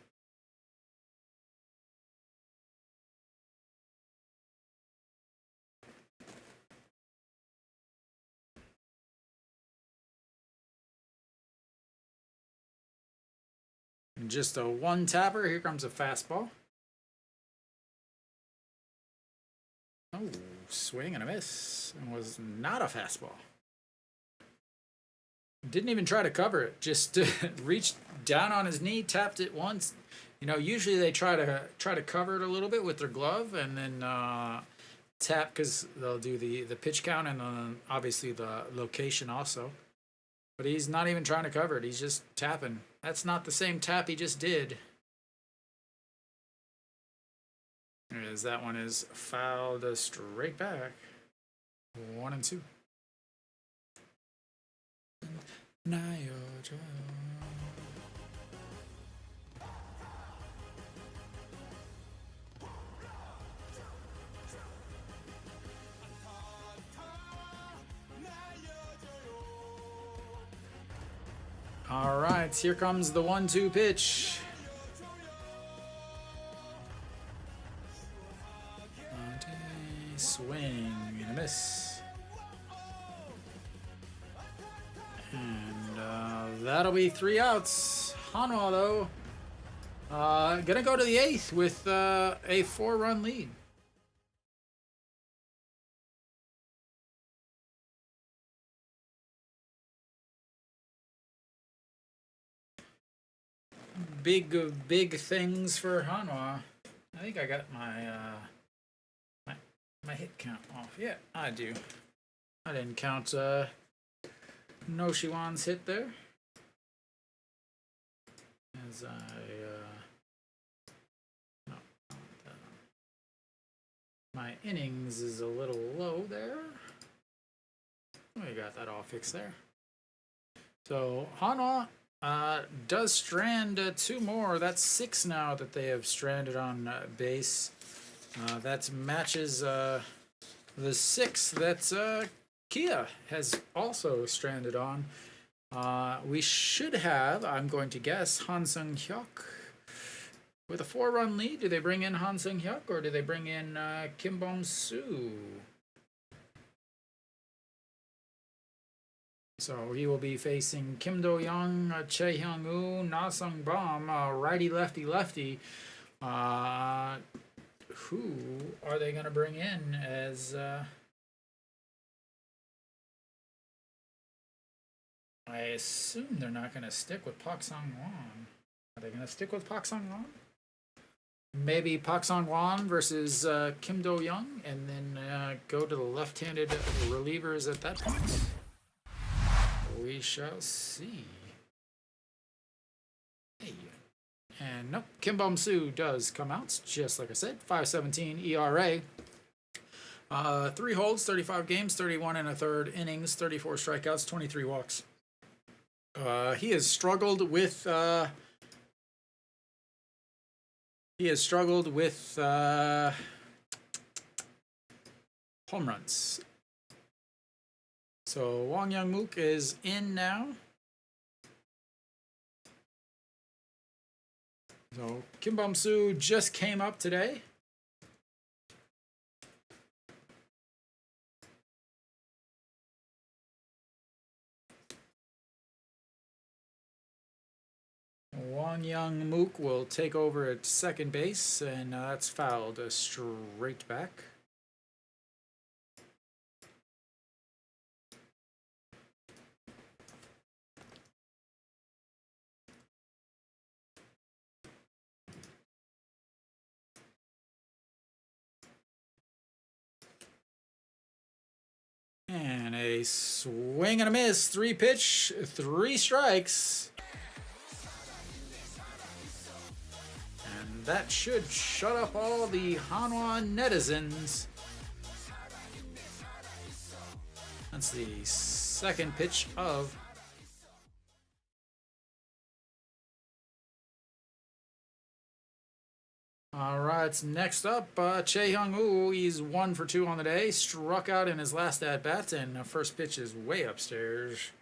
Just a one tapper. Here comes a fastball. Oh, swing and a miss. It was not a fastball. Didn't even try to cover it. Just reached down on his knee, tapped it once. You know, usually they try to cover it a little bit with their glove and then tap, because they'll do the pitch count and obviously the location also. But he's not even trying to cover it. He's just tapping. That's not the same tap he just did. As that one is fouled straight back. 1-2. All right, here comes the 1-2 pitch. Swing and a miss. And that'll be 3 outs. Hanwha, though, gonna go to the 8th with a 4-run lead. Big things for Hanwha. I think I got my my hit count off. Yeah, I do. I didn't count No Shiwan's hit there. As no, my innings is a little low there. We got that all fixed there. So Hanwha does strand 2 more. That's 6 now that they have stranded on base. That matches the 6 that Kia has also stranded on. We should have, I'm going to guess, Han Sung-hyuk with a 4-run lead. Do they bring in Han Sung-hyuk or do they bring in Kim Bong-soo? So he will be facing Kim Do-young, Chae Hyung-woo, Na Sung-bum, righty, lefty, lefty. Who are they going to bring in as... I assume they're not going to stick with Park Sang-won. Are they going to stick with Park Sang-won? Maybe Park Sang-won versus Kim Do-young, and then go to the left-handed relievers at that point. We shall see. Hey. And nope, Kim Bong-soo does come out, just like I said, 5.17 ERA. 3 holds, 35 games, 31 1/3 innings, 34 strikeouts, 23 walks. He has struggled with home runs. So Wang Young-mook is in now. So Kim Bong-soo just came up today. Kwon Young Mook will take over at second base, and that's fouled straight back. And a swing and a miss. 3-pitch, 3 strikes. And that should shut up all the Hanwha netizens. That's the second pitch of all right, next up, Chae Hyung-woo. He's 1 for 2 on the day. Struck out in his last at-bat, and the first pitch is way upstairs.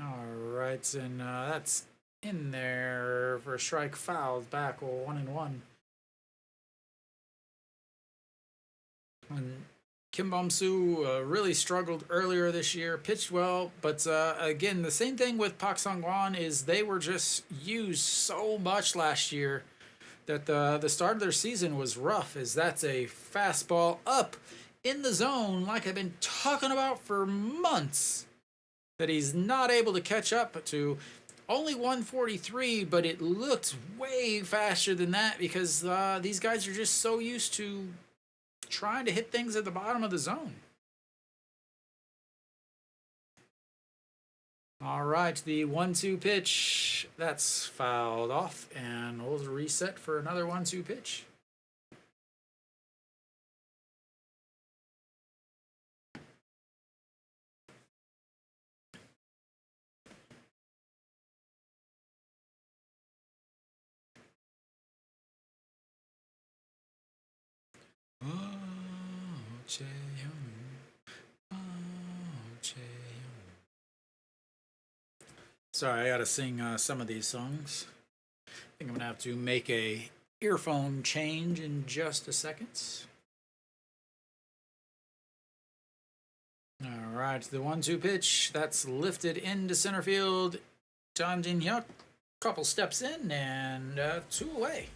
All right, and that's in there for a strike. Fouled back, 1-1. And Kim Bum-soo really struggled earlier this year, pitched well, but again, the same thing with Pak Sung-won is they were just used so much last year that the start of their season was rough, as that's a fastball up in the zone like I've been talking about for months, that he's not able to catch up to. Only 143, but it looked way faster than that because these guys are just so used to trying to hit things at the bottom of the zone. All right, the 1-2 pitch, that's fouled off, and we'll reset for another 1-2 pitch. Oh, Daejeon. Oh, Daejeon. Sorry, I gotta sing some of these songs. I think I'm gonna have to make a earphone change in just a second. All right, the 1-2 pitch, that's lifted into center field. John Jin-hyuk, couple steps in, and 2 away.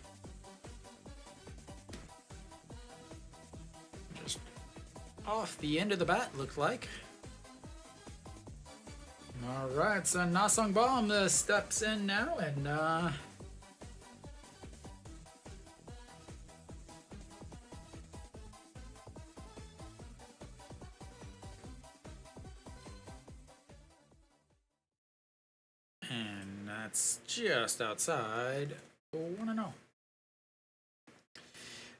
Just off the end of the bat, looked like. All right, so Na Sung-bum steps in now, and that's just outside 1-0.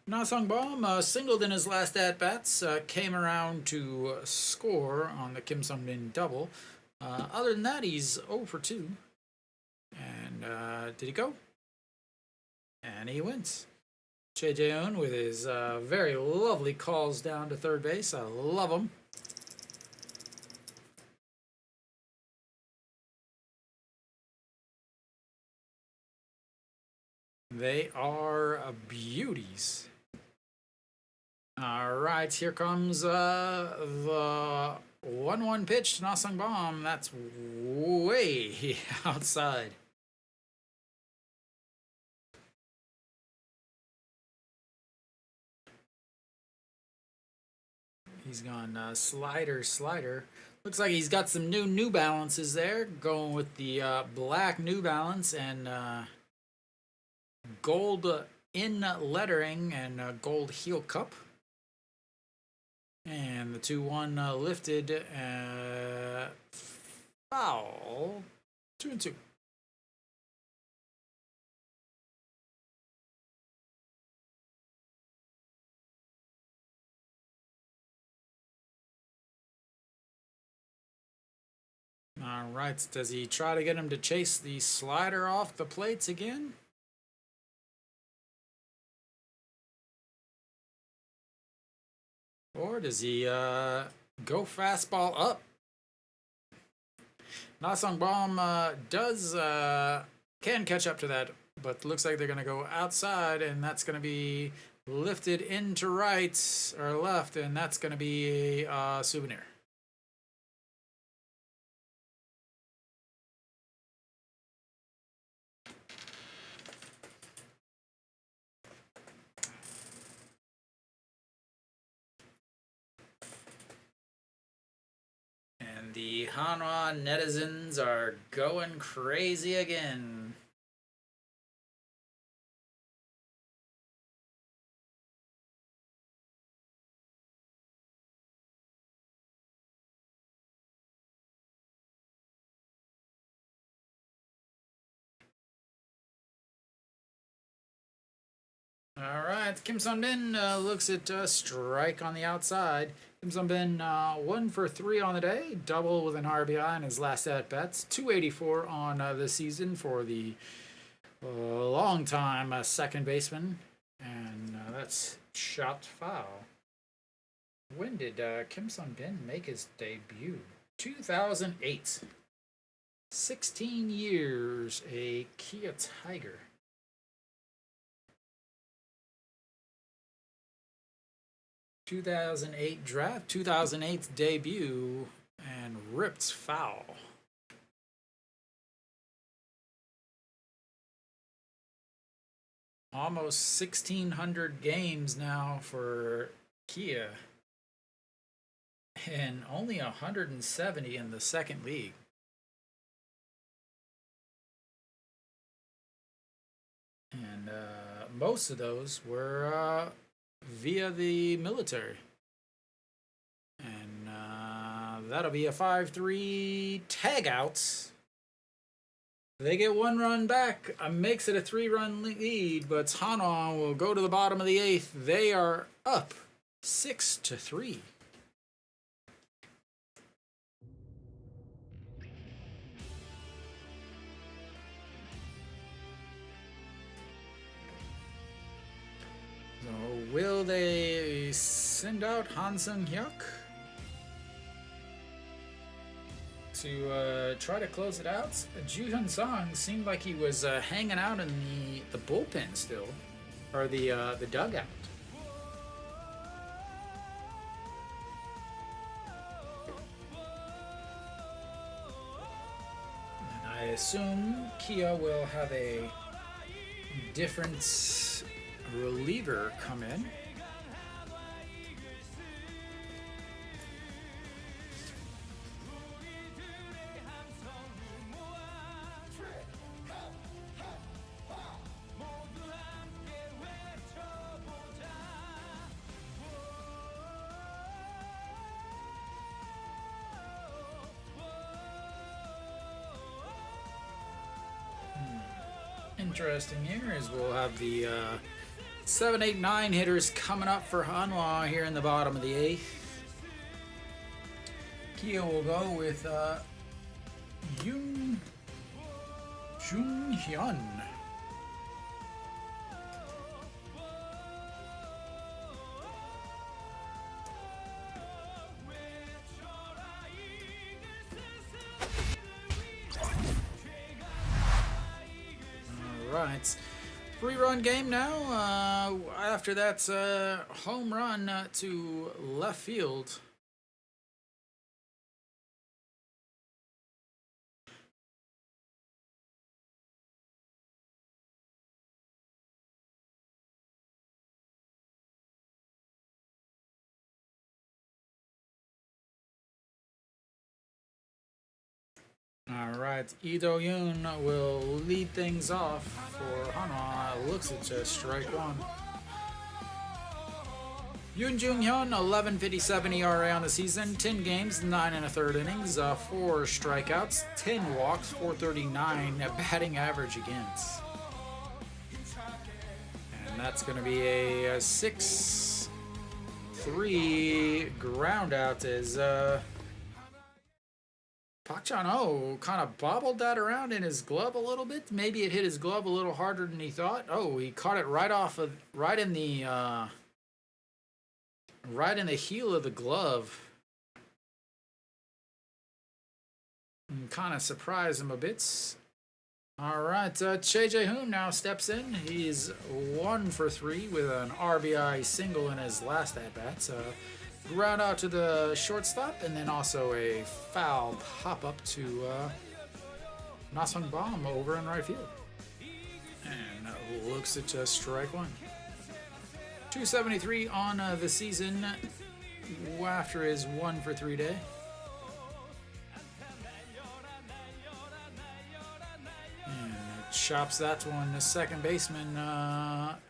Na Sung-bum singled in his last at-bats, came around to score on the Kim Sung-min double. Other than that, he's 0 for 2. And did he go? And he wins. Daejeon with his very lovely calls down to third base. I love them. They are beauties. All right, here comes the 1-1 pitch to Na Sung-bum. That's way outside. He's gone slider. Looks like he's got some New Balances there. Going with the black New Balance and gold in lettering and gold heel cup. And the 2-1 lifted, foul, 2-2. All right, does he try to get him to chase the slider off the plates again? Or does he go fastball up? Na Sung-bum does can catch up to that but looks like they're going to go outside, and that's going to be lifted into right or left, and that's going to be a souvenir. And the Hanwha netizens are going crazy again. All right, Kim Sun-bin looks at strike on the outside. Kim Sun-bin 1 for 3 on the day, double with an RBI in his last at bats. 284 on the season for the long-time second baseman, and that's shot foul. When did Kim Sun-bin make his debut? 2008. 16 years, a Kia Tiger. 2008 draft, 2008 debut, and ripped foul. Almost 1,600 games now for Kia, and only 170 in the second league. And most of those were via the military. And that'll be a 5-3 tag out. They get 1 run back, makes it a 3-run lead, but Hanwha will go to the bottom of the 8th. They are up 6-3. So will they send out Han Sung-hyuk to try to close it out? Ju-hyun Song seemed like he was hanging out in the bullpen still, or the dugout. And I assume Kia will have a different reliever come in. Interesting here is we'll have the 7, 8, 9 hitters coming up for Hanwha here in the bottom of the 8th. Kia will go with Yoon Jung-hyun. Right, 3-run game now. After that home run to left field. Alright, Lee Do-yoon will lead things off for Hanwha. Looks at just strike 1. Yoon Jung-hyun, 11.57 ERA on the season, 10 games, 9 1/3 innings, 4 strikeouts, 10 walks, 439 batting average against. And that's going to be a 6-3 ground out as Park Chan-ho kind of bobbled that around in his glove a little bit. Maybe it hit his glove a little harder than he thought. Oh, he caught it right in the heel of the glove. And kind of surprised him a bit. All right, Daejeon now steps in. He's 1 for 3 with an RBI single in his last at bats. Ground out to the shortstop, and then also a foul pop up to Nasung Bomb over in right field. And looks at strike one. 273 on the season after his 1 for 3 day. And chops that one. The second baseman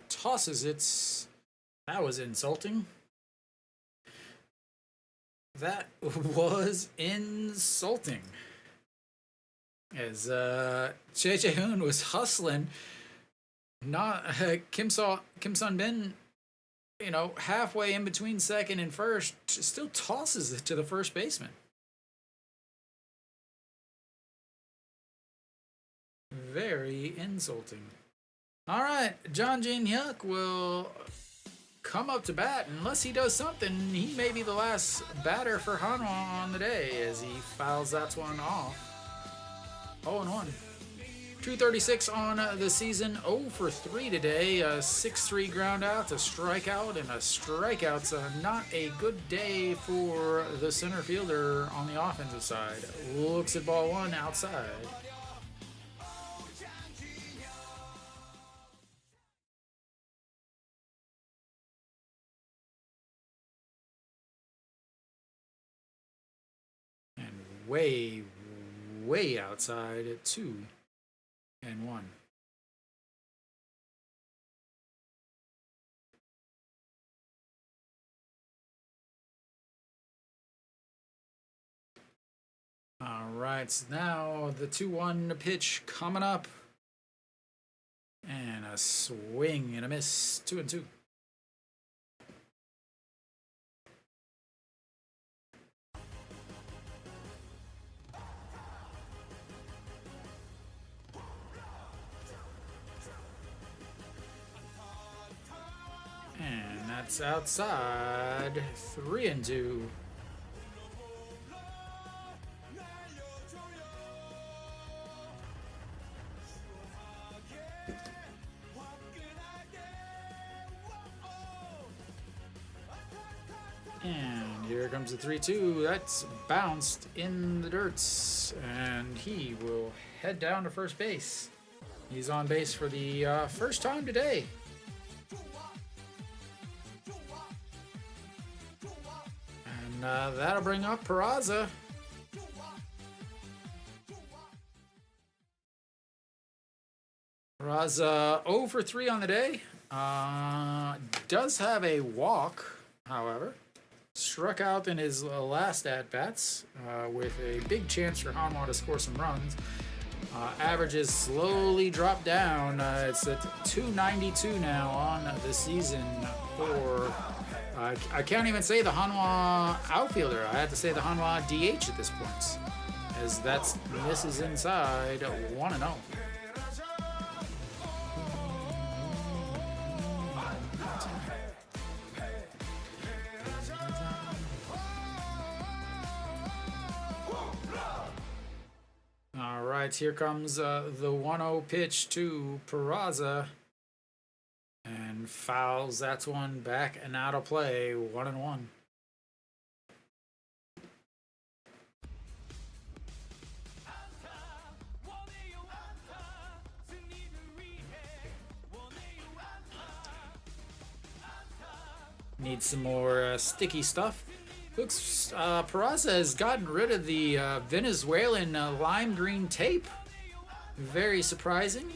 tosses it. That was insulting. That was insulting. As Daejeon was hustling, not Kim Sun Bin, halfway in between second and first, still tosses it to the first baseman. Very insulting. All right, John Jin Hyuk will come up to bat. Unless he does something, he may be the last batter for Hanwha on the day as he fouls that one off. 0-1. 236 on the season, 0 for 3 today. 6-3 ground out, a strikeout, and a strikeout's not a good day for the center fielder on the offensive side. Looks at ball one outside. Way, way outside at 2-1. All right, so now the 2-1 pitch coming up. And a swing and a miss, 2-2. And that's outside, 3-2. And here comes the 3-2. That's bounced in the dirt, and he will head down to first base. He's on base for the first time today. And that'll bring up Peraza. Peraza 0 for 3 on the day. Does have a walk, however. Struck out in his last at-bats with a big chance for Hanwha to score some runs. Averages slowly dropped down. It's at 292 now on the season for, I can't even say the Hanwha outfielder. I have to say the Hanwha DH at this point, as that's misses inside 1-0. All right, here comes the 1-0 pitch to Peraza, and fouls that one back and out of play, 1-1. Need some more sticky stuff. Looks Peraza has gotten rid of the Venezuelan lime green tape. Very surprising.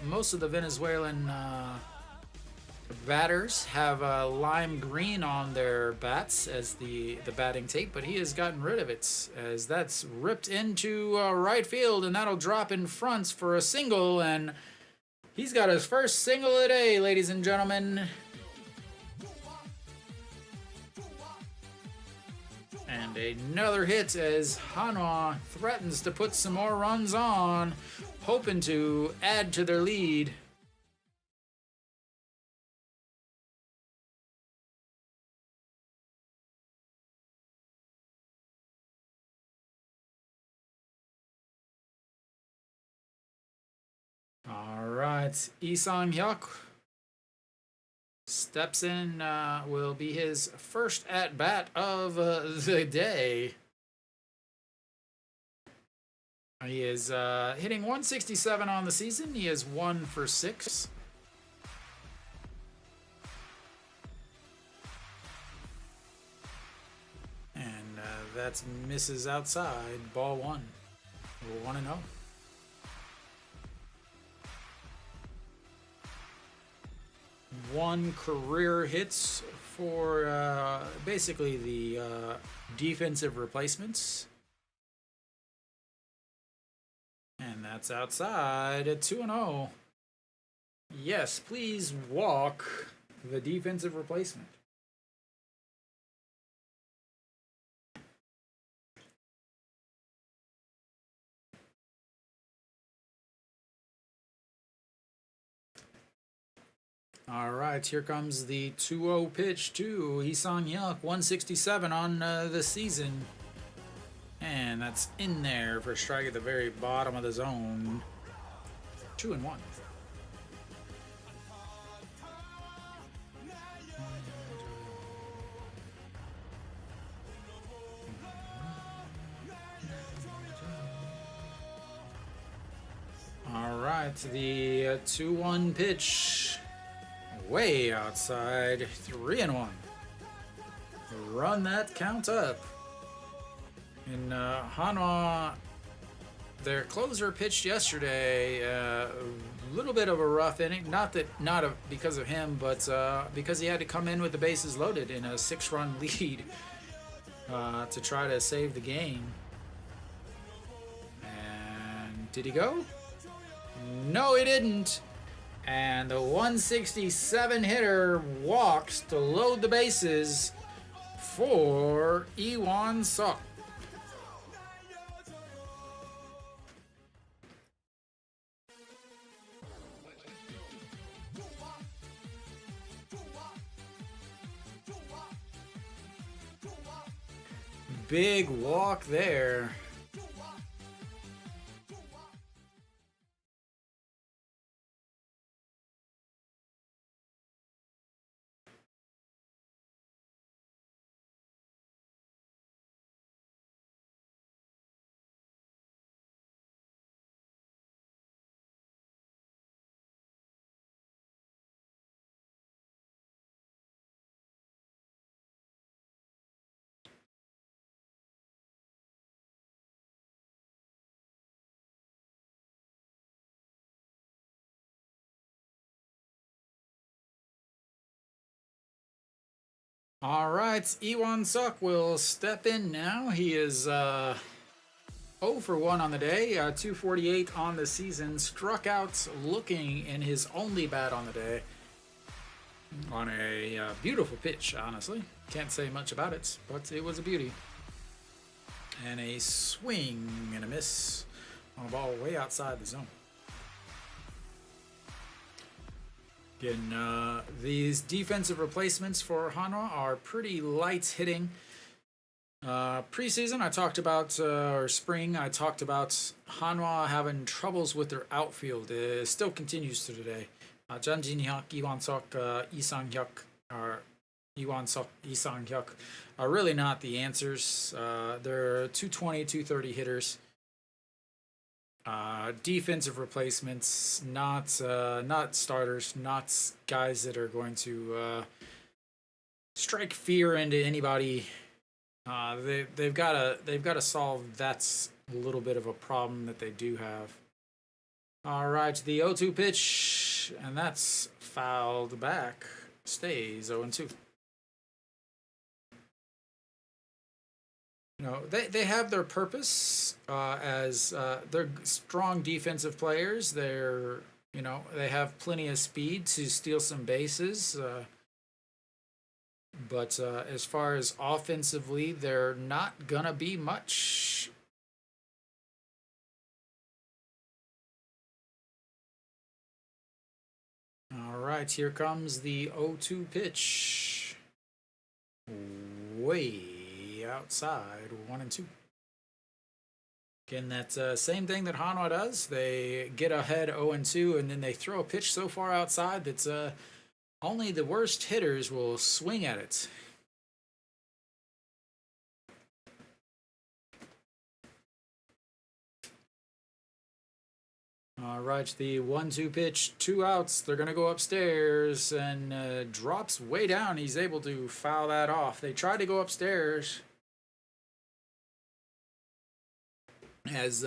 Most of the Venezuelan batters have lime green on their bats as the batting tape, but he has gotten rid of it as that's ripped into right field, and that'll drop in front for a single, and he's got his first single of the day, ladies and gentlemen. And another hit as Hanwha threatens to put some more runs on, hoping to add to their lead. All right, Lee Sang-hyuk steps in, will be his first at-bat of the day. He is hitting 167 on the season. He is 1 for 6. And that's misses outside. Ball 1. 1-0. One career hits for basically the defensive replacements. And that's outside at 2-0. Yes, please walk the defensive replacement. All right, here comes the 2-0 pitch to Lee Sang-hyuk, 167 on the season. And that's in there for a strike at the very bottom of the zone. 2-1. All right, the 2-1 pitch. Way outside. 3-1. Run that count up. In Hanwha, their closer pitched yesterday. A little bit of a rough inning. Not because of him, but because he had to come in with the bases loaded in a 6-run lead to try to save the game. And did he go? No, he didn't. And the 167 hitter walks to load the bases for Lee Won-seok. Big walk there. All right, Lee Won-seok will step in now. He is 0 for 1 on the day, 248 on the season. Struck out looking in his only bat on the day on a beautiful pitch, honestly. Can't say much about it, but it was a beauty. And a swing and a miss on a ball way outside the zone. Again, these defensive replacements for Hanwha are pretty light hitting. Preseason, I talked about, or spring, I talked about Hanwha having troubles with their outfield. It still continues to today. Jun Jin-hyuk, Lee Won-seok, Lee Sang-hyuk, or Lee Won-seok, Lee Sang-hyuk are really not the answers. They're 220, 230 hitters. Defensive replacements, not starters, not guys that are going to strike fear into anybody. They've got to solve that's a little bit of a problem that they do have. All right, the 0-2 pitch, and that's fouled back. Stays 0-2. You know, they have their purpose as they're strong defensive players. They're, you know, they have plenty of speed to steal some bases. But as far as offensively, they're not gonna be much. All right, here comes the 0-2 pitch. Way outside, 1-2. Again, that's same thing that Hanwha does. They get ahead 0-2, and then they throw a pitch so far outside that's only the worst hitters will swing at it. All right, the 1-2 pitch, 2 outs. They're going to go upstairs, and drops way down. He's able to foul that off. They tried to go upstairs as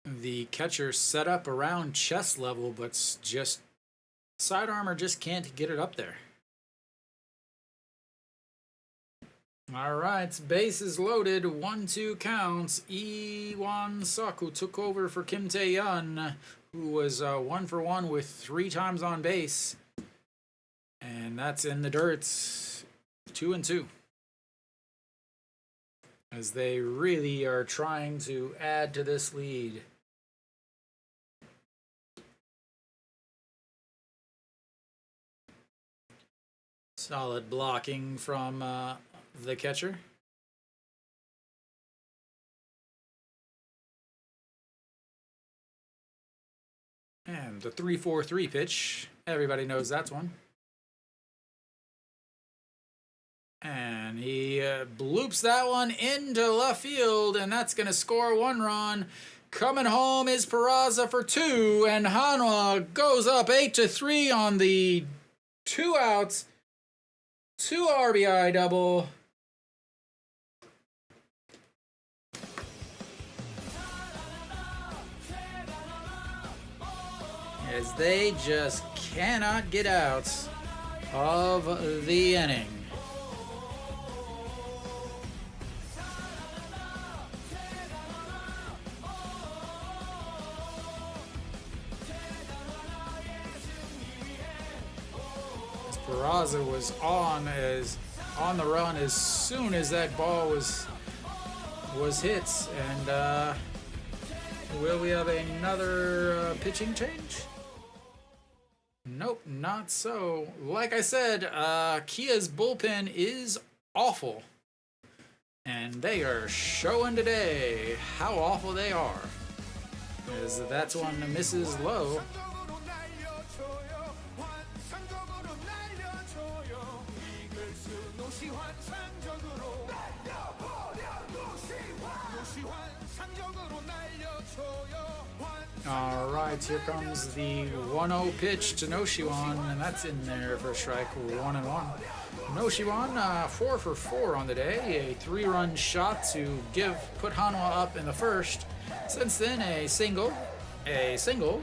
the catcher set up around chest level, but just side armor just can't get it up there. All right, base is loaded. 1-2 counts. Iwan Saku took over for Kim Tae-yeon, who was 1 for 1 with 3 times on base. And that's in the dirt. 2-2. As they really are trying to add to this lead. Solid blocking from the catcher. And the 3-4-3 pitch. Everybody knows that's one. And he bloops that one into left field, and that's going to score 1 run. Coming home is Peraza for 2, and Hanwha goes up 8-3 on the 2 outs, 2 RBI double. As they just cannot get out of the inning. Peraza was on the run as soon as that ball was hit, and will we have another pitching change? Nope, not so. Like I said, Kia's bullpen is awful, and they are showing today how awful they are. As that's one that misses low. All right, here comes the 1-0 pitch to Noshiwan, and that's in there for strike 1-1. Noshiwan, 4 for 4 on the day, a 3-run shot to put Hanwha up in the first. Since then, a single, and a single.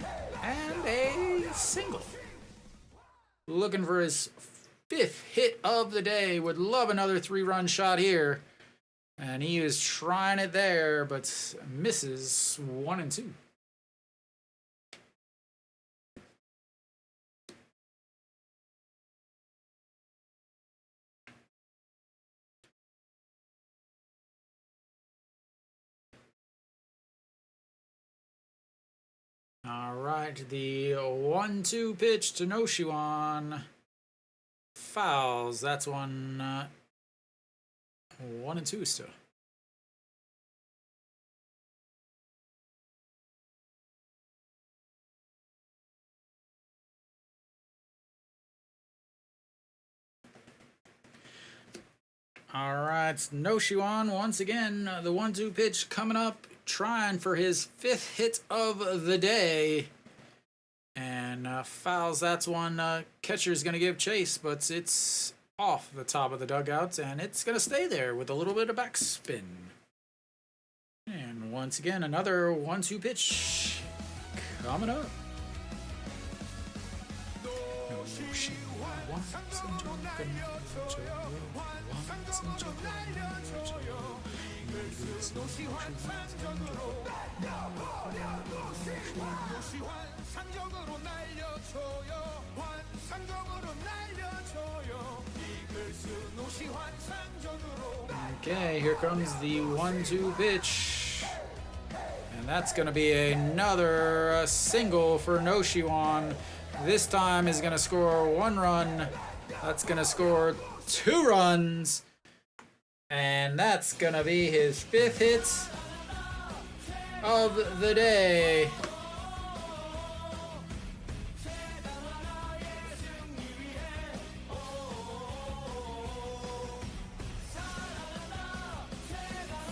Looking for his 5th hit of the day. Would love another 3-run shot here. And he is trying it there, but misses 1-2. All right, the 1-2 pitch to Noshiwan. Fouls. That's 1-2 still. All right, Noshiwan once again. The 1-2 pitch coming up. Trying for his 5th hit of the day. And fouls. That's one catcher's going to give chase, but it's off the top of the dugout, and it's going to stay there with a little bit of backspin. And once again, another 1-2 pitch coming up. Okay, here comes the 1-2 pitch. And that's going to be another single for Noshiwan. This time is going to score 1 run. That's going to score 2 runs. And that's going to be his 5th hit of the day.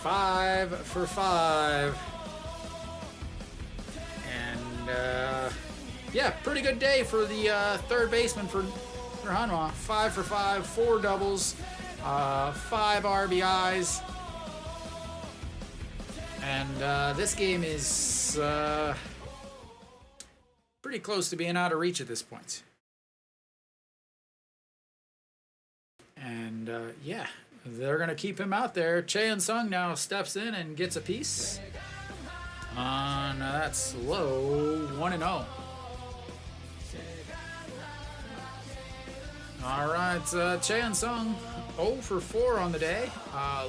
Five for 5. And yeah, pretty good day for the third baseman for Hanwha. 5 for 5, 4 doubles, 5 RBIs. And this game is pretty close to being out of reach at this point. And yeah, they're going to keep him out there. Chaeyoung Sung now steps in and gets a piece. That's low, 1-0. All right, Chaeyoung Sung 0 for 4 on the day,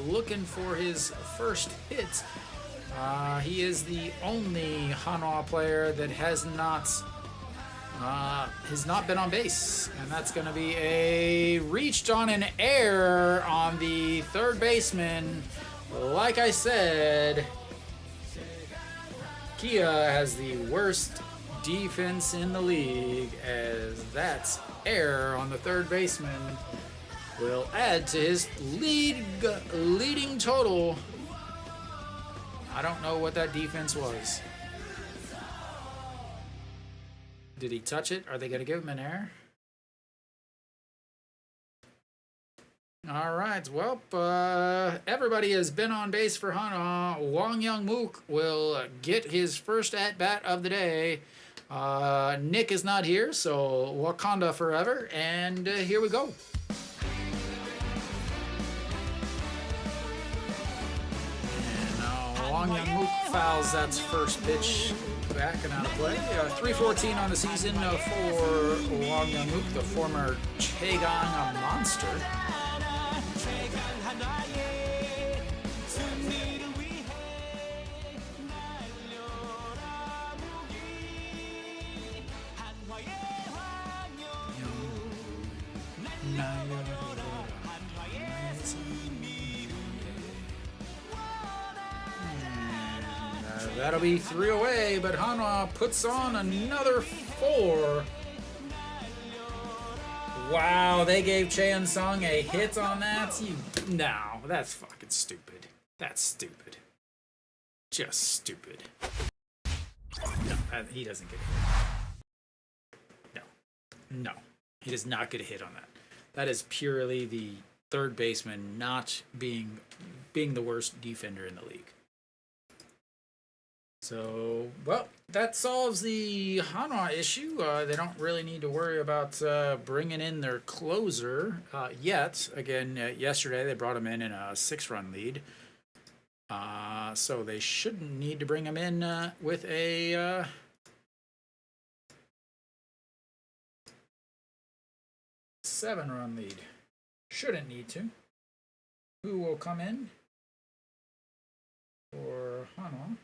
looking for his first hit. He is the only Hanwha player that has not been on base, and that's going to be a reached on an error on the third baseman. Like I said, Kia has the worst defense in the league, as that error on the third baseman will add to his leading total. I don't know what that defense was. Did he touch it? Are they going to give him an error? All right. Well, everybody has been on base for Hanwha. Wang Young-mook will get his first at-bat of the day. Nick is not here, so Wakanda forever. And here we go. And Wang Young-mook fouls that first pitch back and out of play. 314 on the season for Wang Young-mook, the former Chaeyoung monster. That'll be 3 away, but Hanwha puts on another 4. Wow, they gave Chaeyoung Sung a hit on that? No, that's fucking stupid. That's stupid. Just stupid. No, he doesn't get a hit. No, he does not get a hit on that. That is purely the third baseman not being the worst defender in the league. So, well, that solves the Hanwha issue. They don't really need to worry about bringing in their closer yet. Again, yesterday they brought him in a 6-run lead. So they shouldn't need to bring him in with a 7-run lead. Shouldn't need to. Who will come in for Hanwha?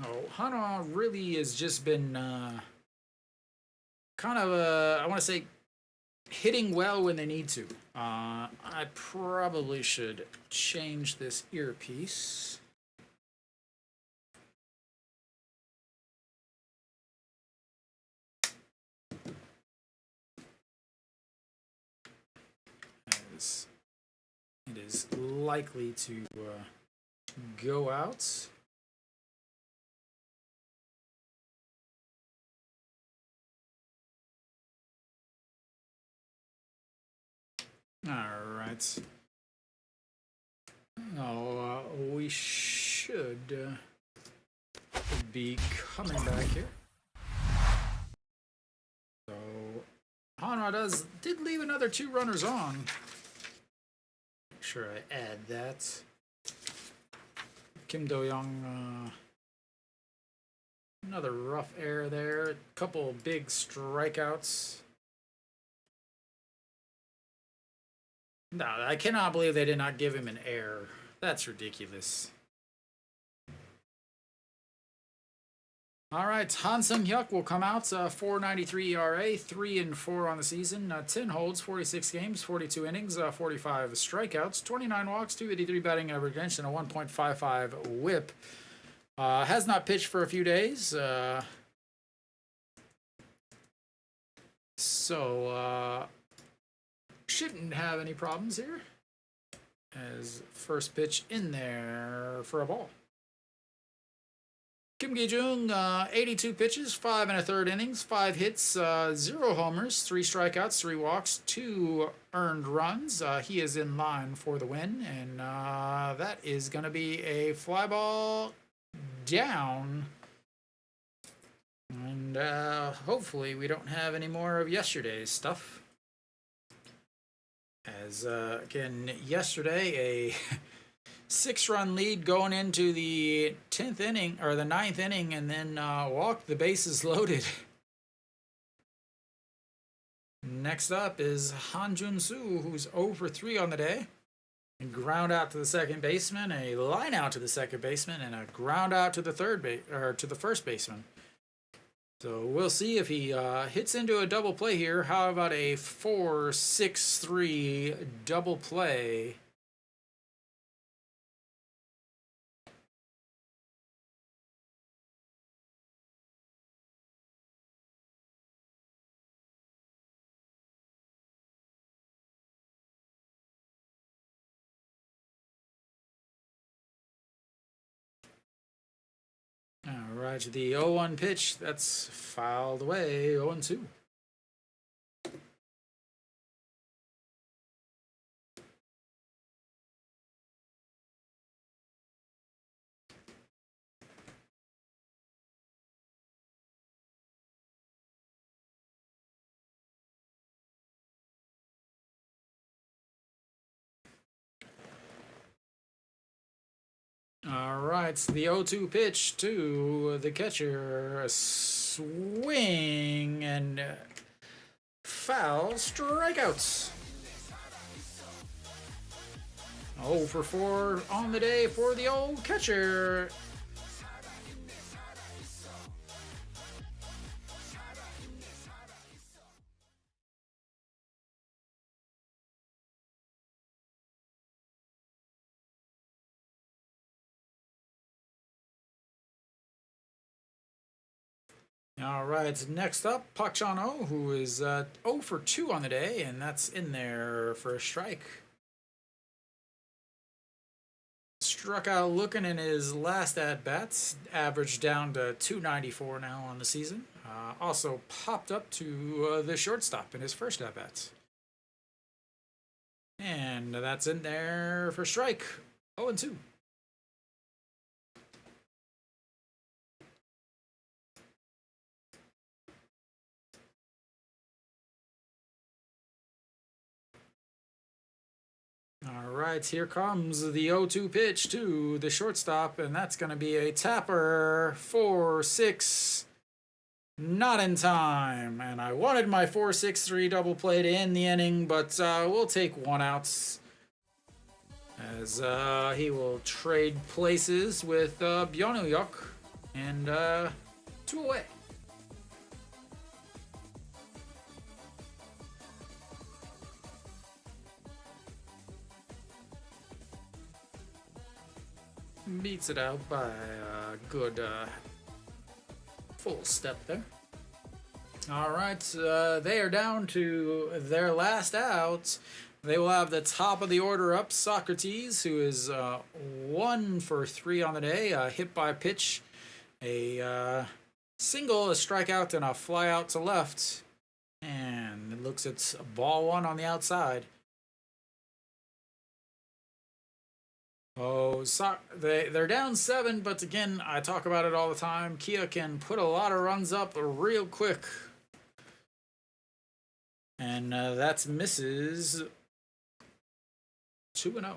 Oh, Hanwha really has just been kind of, I want to say, hitting well when they need to. I probably should change this earpiece. It is likely to go out. All right. Oh, we should be coming back here. So Hanwha did leave another 2 runners on. Make sure I add that. Kim Do-young, another rough error there. A couple big strikeouts. No, I cannot believe they did not give him an error. That's ridiculous. All right, Han Sung-hyuk will come out, 4.93 ERA, 3-4 on the season, 10 holds, 46 games, 42 innings, 45 strikeouts, 29 walks, 283 batting average against, and a 1.55 WHIP. Has not pitched for a few days, so shouldn't have any problems here. As first pitch in there for a ball. Kim Gi-jung, 82 pitches, 5 1/3 innings, 5 hits, 0 homers, 3 strikeouts, 3 walks, 2 earned runs. He is in line for the win, and that is going to be a fly ball down. And hopefully we don't have any more of yesterday's stuff. As, again, yesterday, a 6-run lead going into the 10th inning, or the 9th inning, and then walked the bases loaded. Next up is Han Jun-soo, who's 0 for 3 on the day. And ground out to the second baseman, a line out to the second baseman, and a ground out to the first baseman. So we'll see if he hits into a double play here. How about a 4-6-3 double play? All right, the 0-1 pitch, that's fouled away, 0-2. All right, the 0-2 pitch to the catcher. A swing and foul, strikeouts. 0 for 4 on the day for the old catcher. All right, next up, Park Chan-ho, who is 0 for 2 on the day, and that's in there for a strike. Struck out looking in his last at-bats, averaged down to 294 now on the season. Also popped up to the shortstop in his first at-bats. And that's in there for strike, 0-2. All right, here comes the 0-2 pitch to the shortstop, and that's going to be a tapper, 4-6, not in time. And I wanted my 4-6-3 double play to end the inning, but we'll take 1 out as he will trade places with Byung-hyuk, and 2 away. Beats it out by a good full step there. All right, they are down to their last out. They will have the top of the order up, Socrates, who is 1 for 3 on the day, hit by pitch, a single, a strikeout, and a fly out to left. And it looks it's ball 1 on the outside. Oh, they're down 7, but again, I talk about it all the time. Kia can put a lot of runs up real quick. And that's misses 2-0.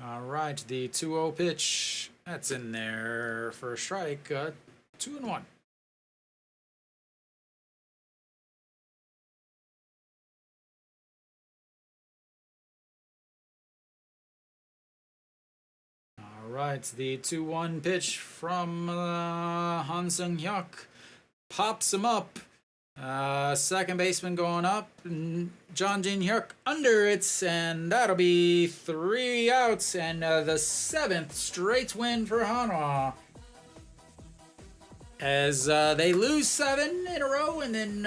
All right, the 2-0 pitch. That's in there for a strike. 2-1. right, the 2-1 pitch from Han Sung-hyuk pops him up. Second baseman going up. John Jin-hyuk under it, and that'll be 3 outs, and the 7th straight win for Hanwha. As they lose 7 in a row, and then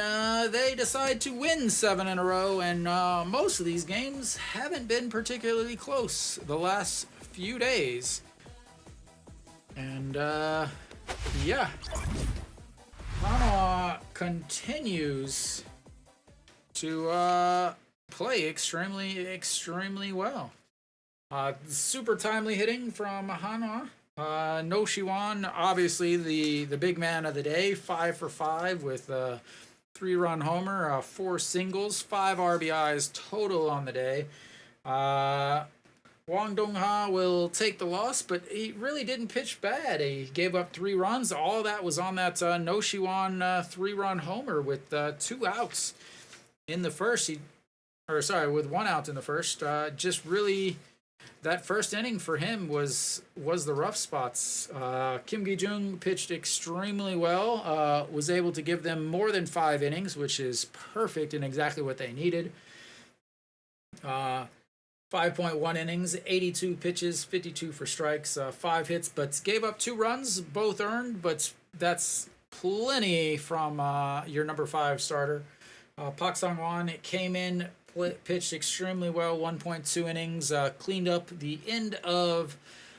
they decide to win 7 in a row, and most of these games haven't been particularly close the last few days. And yeah, Hanwha continues to play extremely well. Super timely hitting from Hanwha. No Shiwan, obviously the big man of the day, 5 for 5 with a 3-run homer, 4 singles, 5 RBIs total on the day. Wang Dongha will take the loss, but he really didn't pitch bad. He gave up 3 runs. All that was on that No Shiwan 3-run homer with 2 outs in the first. With 1 out in the first. Just really, that first inning for him was the rough spots. Kim Gi-jung pitched extremely well. Was able to give them more than 5 innings, which is perfect and exactly what they needed. 5.1 innings, 82 pitches, 52 for strikes, 5 hits, but gave up 2 runs, both earned, but that's plenty from your number 5 starter. Pak Sang-won came in, pitched extremely well, 1.2 innings, cleaned up the end of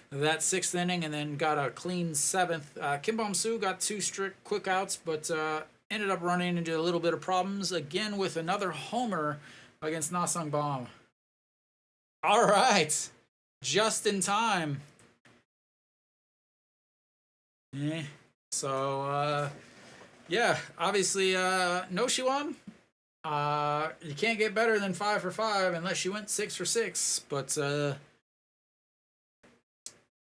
that 6th inning, and then got a clean 7th. Kim Bom-soo got 2 strict quick outs, but ended up running into a little bit of problems, again with another homer against Na Sung-bom. All right, just in time. So, yeah, obviously, no Shiwan. You can't get better than 5 for 5 unless you went 6 for 6. But so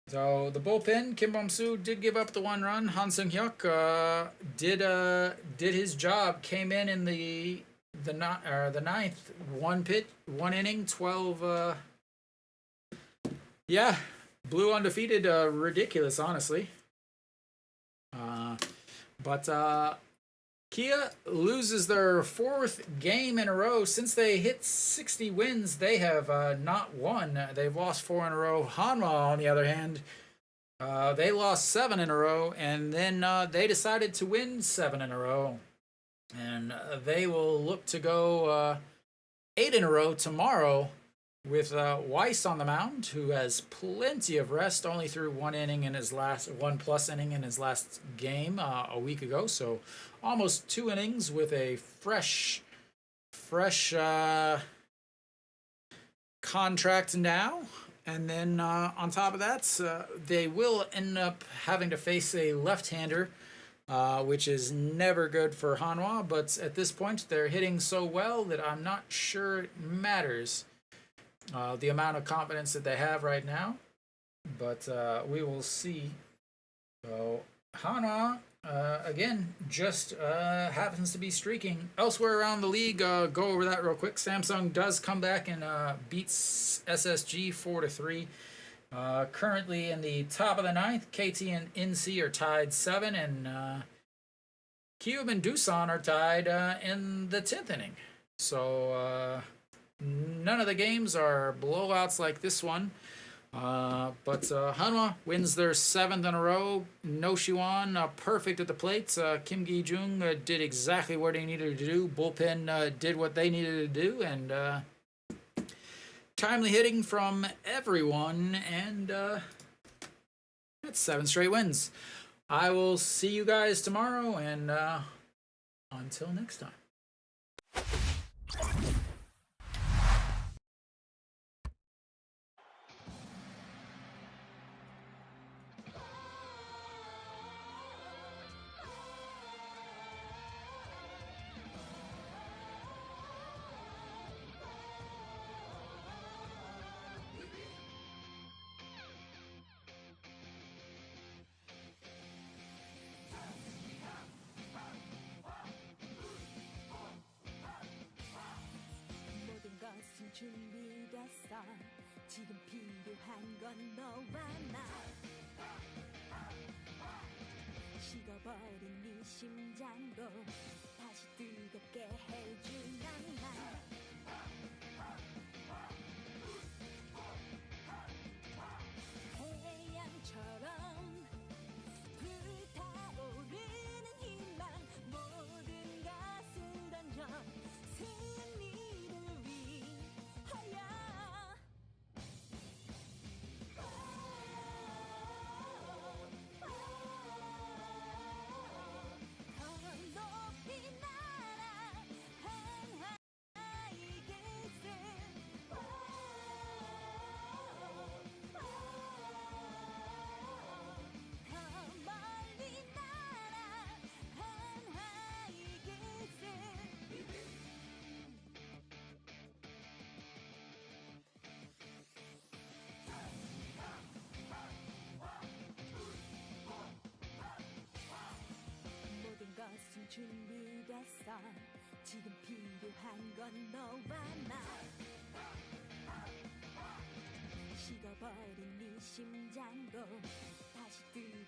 the bullpen, Kim Bom-soo did give up the 1 run. Han Sung-hyuk did his job. Came in the 9th, 1 inning, 12. Yeah, blew undefeated. Ridiculous, honestly. But Kia loses their 4th game in a row. Since they hit 60 wins, they have not won. They've lost 4 in a row. Hanwha, on the other hand, they lost 7 in a row, and then they decided to win 7 in a row. And they will look to go 8 in a row tomorrow with Weiss on the mound, who has plenty of rest, only threw 1 inning in his last 1+ inning in his last game a week ago. So almost 2 innings with a fresh contract now. And then on top of that, they will end up having to face a left-hander, which is never good for Hanwha, but at this point they're hitting so well that I'm not sure it matters the amount of confidence that they have right now, but we will see. So Hanwha, again, just happens to be streaking. Elsewhere around the league, go over that real quick. Samsung does come back and beats SSG 4-3. Currently in the top of the 9th, KT and NC are tied 7, and Cube and Doosan are tied in the 10th inning. So none of the games are blowouts like this one. But Hanwha wins their 7th in a row. No Shiwan, perfect at the plate. Kim Gi-jung did exactly what he needed to do. Bullpen did what they needed to do, and timely hitting from everyone, and that's 7 straight wins. I will see you guys tomorrow, and until next time. 준비됐어 지금 필요한 건 너와 나. 식어버린 네 심장도 다시 뜨겁게 해줄 낭만. 태양처럼 불타오르는 희망, 모든 것을 던져 승리를 위하여. 더 높이 날아 한하이 길새. 더 멀리 날아 한하이 길새. 모든 것은 준비됐어. 지금 필요한 건 너와 나. 식어버린 네 심장도 다시 뜨